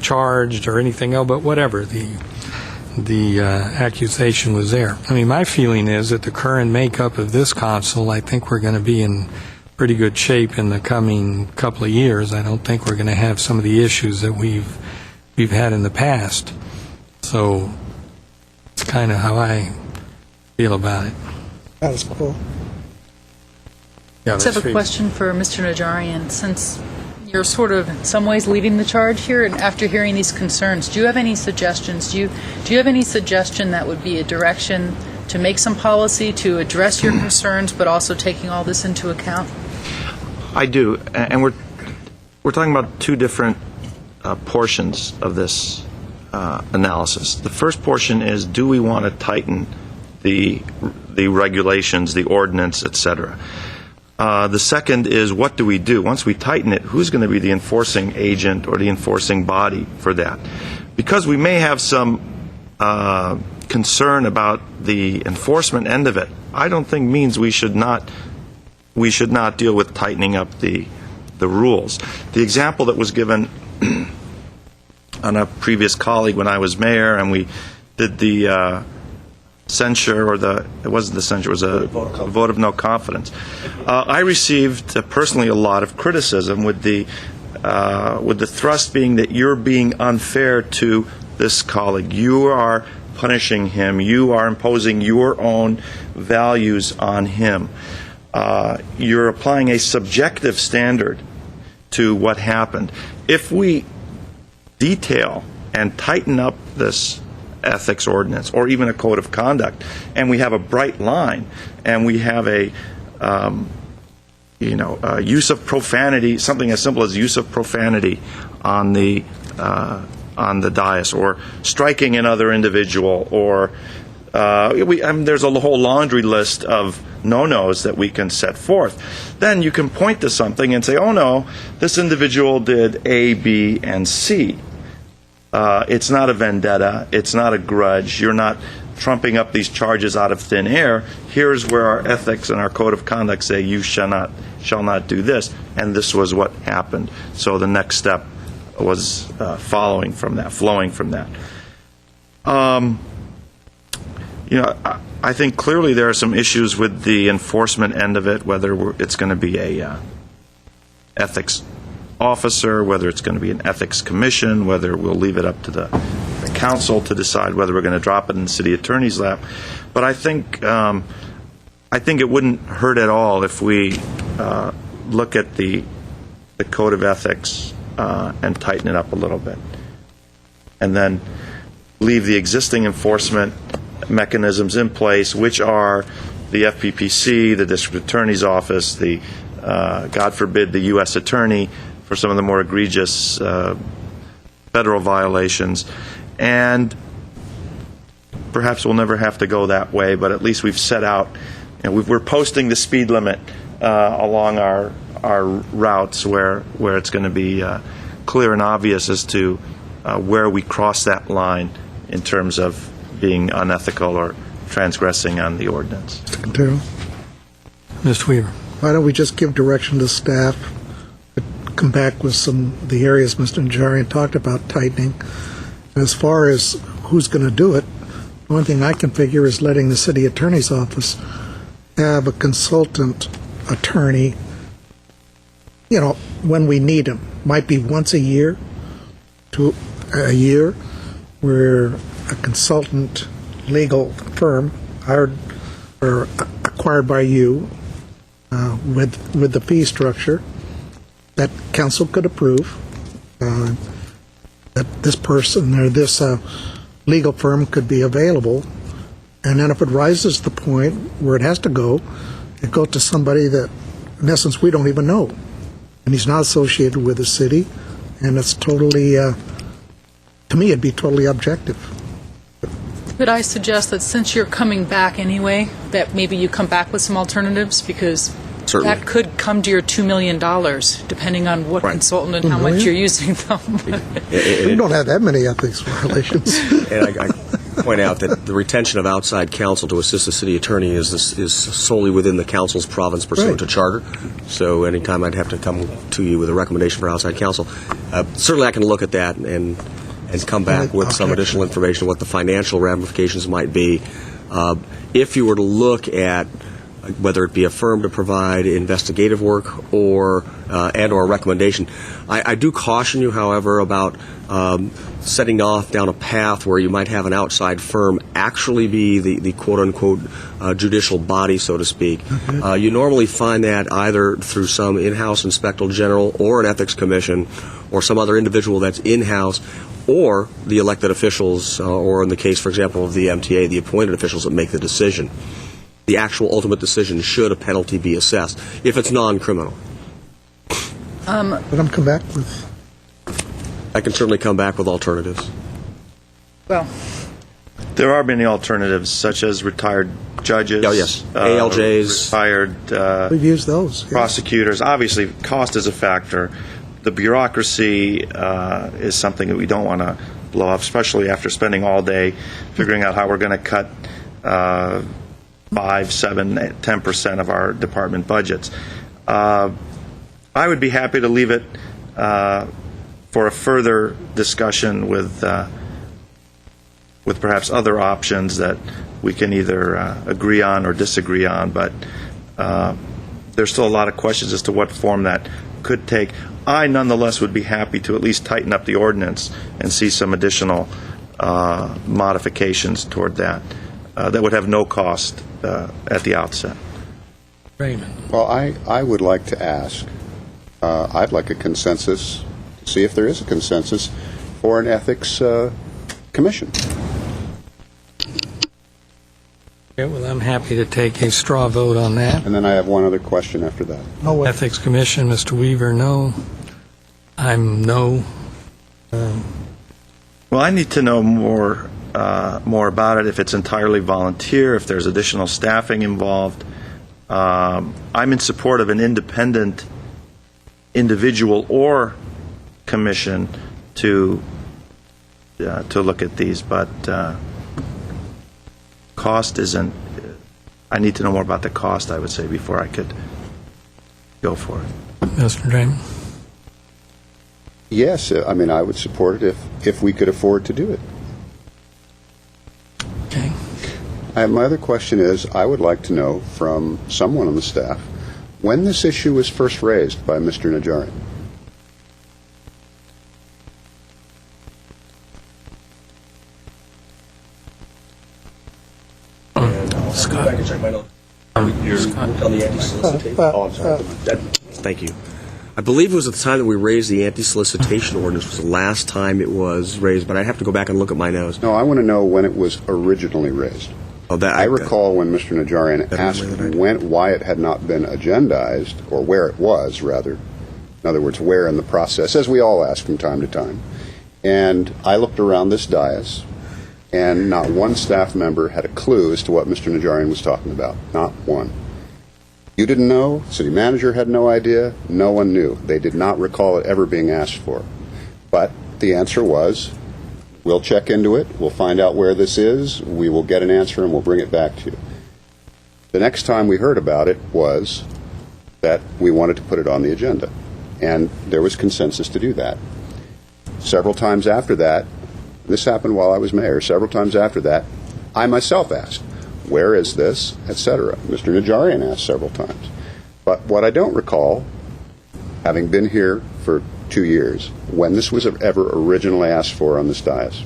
charged or anything else, but whatever, the accusation was there. I mean, my feeling is that the current makeup of this council, I think we're going to be in pretty good shape in the coming couple of years. I don't think we're going to have some of the issues that we've had in the past. So it's kind of how I feel about it. That was cool. Yeah, I just have a question for Mr. Najarian. Since you're sort of in some ways leading the charge here, and after hearing these concerns, do you have any suggestions? Do you have any suggestion that would be a direction to make some policy to address your concerns, but also taking all this into account? I do, and we're talking about two different portions of this analysis. The first portion is, do we want to tighten the regulations, the ordinance, etc.? The second is, what do we do? Once we tighten it, who's going to be the enforcing agent or the enforcing body for that? Because we may have some concern about the enforcement end of it, I don't think means we should not deal with tightening up the rules. The example that was given on a previous colleague when I was mayor, and we did the censure, or it wasn't the censure, it was a vote of no confidence. I received personally a lot of criticism with the thrust being that you're being unfair to this colleague. You are punishing him. You are imposing your own values on him. You're applying a subjective standard to what happened. If we detail and tighten up this ethics ordinance, or even a code of conduct, and we have a bright line, and we have a use of profanity, something as simple as use of profanity on the dais, or striking another individual, or there's a whole laundry list of no-nos that we can set forth. Then you can point to something and say, oh no, this individual did A, B, and C. It's not a vendetta. It's not a grudge. You're not trumping up these charges out of thin air. Here's where our ethics and our code of conduct say you shall not do this, and this was what happened. So the next step was flowing from that. I think clearly there are some issues with the enforcement end of it, whether it's going to be a ethics officer, whether it's going to be an ethics commission, whether we'll leave it up to the council to decide whether we're going to drop it in the city attorney's lap. But I think it wouldn't hurt at all if we look at the code of ethics and tighten it up a little bit, and then leave the existing enforcement mechanisms in place, which are the FPPC, the district attorney's office, the God forbid, the U.S. attorney for some of the more egregious federal violations. And perhaps we'll never have to go that way, but at least we've set out, we're posting the speed limit along our routes where it's going to be clear and obvious as to where we cross that line in terms of being unethical or transgressing on the ordinance. Mr. Quintero, Mr. Weaver. why don't we just give direction to staff, come back with some of the areas Mr. Najarian talked about tightening. As far as who's going to do it, the only thing I can figure is letting the city attorney's office have a consultant attorney, when we need him. Might be once a year to a year, where a consultant legal firm hired or acquired by you with the fee structure that council could approve, that this person or this legal firm could be available, and then if it rises to the point where it has to go, it goes to somebody that, in essence, we don't even know, and he's not associated with the city, and it's totally, to me, it'd be totally objective. Could I suggest that since you're coming back anyway, that maybe you come back with some alternatives? Because Certainly. that could come to your $2 million, depending on what consultant and how $2 much million? you're using them. We don't have that many ethics violations. And I point out that the retention of outside counsel to assist the city attorney is solely within the council's province pursuant to charter. So anytime I'd have to come to you with a recommendation for outside counsel, certainly I can look at that and come back with some additional information, what the financial ramifications might be. If you were to look at whether it be a firm to provide investigative work or a recommendation, I do caution you, however, about setting off down a path where you might have an outside firm actually be the quote-unquote judicial body, so to speak. You normally find that either through some in-house inspector general or an ethics commission or some other individual that's in-house, or the elected officials, or in the case, for example, of the MTA, the appointed officials that make the decision. The actual ultimate decision should a penalty be assessed, if it's non-criminal. Let them come back with... I can certainly come back with alternatives. Well, There are many alternatives, such as retired judges. Oh, yes. ALJs. Retired We've used those. prosecutors. Obviously, cost is a factor. The bureaucracy is something that we don't want to blow up, especially after spending all day figuring out how we're going to cut 5, 7, 10% of our department budgets. I would be happy to leave it for a further discussion with perhaps other options that we can either agree on or disagree on, but there's still a lot of questions as to what form that could take. I nonetheless would be happy to at least tighten up the ordinance and see some additional modifications toward that that would have no cost at the outset. Raymond. Well, I would like to ask, I'd like a consensus, see if there is a consensus for an ethics commission. Okay, well, I'm happy to take a straw vote on that. And then I have one other question after that. No, Ethics Commission, Mr. Weaver, no. I'm no. Well, I need to know more about it, if it's entirely volunteer, if there's additional staffing involved. I'm in support of an independent individual or commission to look at these, but cost isn't. I need to know more about the cost, I would say, before I could go for it. Mr. Draymond? Yes, I mean, I would support it if we could afford to do it. Okay. My other question is, I would like to know from someone on the staff when this issue was first raised by Mr. Najarian. Scott. I can check my notes. On the anti-solicitation. Oh, I'm sorry. Thank you. I believe it was at the time that we raised the anti-solicitation ordinance was the last time it was raised, but I'd have to go back and look at my notes. No, I want to know when it was originally raised. Oh, that, I recall when Mr. Najarian asked why it had not been agendized, or where it was, rather. In other words, where in the process, as we all ask from time to time. And I looked around this dais, and not one staff member had a clue as to what Mr. Najarian was talking about. Not one. You didn't know, city manager had no idea, no one knew. They did not recall it ever being asked for. But the answer was, We'll check into it. We'll find out where this is. We will get an answer, and we'll bring it back to you. The next time we heard about it was that we wanted to put it on the agenda, and there was consensus to do that. Several times after that, this happened while I was mayor, several times after that, I myself asked, where is this, etc. Mr. Najarian asked several times. But what I don't recall, having been here for 2 years, when this was ever originally asked for on this dais.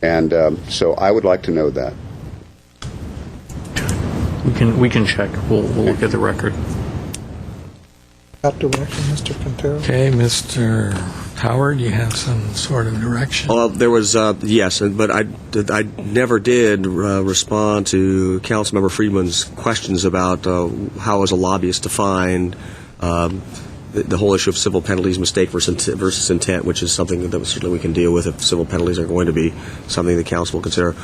And so I would like to know that. We can check. We'll look at the record. Got direction, Mr. Quintero? Okay, Mr. Howard, you have some sort of direction? Well, there was, yes, but I never did respond to Councilmember Friedman's questions about how is a lobbyist defined, the whole issue of civil penalties, mistake versus intent, which is something that certainly we can deal with if civil penalties are going to be something the council will consider.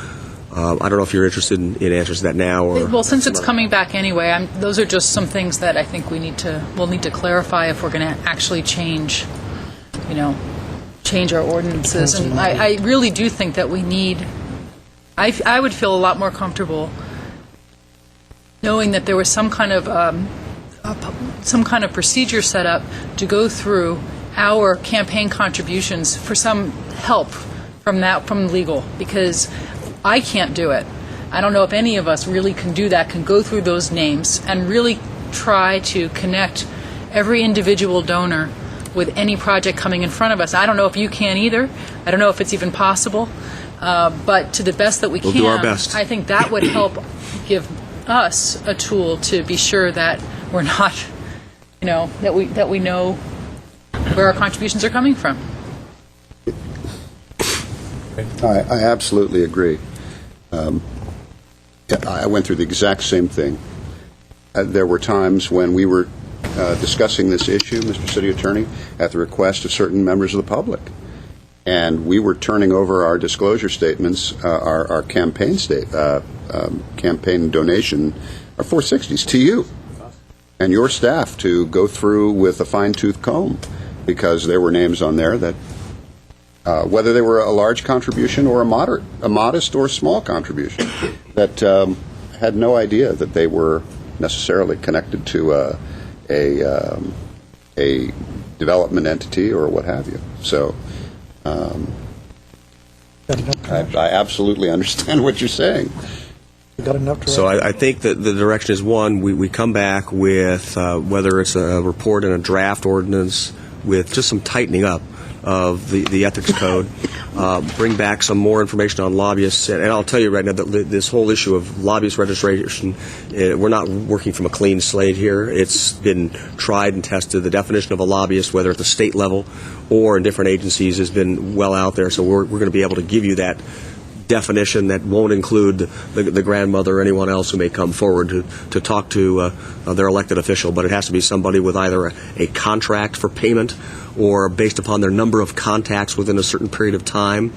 I don't know if you're interested in answers to that now or... Well, since it's coming back anyway, those are just some things that I think we'll need to clarify if we're going to actually change our ordinances. And I really do think that we need... I would feel a lot more comfortable knowing that there was some kind of procedure set up to go through our campaign contributions for some help from legal, because I can't do it. I don't know if any of us really can do that, can go through those names and really try to connect every individual donor with any project coming in front of us. I don't know if you can either. I don't know if it's even possible. But to the best that we can, do our best. I think that would help give us a tool to be sure that we're not, that we know where our contributions are coming from. I absolutely agree. I went through the exact same thing. There were times when we were discussing this issue, Mr. City Attorney, at the request of certain members of the public. And we were turning over our disclosure statements, our campaign campaign donation, our 460s to you and your staff to go through with a fine-tooth comb, because there were names on there that, whether they were a large contribution or a modest or small contribution, that had no idea that they were necessarily connected to a development entity or what have you. So I absolutely understand what you're saying. Got enough direction? So I think that the direction is, one, we come back with, whether it's a report and a draft ordinance, with just some tightening up of the ethics code, bring back some more information on lobbyists. And I'll tell you right now that this whole issue of lobbyist registration, we're not working from a clean slate here. It's been tried and tested. The definition of a lobbyist, whether at the state level or in different agencies, has been well out there. So we're going to be able to give you that definition that won't include the grandmother or anyone else who may come forward to talk to their elected official, but it has to be somebody with either a contract for payment or based upon their number of contacts within a certain period of time,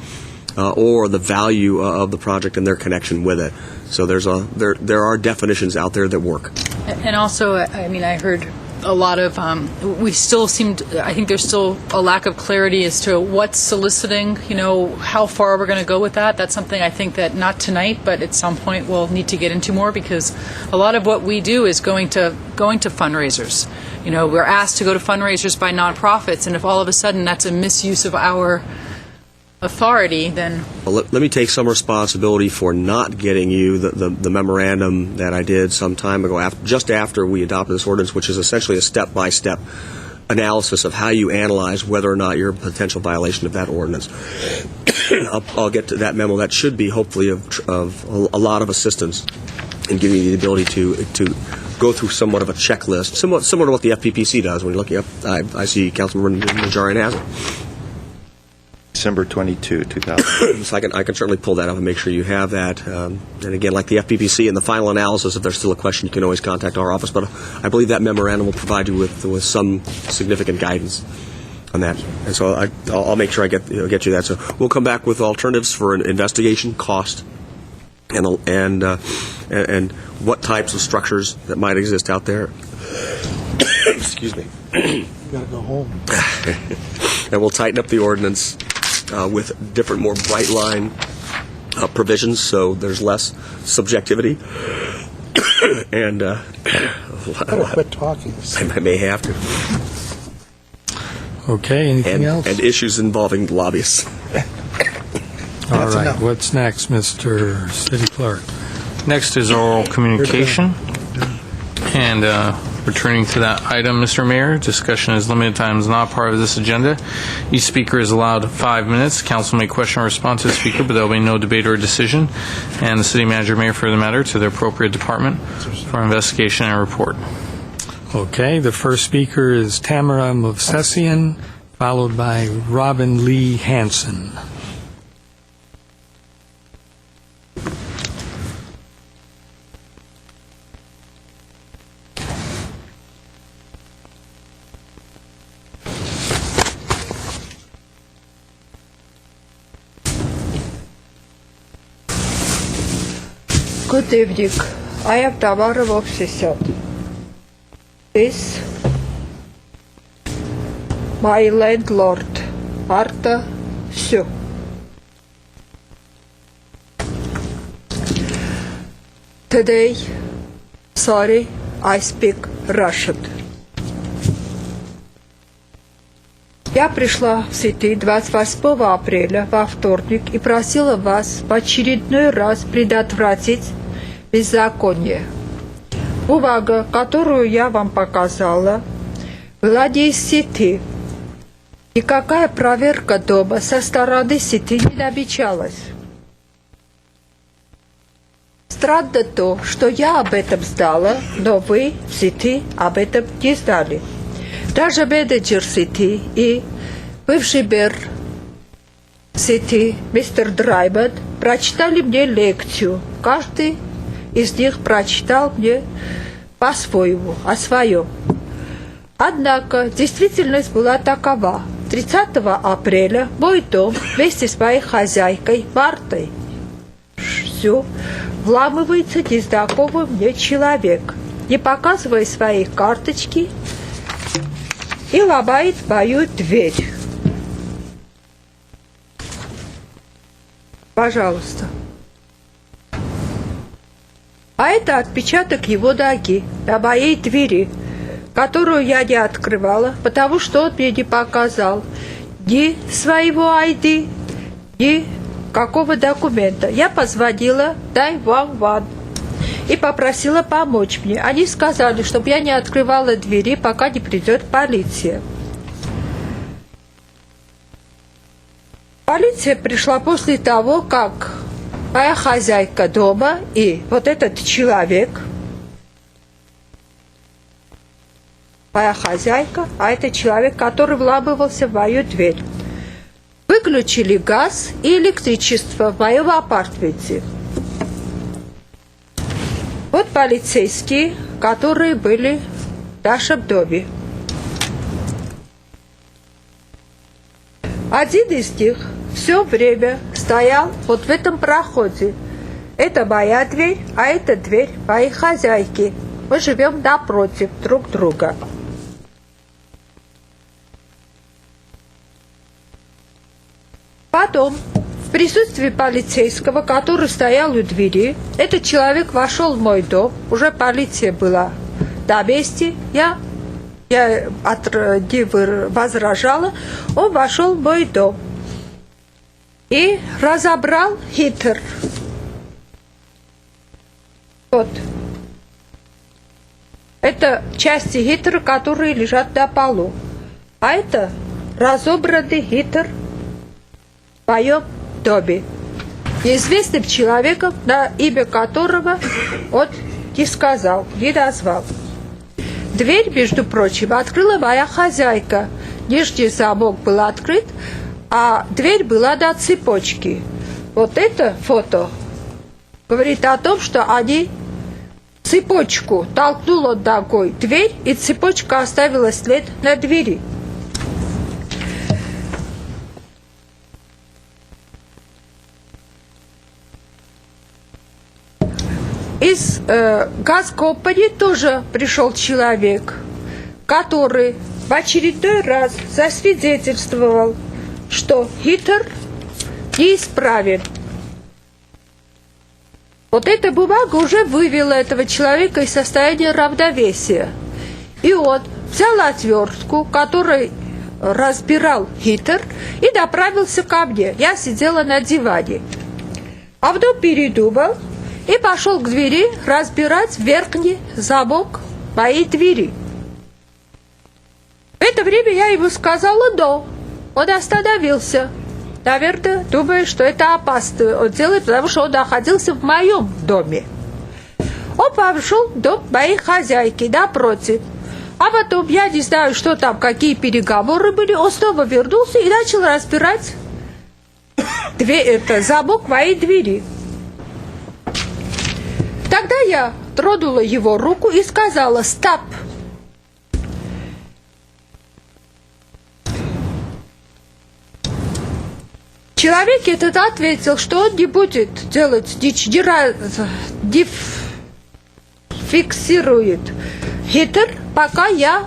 or the value of the project and their connection with it. So there are definitions out there that work. And also, I heard a lot of, I think there's still a lack of clarity as to what's soliciting, how far we're going to go with that. That's something I think that not tonight, but at some point we'll need to get into more, because a lot of what we do is going to fundraisers. We're asked to go to fundraisers by nonprofits, and if all of a sudden that's a misuse of our authority, then... Well, let me take some responsibility for not getting you the memorandum that I did some time ago, just after we adopted this ordinance, which is essentially a step-by-step analysis of how you analyze whether or not you're a potential violation of that ordinance. I'll get to that memo. That should be, hopefully, of a lot of assistance in giving you the ability to go through somewhat of a checklist, somewhat similar to what the FPPC does. When you're looking up, I see Councilmember Najarian has it. December 22, 2000. So I can certainly pull that up and make sure you have that. And again, like the FPPC, in the final analysis, if there's still a question, you can always contact our office. But I believe that memorandum will provide you with some significant guidance on that. And so I'll make sure I get you that. So we'll come back with alternatives for an investigation, cost, and what types of structures that might exist out there. Excuse me. You got to go home. And we'll tighten up the ordinance with different, more bright line provisions, so there's less subjectivity. And quit talking. I may have to. Okay, anything else? And issues involving lobbyists. All right, what's next, Mr. City Clerk? Next is oral communication. And returning to that item, Mr. Mayor, discussion is limited time is not part of this agenda. Each speaker is allowed 5 minutes. Council may question or respond to the speaker, but there will be no debate or decision. And the city manager may refer the matter to the appropriate department for investigation and report. Okay, the first speaker is Tamara Movsesian, followed by Robin Lee Hansen. Good evening. I am Tamara Movsesian. This my landlord, Marta Sue. Today, sorry, I speak Russian. Я пришла в сети 28 апреля во вторник и просила вас в очередной раз предотвратить беззаконие. Бумага, которую я вам показала, была не из сети. Никакая проверка дома со стороны сети не намечалась. Странно то, что я об этом знала, но вы в сети об этом не знали. Даже менеджер сети и бывший мэр сети мистер Драймонд прочитали мне лекцию. Каждый из них прочитал мне по-своему, о своем. Однако действительность была такова. 30 апреля мой дом вместе с моей хозяйкой Мартой Сю вламывается незнакомый мне человек, не показывая своей карточки, и ломает мою дверь. Пожалуйста. А это отпечаток его ноги на моей двери, которую я не открывала, потому что он мне не показал ни своего ID, ни какого документа. Я позвонила в 911 и попросила помочь мне. Они сказали, чтобы я не открывала двери, пока не придет полиция. Полиция пришла после того, как моя хозяйка дома и вот этот человек, моя хозяйка, а это человек, который вламывался в мою дверь, выключили газ и электричество в моем апартаменте. Вот полицейские, которые были в нашем доме. Один из них все время стоял вот в этом проходе. Это моя дверь, а это дверь моей хозяйки. Мы живем напротив друг друга. Потом, в присутствии полицейского, который стоял у двери, этот человек вошел в мой дом. Уже полиция была на месте. Я не возражала. Он вошел в мой дом и разобрал хитр. Вот. Это части хитра, которые лежат на полу. А это разобранный хитр в моем доме. Неизвестным человеком, на имя которого он не сказал, не назвал. Дверь, между прочим, открыла моя хозяйка. Нижний замок был открыт, а дверь была на цепочке. Вот это фото говорит о том, что они цепочку толкнула ногой дверь, и цепочка оставила след на двери. Из газкомпании тоже пришел человек, который в очередной раз засвидетельствовал что Гитлер неисправен. Вот эта бумага уже вывела этого человека из состояния равновесия. И он взял отвертку, которой разбирал Гитлер, и направился ко мне. Я сидела на диване. А потом передумал и пошел к двери разбирать верхний замок моей двери. В это время я ему сказала «да». Он остановился. Наверное, думая, что это опасно он делает, потому что он находился в моем доме. Он пошел в дом моей хозяйки напротив. А потом, я не знаю, что там, какие переговоры были, он снова вернулся и начал разбирать замок моей двери. Тогда я тронула его руку и сказала «стоп». Человек этот ответил, что он не будет делать, не фиксирует Гитлер, пока я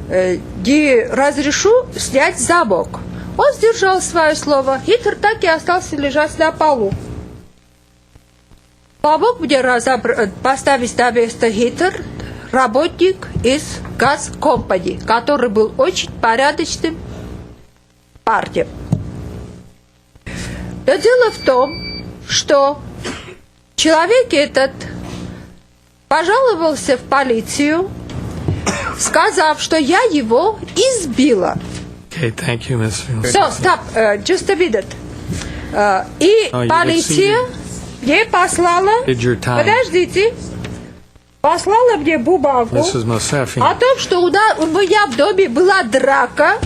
не разрешу снять замок. Он сдержал свое слово. Гитлер так и остался лежать на полу. Помог мне поставить на место Гитлер работник из Газ Компани, который был очень порядочным парнем. Но дело в том, что человек этот пожаловался в полицию, сказав, что я его избила. Okay, thank you, Ms. So, stop, just a minute. И полиция мне послала, подождите, послала мне бумагу о том, что у меня в доме была драка.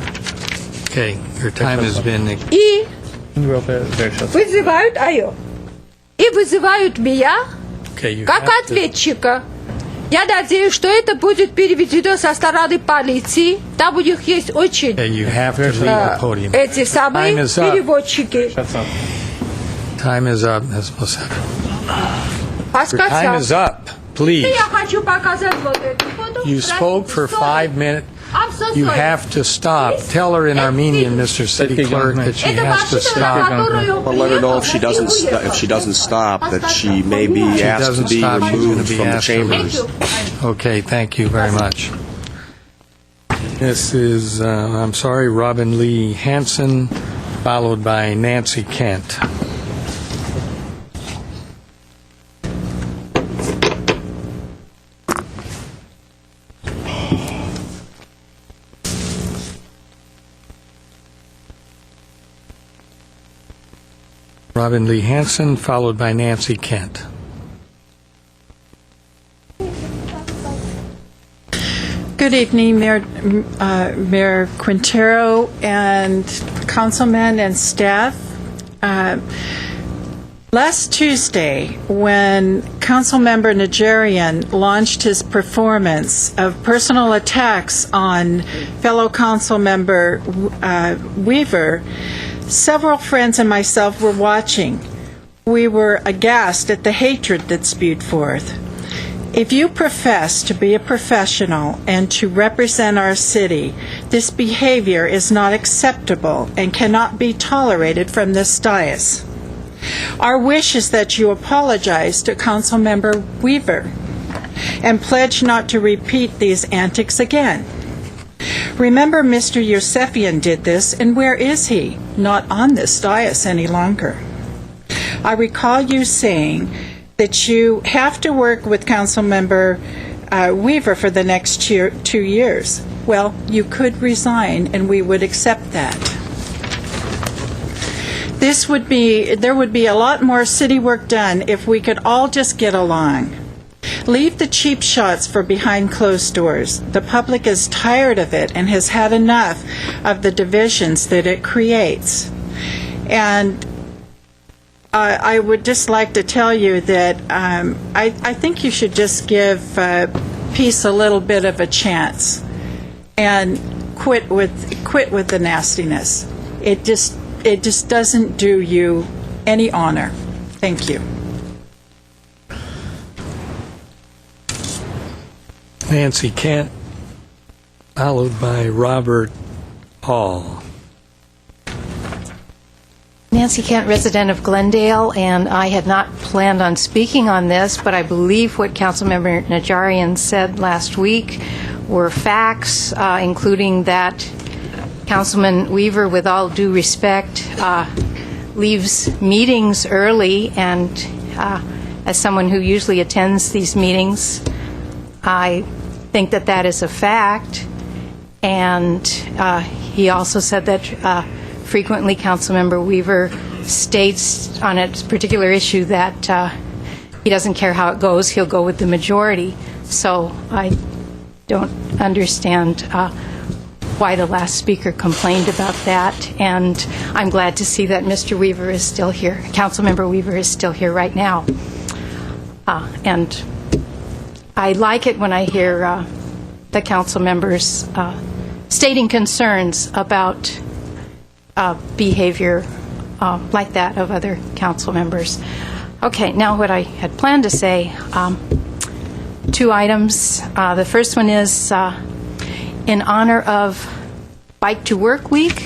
Okay, your time has been... И вызывают вызывают меня как ответчика. Я надеюсь, что это будет переведено со стороны полиции. Там у них есть очень эти самые переводчики. Time is up, Ms. Mosefi. Your time is up. Please. Я хочу показать вот эту фото. You spoke for 5 minutes. I'm so You sorry. have to stop. Tell her in Armenian, Mr. City Clerk, that she has to stop. Well, let her know if she doesn't stop, that she may be asked to be removed from the chambers. Okay, thank you very much. This is, I'm sorry, Robin Lee Hansen, followed by Nancy Kent. Robin Lee Hansen, followed by Nancy Kent. Good evening, Mayor Quintero and councilmen and staff. Last Tuesday, when Councilmember Nigerian launched his performance of personal attacks on fellow Councilmember Weaver, several friends and myself were watching. We were aghast at the hatred that spewed forth. If you profess to be a professional and to represent our city, this behavior is not acceptable and cannot be tolerated from this dais. Our wish is that you apologize to Councilmember Weaver and pledge not to repeat these antics again. Remember, Mr. Yosefian did this, and where is he? Not on this dais any longer. I recall you saying that you have to work with Councilmember Weaver for the next 2 years. Well, you could resign, and we would accept that. There would be a lot more city work done if we could all just get along. Leave the cheap shots for behind closed doors. The public is tired of it and has had enough of the divisions that it creates. And I would just like to tell you that I think you should just give peace a little bit of a chance and quit with the nastiness. It just doesn't do you any honor. Thank you. Nancy Kent, followed by Robert Hall. Nancy Kent, resident of Glendale, and I had not planned on speaking on this, but I believe what Councilmember Najarian said last week were facts, including that Councilman Weaver, with all due respect, leaves meetings early, and as someone who usually attends these meetings, I think that that is a fact. And he also said that frequently Councilmember Weaver states on a particular issue that he doesn't care how it goes, he'll go with the majority. So I don't understand why the last speaker complained about that, and I'm glad to see that Mr. Weaver is still here. Councilmember Weaver is still here right now. And I like it when I hear the council members stating concerns about behavior like that of other council members. Okay, now what I had planned to say, 2 items. The first one is in honor of Bike to Work Week.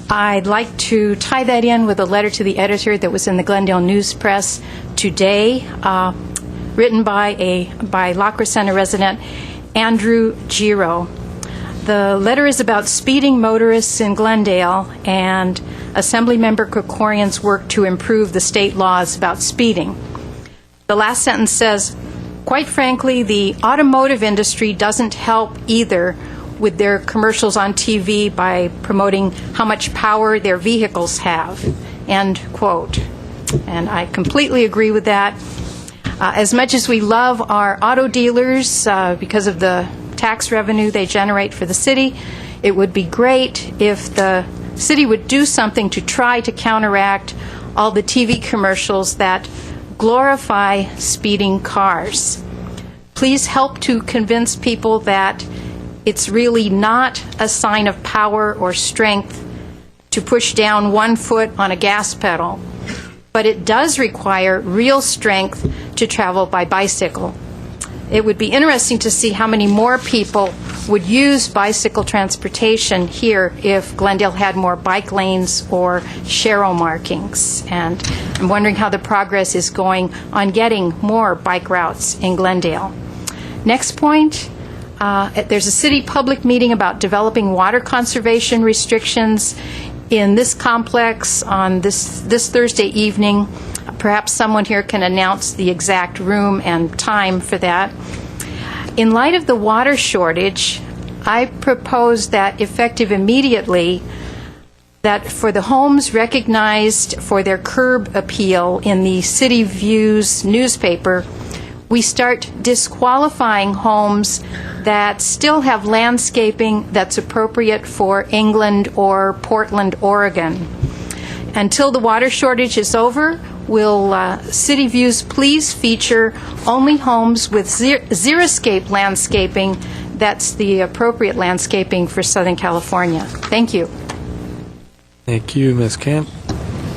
I'd like to tie that in with a letter to the editor that was in the Glendale News Press today, written by La Crescenta resident Andrew Giro. The letter is about speeding motorists in Glendale and Assemblymember Krikorian's work to improve the state laws about speeding. The last sentence says, quite frankly, the automotive industry doesn't help either with their commercials on TV by promoting how much power their vehicles have, end quote. And I completely agree with that. As much as we love our auto dealers because of the tax revenue they generate for the city, it would be great if the city would do something to try to counteract all the TV commercials that glorify speeding cars. Please help to convince people that it's really not a sign of power or strength to push down 1 foot on a gas pedal, but it does require real strength to travel by bicycle. It would be interesting to see how many more people would use bicycle transportation here if Glendale had more bike lanes or share markings. And I'm wondering how the progress is going on getting more bike routes in Glendale. Next point, there's a city public meeting about developing water conservation restrictions in this complex on this Thursday evening. Perhaps someone here can announce the exact room and time for that. In light of the water shortage, I propose that effective immediately, that for the homes recognized for their curb appeal in the City Views newspaper, we start disqualifying homes that still have landscaping that's appropriate for England or Portland, Oregon. Until the water shortage is over, will City Views please feature only homes with xeriscape landscaping that's the appropriate landscaping for Southern California? Thank you. Thank you, Ms. Kemp.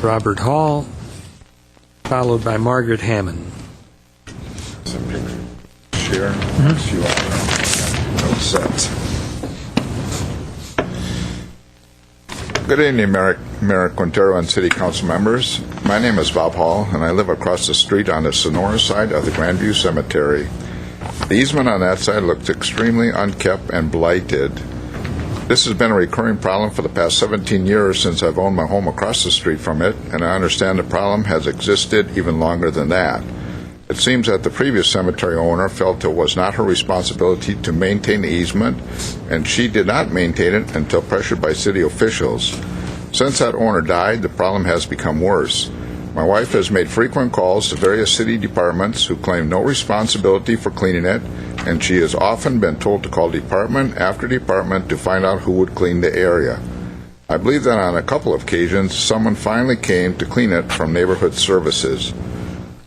Robert Hall, followed by Margaret Hammond. Share. You all set. Good evening, Mayor Quintero and City Council members. My name is Bob Hall, and I live across the street on the Sonora side of the Grandview Cemetery. The easement on that side looks extremely unkept and blighted. This has been a recurring problem for the past 17 years since I've owned my home across the street from it, and I understand the problem has existed even longer than that. It seems that the previous cemetery owner felt it was not her responsibility to maintain the easement, and she did not maintain it until pressured by city officials. Since that owner died, the problem has become worse. My wife has made frequent calls to various city departments who claim no responsibility for cleaning it, and she has often been told to call department after department to find out who would clean the area. I believe that on a couple of occasions, someone finally came to clean it from Neighborhood Services.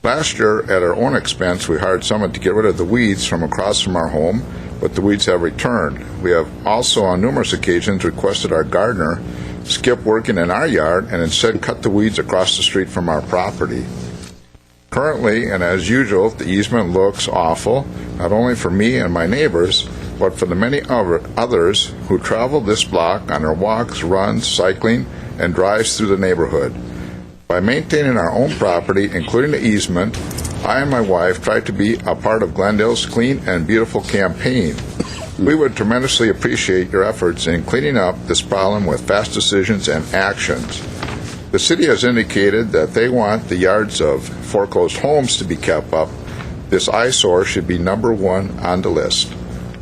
Last year, at our own expense, we hired someone to get rid of the weeds from across from our home, but the weeds have returned. We have also on numerous occasions requested our gardener skip working in our yard and instead cut the weeds across the street from our property. Currently, and as usual, the easement looks awful, not only for me and my neighbors, but for the many others who travel this block on their walks, runs, cycling, and drives through the neighborhood. By maintaining our own property, including the easement, I and my wife tried to be a part of Glendale's Clean and Beautiful campaign. We would tremendously appreciate your efforts in cleaning up this problem with fast decisions and actions. The city has indicated that they want the yards of foreclosed homes to be kept up. This eyesore should be number one on the list.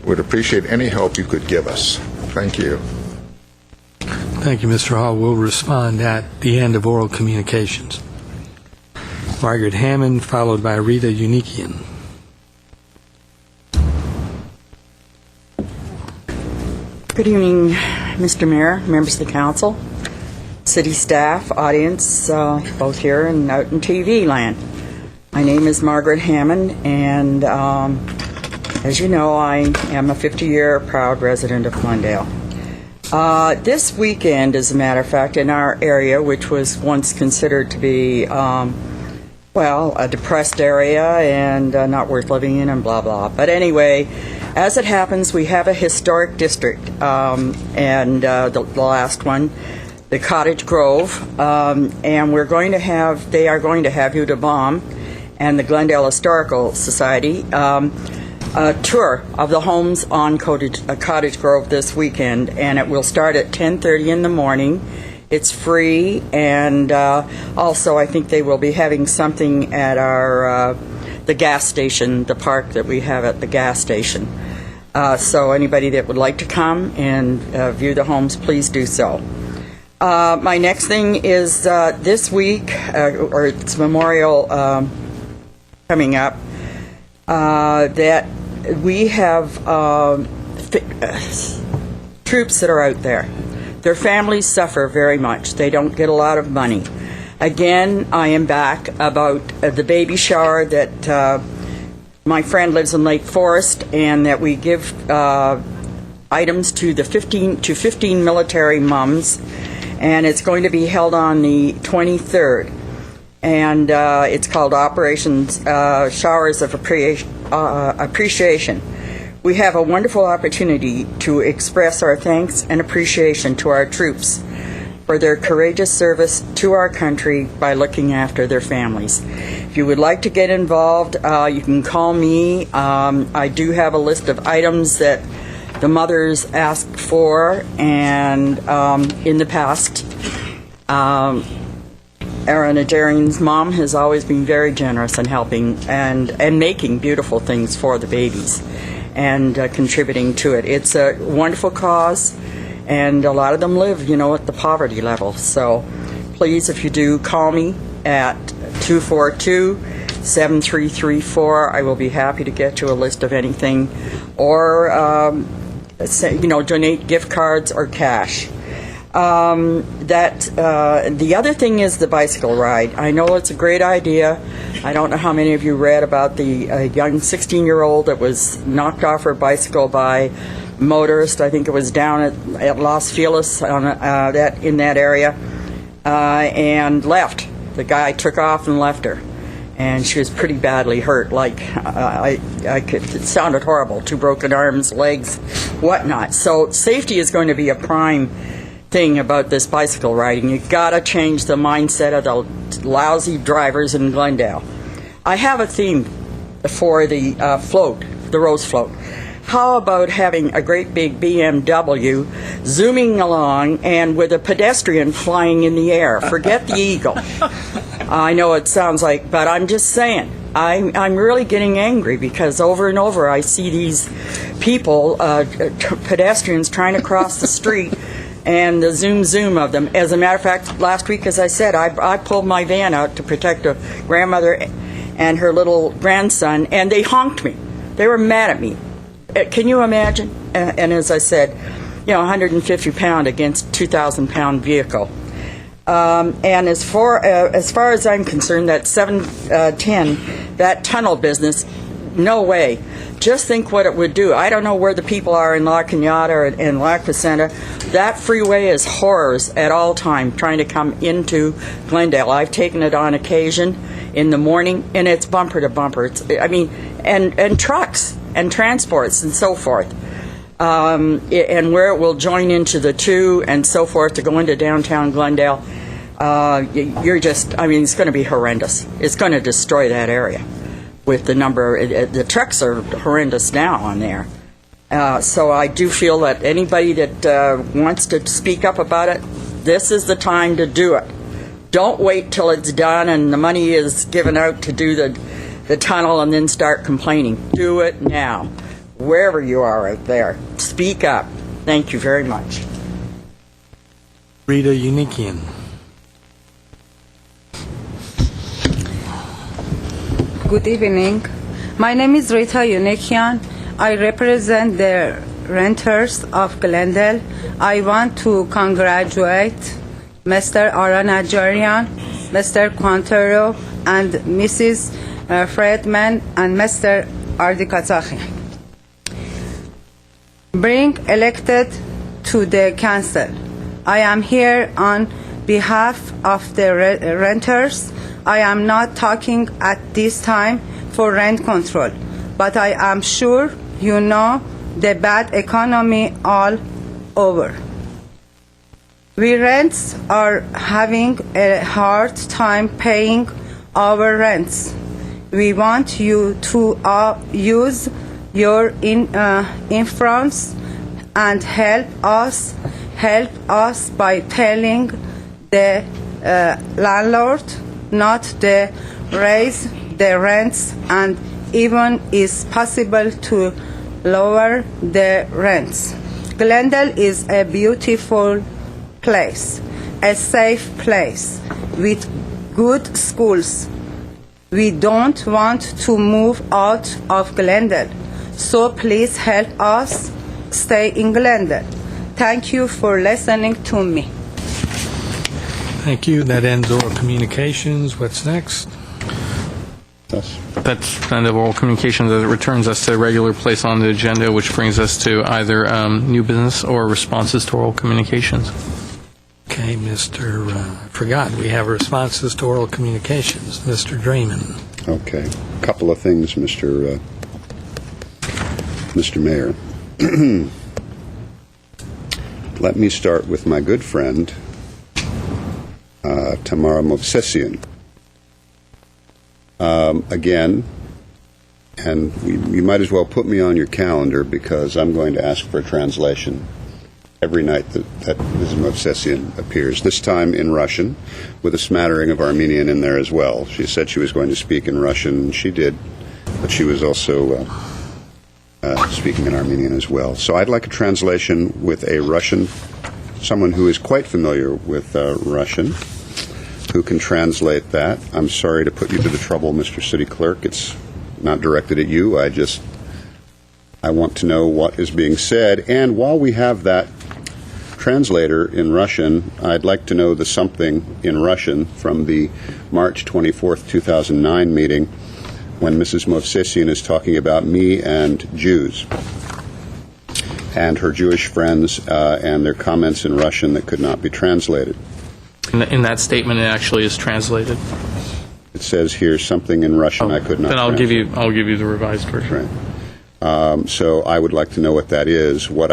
We'd appreciate any help you could give us. Thank you. Thank you, Mr. Hall. We'll respond at the end of oral communications. Margaret Hammond, followed by Rita Unikian. Good evening, Mr. Mayor, members of the council, city staff, audience, both here and out in TV land. My name is Margaret Hammond, and as you know, I am a 50-year proud resident of Glendale. This weekend, as a matter of fact, in our area, which was once considered to be, a depressed area and not worth living in and blah, blah. But anyway, as it happens, we have a historic district, and the last one, the Cottage Grove, and they are going to have Huda Baum and the Glendale Historical Society a tour of the homes on Cottage Grove this weekend, and it will start at 10:30 in the morning. It's free, and also I think they will be having something at our the gas station, the park that we have at the gas station. So anybody that would like to come and view the homes, please do so. My next thing is this week, or it's Memorial coming up, that we have troops that are out there. Their families suffer very much. They don't get a lot of money. Again, I am back about the baby shower that my friend lives in Lake Forest, and that we give items to 15 military moms, and it's going to be held on the 23rd. And it's called Operations Showers of Appreciation. We have a wonderful opportunity to express our thanks and appreciation to our troops for their courageous service to our country by looking after their families. If you would like to get involved, you can call me. I do have a list of items that the mothers asked for, and in the past, Erin Najarian's mom has always been very generous in helping and making beautiful things for the babies and contributing to it. It's a wonderful cause, and a lot of them live, at the poverty level. So please, if you do, call me at 242-7334. I will be happy to get you a list of anything, or donate gift cards or cash. The other thing is the bicycle ride. I know it's a great idea. I don't know how many of you read about the young 16-year-old that was knocked off her bicycle by a motorist. I think it was down at Los Feliz in that area, and left. The guy took off and left her, and she was pretty badly hurt. It sounded horrible. 2 broken arms, legs, whatnot. So safety is going to be a prime thing about this bicycle riding. You got to change the mindset of the lousy drivers in Glendale. I have a theme for the float, the Rose Float. How about having a great big BMW zooming along and with a pedestrian flying in the air? Forget the eagle. I know it sounds like, but I'm just saying. I'm really getting angry because over and over I see these people, pedestrians, trying to cross the street, and the zoom of them. As a matter of fact, last week, as I said, I pulled my van out to protect a grandmother and her little grandson, and they honked me. They were mad at me. Can you imagine? And as I said, 150-pound against 2,000-pound vehicle. And as far as I'm concerned, that 710, that tunnel business, no way. Just think what it would do. I don't know where the people are in La Cañada and La Crescenta. That freeway is horrors at all time trying to come into Glendale. I've taken it on occasion in the morning, and it's bumper to bumper. And trucks and transports and so forth. And where it will join into the 2 and so forth to go into downtown Glendale. you're just, I mean, it's going to be horrendous. It's going to destroy that area with the number, the trucks are horrendous now on there. So I do feel that anybody that wants to speak up about it, this is the time to do it. Don't wait till it's done and the money is given out to do the tunnel and then start complaining. Do it now, wherever you are out there. Speak up. Thank you very much. Rita Unikian. Good evening. My name is Rita Unikian. I represent the renters of Glendale. I want to congratulate Mr. Aranajarian, Mr. Quintero, and Mrs. Friedman, and Mr. Ardikatsachian. Being elected to the council, I am here on behalf of the renters. I am not talking at this time for rent control, but I am sure you know the bad economy all over. We rents are having a hard time paying our rents. We want you to use your influence and help us by telling the landlord not to raise the rents, and even is possible to lower the rents. Glendale is a beautiful place, a safe place with good schools. We don't want to move out of Glendale, so please help us stay in Glendale. Thank you for listening to me. Thank you. That ends oral communications. What's next? That's the end of oral communications. That returns us to a regular place on the agenda, which brings us to either new business or responses to oral communications. Okay, I forgot, we have responses to oral communications. Mr. Draymond. Okay. A couple of things, Mr. Mayor. Let me start with my good friend, Tamara Movsesian. Again, and you might as well put me on your calendar because I'm going to ask for a translation every night that Ms. Movsesian appears, this time in Russian, with a smattering of Armenian in there as well. She said she was going to speak in Russian, and she did, but she was also speaking in Armenian as well. So I'd like a translation with a Russian, someone who is quite familiar with Russian, who can translate that. I'm sorry to put you to the trouble, Mr. City Clerk. It's not directed at you. I want to know what is being said. And while we have that translator in Russian, I'd like to know the something in Russian from the March 24th, 2009 meeting when Mrs. Movsesian is talking about me and Jews and her Jewish friends and their comments in Russian that could not be translated. In that statement, it actually is translated. It says here something in Russian I could not. Then I'll give you the revised version. Right. So I would like to know what that is. What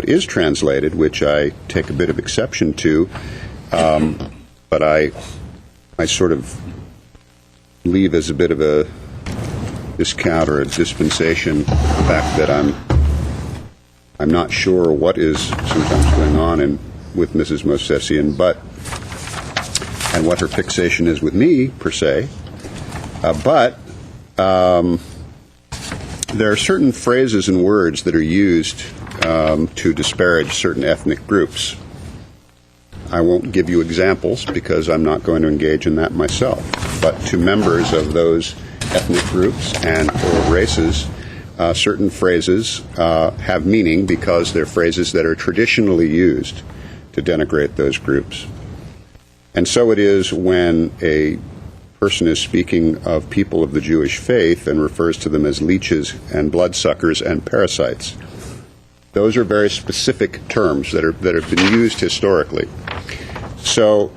is translated, which I take a bit of exception to, but I sort of leave as a bit of a discount or a dispensation the fact that I'm not sure what is sometimes going on with Mrs. Movsesian, and what her fixation is with me, per se. But there are certain phrases and words that are used to disparage certain ethnic groups. I won't give you examples because I'm not going to engage in that myself. But to members of those ethnic groups and or races, certain phrases have meaning because they're phrases that are traditionally used to denigrate those groups. And so it is when a person is speaking of people of the Jewish faith and refers to them as leeches and bloodsuckers and parasites. Those are very specific terms that have been used historically. So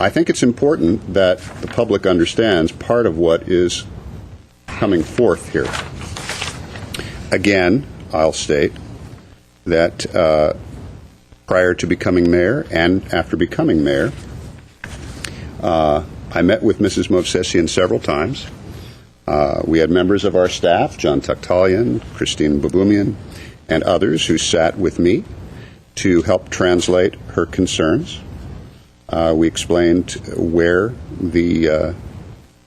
I think it's important that the public understands part of what is coming forth here. Again, I'll state that prior to becoming mayor and after becoming mayor, I met with Mrs. Movsesian several times. We had members of our staff, John Tuktalian, Christine Babumian, and others who sat with me to help translate her concerns. We explained where the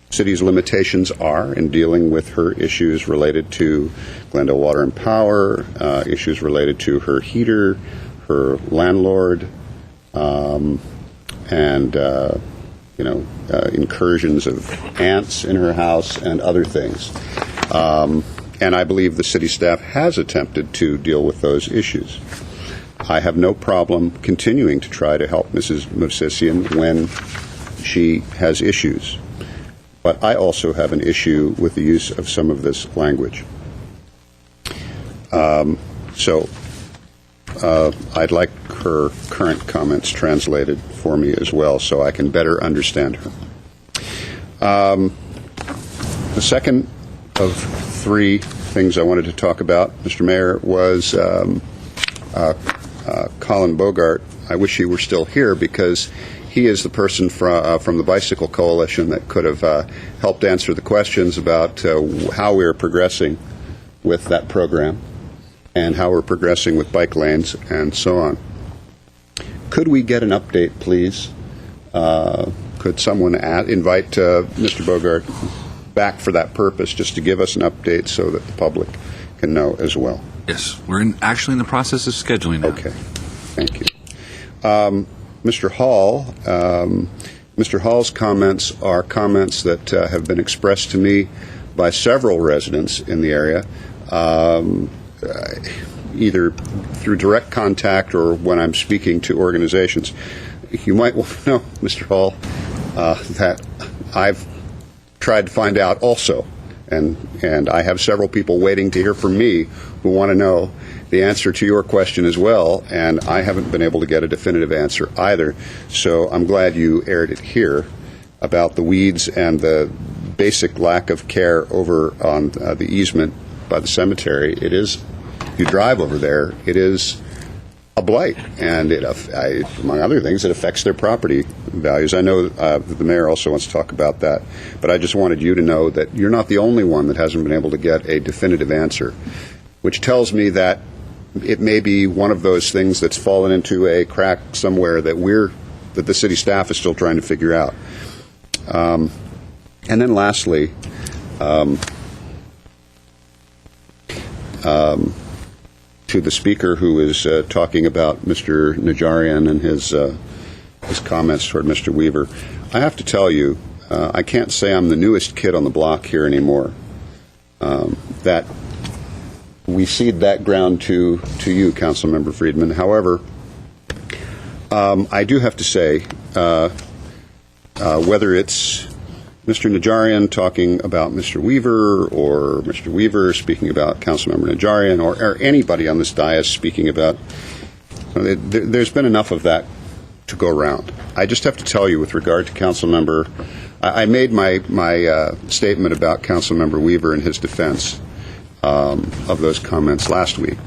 city's limitations are in dealing with her issues related to Glendale Water and Power, issues related to her heater, her landlord, and incursions of ants in her house and other things. And I believe the city staff has attempted to deal with those issues. I have no problem continuing to try to help Mrs. Movsesian when she has issues. But I also have an issue with the use of some of this language. So I'd like her current comments translated for me as well so I can better understand her. The second of three things I wanted to talk about, Mr. Mayor, was Colin Bogart. I wish he were still here because he is the person from the Bicycle Coalition that could have helped answer the questions about how we are progressing with that program and how we're progressing with bike lanes and so on. Could we get an update, please? Could someone invite Mr. Bogart back for that purpose, just to give us an update so that the public can know as well? Yes, we're actually in the process of scheduling now. Okay, thank you. Mr. Hall, Mr. Hall's comments are comments that have been expressed to me by several residents in the area, either through direct contact or when I'm speaking to organizations. You might know, Mr. Hall, that I've tried to find out also, and I have several people waiting to hear from me who want to know the answer to your question as well, and I haven't been able to get a definitive answer either. So I'm glad you aired it here about the weeds and the basic lack of care over on the easement by the cemetery. It is, if you drive over there, it is a blight, and among other things, it affects their property values. I know the mayor also wants to talk about that, but I just wanted you to know that you're not the only one that hasn't been able to get a definitive answer, which tells me that it may be one of those things that's fallen into a crack somewhere that the city staff is still trying to figure out. And then lastly, to the speaker who is talking about Mr. Najarian and his comments toward Mr. Weaver, I have to tell you, I can't say I'm the newest kid on the block here anymore. That we cede that ground to you, Councilmember Friedman. However, I do have to say, whether it's Mr. Najarian talking about Mr. Weaver, or Mr. Weaver speaking about Councilmember Najarian, or anybody on this dais speaking about, there's been enough of that to go around. I just have to tell you, with regard to Councilmember, I made my statement about Councilmember Weaver and his defense of those comments last week.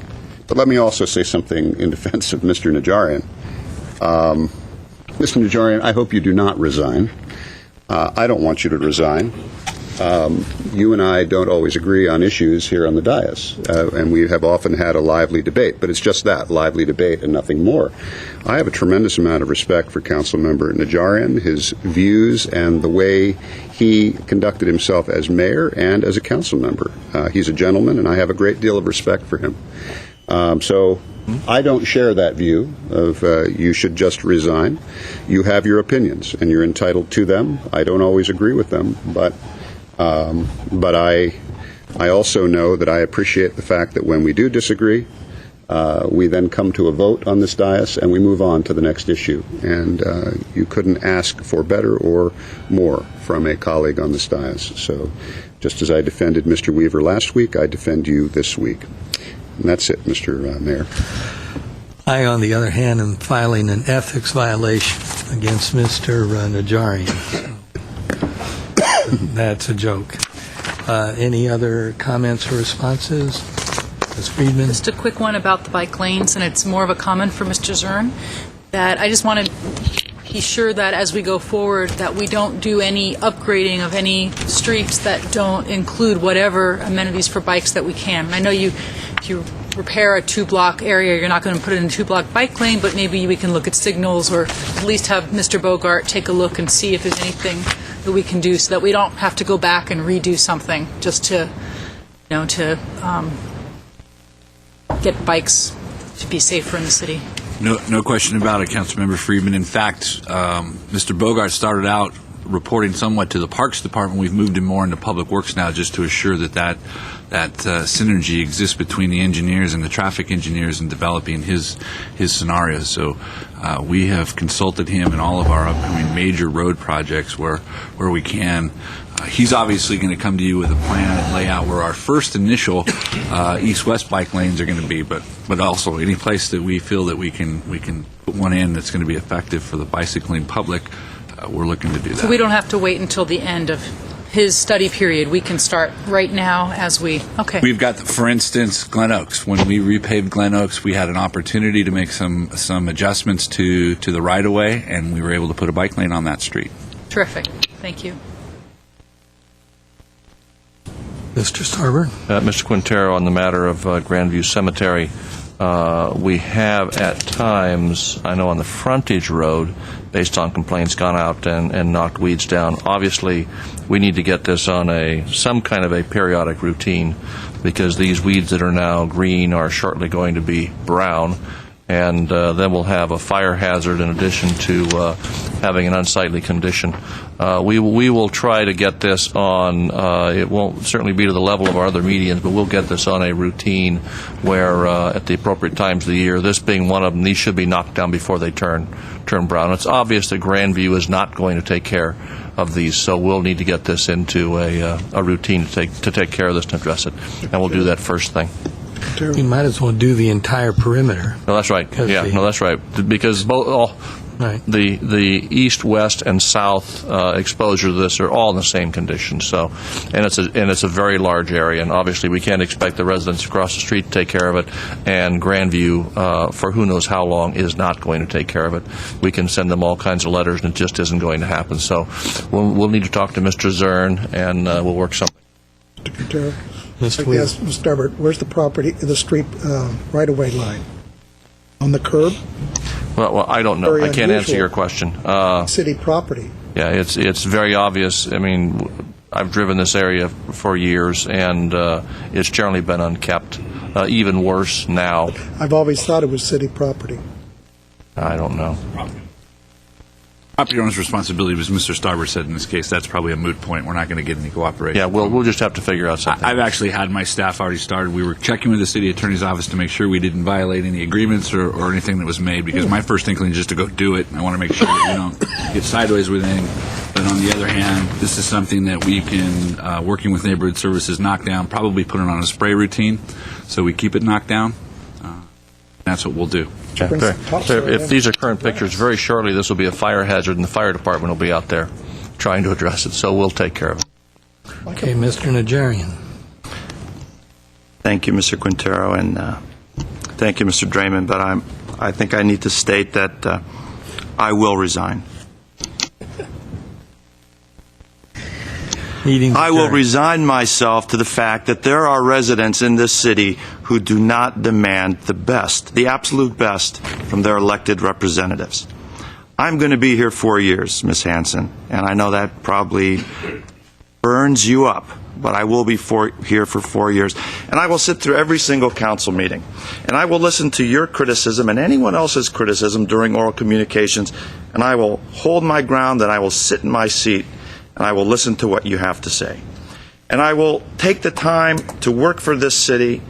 But let me also say something in defense of Mr. Najarian. Mr. Najarian, I hope you do not resign. I don't want you to resign. You and I don't always agree on issues here on the dais, and we have often had a lively debate, but it's just that, lively debate and nothing more. I have a tremendous amount of respect for Councilmember Najarian, his views, and the way he conducted himself as mayor and as a council member. He's a gentleman, and I have a great deal of respect for him. So I don't share that view of you should just resign. You have your opinions, and you're entitled to them. I don't always agree with them, but I also know that I appreciate the fact that when we do disagree, we then come to a vote on this dais and we move on to the next issue. And you couldn't ask for better or more from a colleague on this dais. So just as I defended Mr. Weaver last week, I defend you this week. And that's it, Mr. Mayor. I, on the other hand, am filing an ethics violation against Mr. Najarian. That's a joke. Any other comments or responses? Ms. Friedman? Just a quick one about the bike lanes, and it's more of a comment for Mr. Zern, that I just wanted be sure that as we go forward, that we don't do any upgrading of any streets that don't include whatever amenities for bikes that we can. I know if you repair a 2-block area, you're not going to put it in a 2-block bike lane, but maybe we can look at signals or at least have Mr. Bogart take a look and see if there's anything that we can do so that we don't have to go back and redo something just to, get bikes to be safer in the city. No question about it, Councilmember Friedman. In fact, Mr. Bogart started out reporting somewhat to the Parks Department. We've moved him more into Public Works now just to assure that synergy exists between the engineers and the traffic engineers in developing his scenarios. So we have consulted him in all of our upcoming major road projects where we can. He's obviously going to come to you with a plan and lay out where our first initial east-west bike lanes are going to be, but also any place that we feel that we can put one in that's going to be effective for the bicycling public. We're looking to do that. So we don't have to wait until the end of his study period. We can start right now as we, okay. We've got, for instance, Glen Oaks. When we repaved Glen Oaks, we had an opportunity to make some adjustments to the right-of-way, and we were able to put a bike lane on that street. Terrific. Thank you. Mr. Starber? Mr. Quintero, on the matter of Grandview Cemetery, we have at times, I know on the frontage road, based on complaints, gone out and knocked weeds down. Obviously, we need to get this on some kind of a periodic routine because these weeds that are now green are shortly going to be brown, and then we'll have a fire hazard in addition to having an unsightly condition. We will try to get this on, it won't certainly be to the level of our other medians, but we'll get this on a routine where at the appropriate times of the year, this being one of them, these should be knocked down before they turn brown. It's obvious that Grandview is not going to take care of these, so we'll need to get this into a routine to take care of this and address it, and we'll do that first thing. You might as well do the entire perimeter. No, that's right. Yeah, no, that's right. Because the east, west, and south exposure to this are all in the same condition. So, and it's a very large area, and obviously we can't expect the residents across the street to take care of it. And Grandview, for who knows how long, is not going to take care of it. We can send them all kinds of letters, and it just isn't going to happen. So, we'll need to talk to Mr. Zern, and we'll work something. Mr. Quintero? Yes, Mr. Sturbert, where's the street right-of-way line? On the curb? Well, I don't know. Very I can't answer unusual. your question. City property. Yeah, it's very obvious. I mean, I've driven this area for years, and it's generally been unkept. Even worse now. I've always thought it was city property. I don't know. Property owner's responsibility, as Mr. Starber said in this case, that's probably a moot point. We're not going to get any cooperation. Yeah, we'll just have to figure out something. I've actually had my staff already started. We were checking with the city attorney's office to make sure we didn't violate any agreements or anything that was made, because my first inkling is just to go do it. I want to make sure that we don't get sideways with anything. But on the other hand, this is something that we can, working with neighborhood services, knock down, probably put it on a spray routine so we keep it knocked down. That's what we'll do. Yeah, if these are current pictures, very shortly this will be a fire hazard, and the fire department will be out there trying to address it, so we'll take care of it. Okay, Mr. Najarian. Thank you, Mr. Quintero, and thank you, Mr. Draymond, but I think I need to state that I will resign. I will resign myself to the fact that there are residents in this city who do not demand the best, the absolute best, from their elected representatives. I'm going to be here 4 years, Ms. Hanson, and I know that probably burns you up, but I will be here for 4 years, and I will sit through every single council meeting, and I will listen to your criticism and anyone else's criticism during oral communications, and I will hold my ground, and I will sit in my seat, and I will listen to what you have to say. And I will take the time to work for this city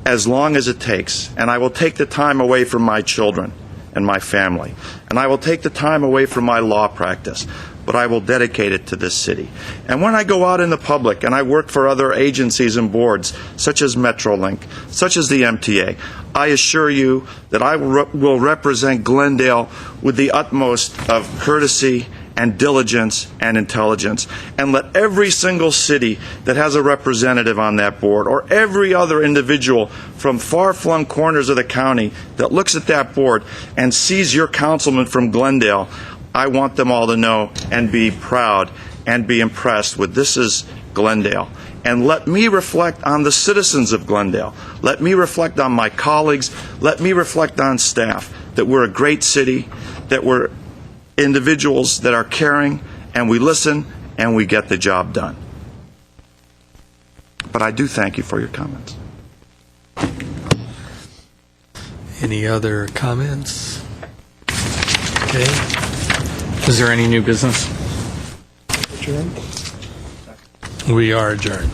as long as it takes. And I will take the time away from my children and my family. And I will take the time away from my law practice. But I will dedicate it to this city. And when I go out in the public and I work for other agencies and boards, such as Metrolink, such as the MTA, I assure you that I will represent Glendale with the utmost of courtesy and diligence and intelligence, and let every single city that has a representative on that board, or every other individual from far-flung corners of the county that looks at that board and sees your councilman from Glendale, I want them all to know and be proud and be impressed with this is Glendale. And let me reflect on the citizens of Glendale. Let me reflect on my colleagues. Let me reflect on staff that we're a great city, that we're individuals that are caring, and we listen, and we get the job done. But I do thank you for your comments. Any other comments? Okay. Is there any new business? We are adjourned.